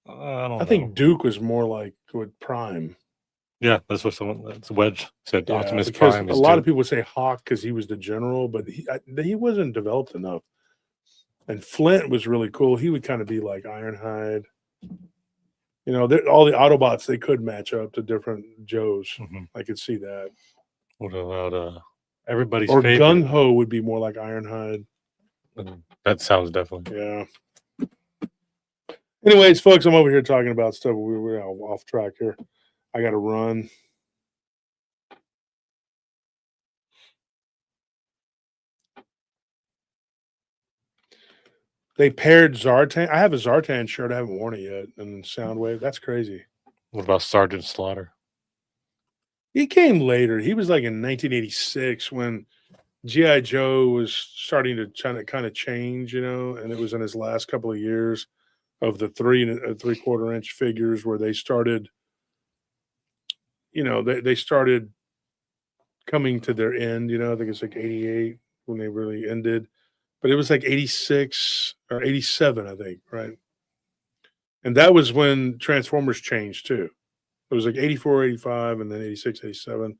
S3: I
S5: know.
S3: think Duke was more like with Prime.
S5: Yeah, that's Wedge said.
S3: Yeah,
S5: Optimus
S3: because
S5: Prime
S3: a
S5: is
S3: lot
S5: Duke.
S3: of people would say Hawk because he was the general, but he wasn't developed enough. And Flint was really cool. He would kind of be like Ironhide. All the Autobots, they could match up to different Joes.
S5: Mhm.
S3: I could see that.
S5: What about everybody's
S3: Or
S5: favorite?
S3: Gung Ho would be more like Ironhide.
S5: That sounds definitely.
S3: Yeah. Anyways, folks, I'm over here talking about stuff. We're off track here. I got to run. They paired Zartan. I have a Zartan shirt. I haven't worn it yet. And Soundwave. That's crazy.
S5: What about Sergeant Slaughter?
S3: He came later. He was like in 1986 when GI Joe was starting to kind of change, and it was in his last couple of years of the 3 3/4 inch figures where they started, they started coming to their end. I think it's like 88 when they really ended, but it was like 86 or 87, I think, right? And that was when Transformers changed too. It was like 84, 85, and then 86, 87,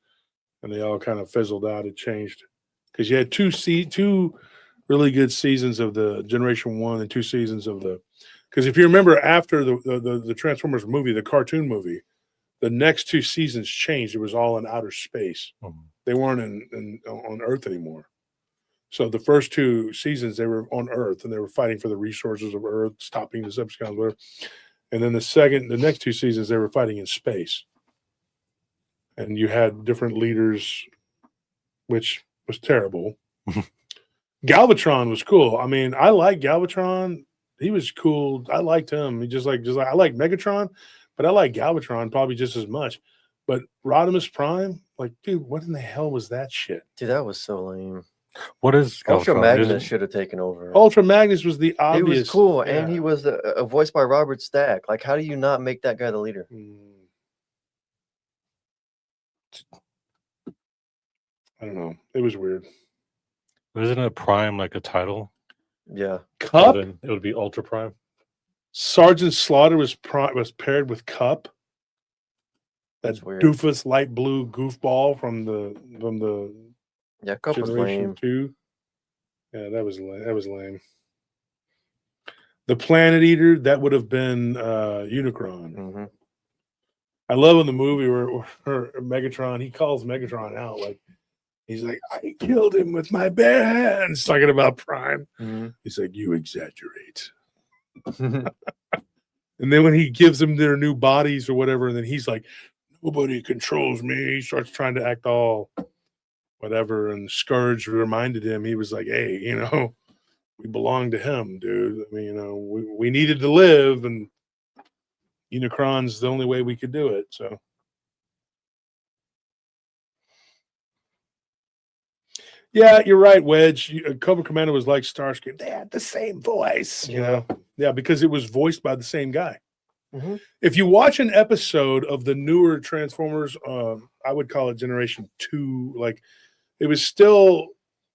S3: and they all kind of fizzled out. It changed because you had two really good seasons of the Generation 1 and 2 seasons of the. Because if you remember, after the Transformers movie, the cartoon movie, the next 2 seasons changed. It was all in outer space.
S5: Mhm.
S3: They weren't on Earth anymore. So the first 2 seasons they were on Earth and they were fighting for the resources of Earth, stopping the Decepticons, whatever. And then the next 2 seasons they were fighting in space. And you had different leaders, which was terrible. Galvatron was cool. I mean, I like Galvatron. He was cool. I liked him. He just like I like Megatron, but I like Galvatron probably just as much. But Rodimus Prime, like, dude, what in the hell was that shit?
S4: Dude, that was so lame.
S5: What is
S4: Ultra
S5: Galvatron?
S4: Magnus
S5: Is
S4: should have taken over.
S3: Ultra Magnus was the
S4: He
S3: obvious.
S4: was cool, and he
S3: yeah.
S4: was voiced by Robert Stack. Like, how do you not make that guy the leader?
S3: I don't know. It was weird.
S5: Isn't a Prime like a title?
S4: Yeah.
S3: Cup.
S5: Then it would be Ultra Prime.
S3: Sergeant Slaughter was paired with Cup. That
S4: That's weird.
S3: doofus light blue goofball from the
S4: Yeah, Cup was
S3: Generation
S4: lame.
S3: 2. Yeah, that was lame. The Planet Eater, that would have been Unicron.
S4: Hmm.
S3: I love in the movie where Megatron, he calls Megatron out like he's like, I killed him with my bare hands, talking about Prime.
S4: Hmm.
S3: He's like, you exaggerate. And then when he gives them their new bodies or whatever, and then he's like, nobody controls me. He starts trying to act all whatever. And Scourge reminded him, he was like, hey, we belong to him, dude. I mean, we needed to live, and Unicron's the only way we could do it. So. Yeah, you're right, Wedge. Cobra Commander was like Starscream. They had the same voice, Yeah, because it was voiced by the same guy.
S4: Mhm.
S3: If you watch an episode of the newer Transformers, I would call it Generation 2. Like, it was still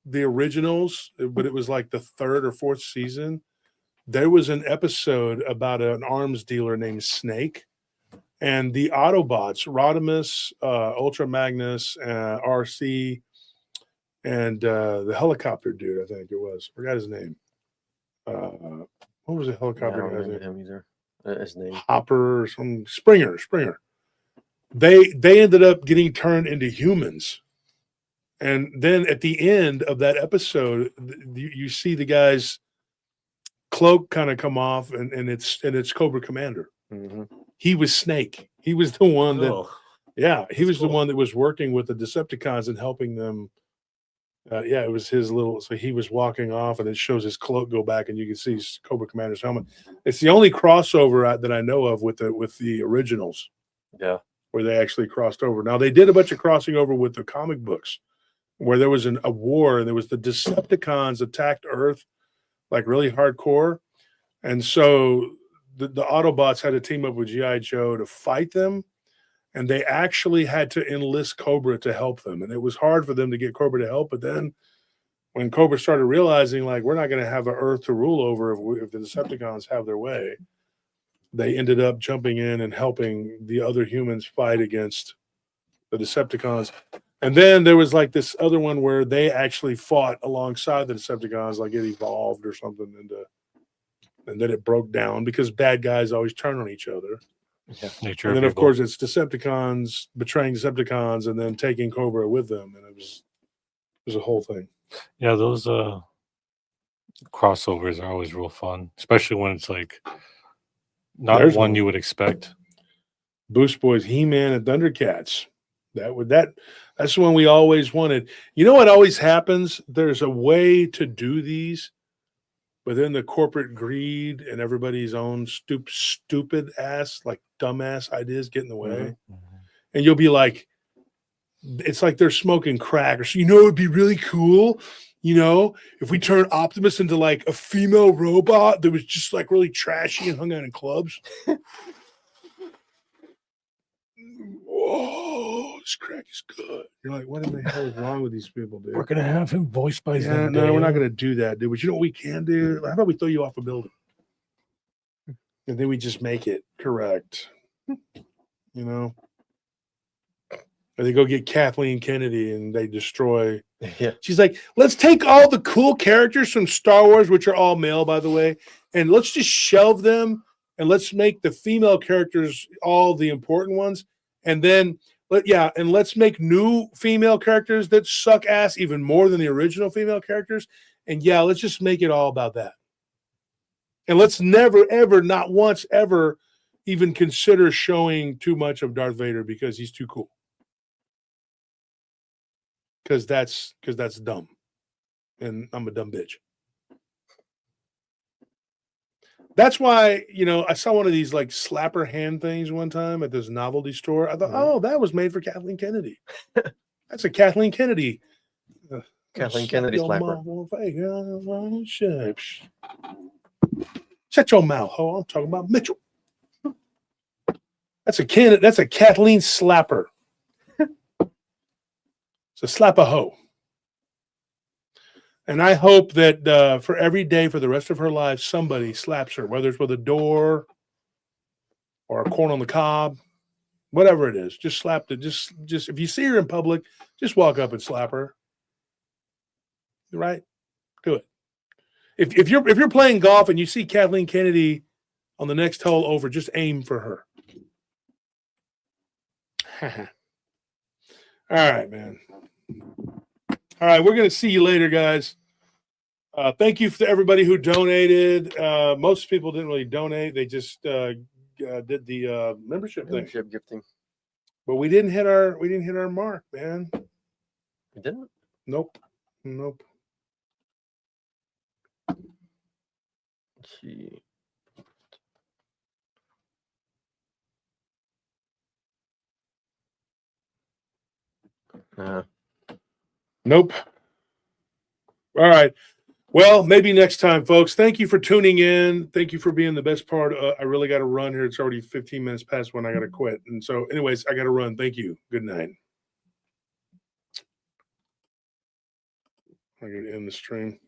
S3: the originals, but it was like the third or fourth season. There was an episode about an arms dealer named Snake. And the Autobots, Rodimus, Ultra Magnus, RC, and the helicopter dude, I think it was. Forgot his name. What was the
S4: Yeah, I
S3: helicopter
S4: don't
S3: guy's
S4: remember
S3: name?
S4: him either. His name.
S3: Hopper or some Springer. They ended up getting turned into humans. And then at the end of that episode, you see the guy's cloak kind of come off, and it's Cobra Commander.
S4: Hmm.
S3: He was Snake. He was the one that,
S5: Oh,
S3: yeah, he
S5: That's
S3: was the
S5: cool.
S3: one that was working with the Decepticons and helping them. Yeah, it was his little. So he was walking off, and it shows his cloak go back, and you can see Cobra Commander's helmet. It's the only crossover that I know of with the originals,
S4: Yeah.
S3: where they actually crossed over. Now they did a bunch of crossing over with the comic books, where there was a war, and there was the Decepticons attacked Earth like really hardcore, and so the Autobots had to team up with GI Joe to fight them. And they actually had to enlist Cobra to help them. And it was hard for them to get Cobra to help. But then when Cobra started realizing, like, we're not going to have an Earth to rule over if the Decepticons have their way, they ended up jumping in and helping the other humans fight against the Decepticons. And then there was like this other one where they actually fought alongside the Decepticons, like it evolved or something. And then it broke down because bad guys always turn on each other.
S5: nature
S3: And then, of
S5: evil.
S3: course, it's Decepticons betraying Decepticons and then taking Cobra with them. And it was a whole thing.
S5: Yeah, those crossovers are always real fun, especially when it's like not
S3: There's
S5: one
S3: one.
S5: you would expect.
S3: Boost Boys, He-Man, and Thundercats. That's the one we always wanted. You know what always happens? There's a way to do these, but then the corporate greed and everybody's own stupid ass, like dumbass ideas get in the way. And you'll be like, it's like they're smoking crack. Or so, it'd be really cool, if we turn Optimus into like a female robot that was just like really trashy and hung out in clubs. Whoa, this crack is good. You're like, what in the hell is wrong with these people, dude?
S5: We're gonna have him voiced by
S3: Yeah, no, we're not going to do that, dude. But you know what we can do? How about we throw you off a building? And then we just make it correct. And they go get Kathleen Kennedy and they destroy.
S4: Yeah.
S3: She's like, let's take all the cool characters from Star Wars, which are all male, by the way, and let's just shelve them and let's make the female characters all the important ones. And then, let's make new female characters that suck ass even more than the original female characters. And let's just make it all about that. And let's never, ever, not once, ever even consider showing too much of Darth Vader because he's too cool. Because that's dumb. and I'm a dumb bitch. That's why, you know, I saw one of these like slapper hand things one time at this novelty store. I thought,
S4: Mhm.
S3: oh, that was made for Kathleen Kennedy. That's a Kathleen Kennedy.
S4: Kathleen
S3: Slap
S4: Kennedy
S3: your
S4: slapper.
S3: mouth on face. Shut your mouth, ho. I'm talking about Mitchell. That's a Kathleen slapper. It's a slap a hoe. And I hope that for every day for the rest of her life, somebody slaps her, whether it's with a door or a corn on the cob, whatever it is. Just slap it. Just if you see her in public, just walk up and slap her. Right? Do it. If you're playing golf and you see Kathleen Kennedy on the next hole over, just aim for her. All right, man. All right, we're gonna see you later, guys. Thank you to everybody who donated. Most people didn't really donate; they just did the membership thing.
S4: Membership gifting.
S3: But we didn't hit our mark, man.
S4: You didn't?
S3: Nope.
S4: Let's see.
S3: Nope. All right. Well, maybe next time, folks. Thank you for tuning in. Thank you for being the best part. I really got to run here. It's already 15 minutes past when I got to quit. And so, anyways, I got to run. Thank you. Good night. I'm going to end the stream.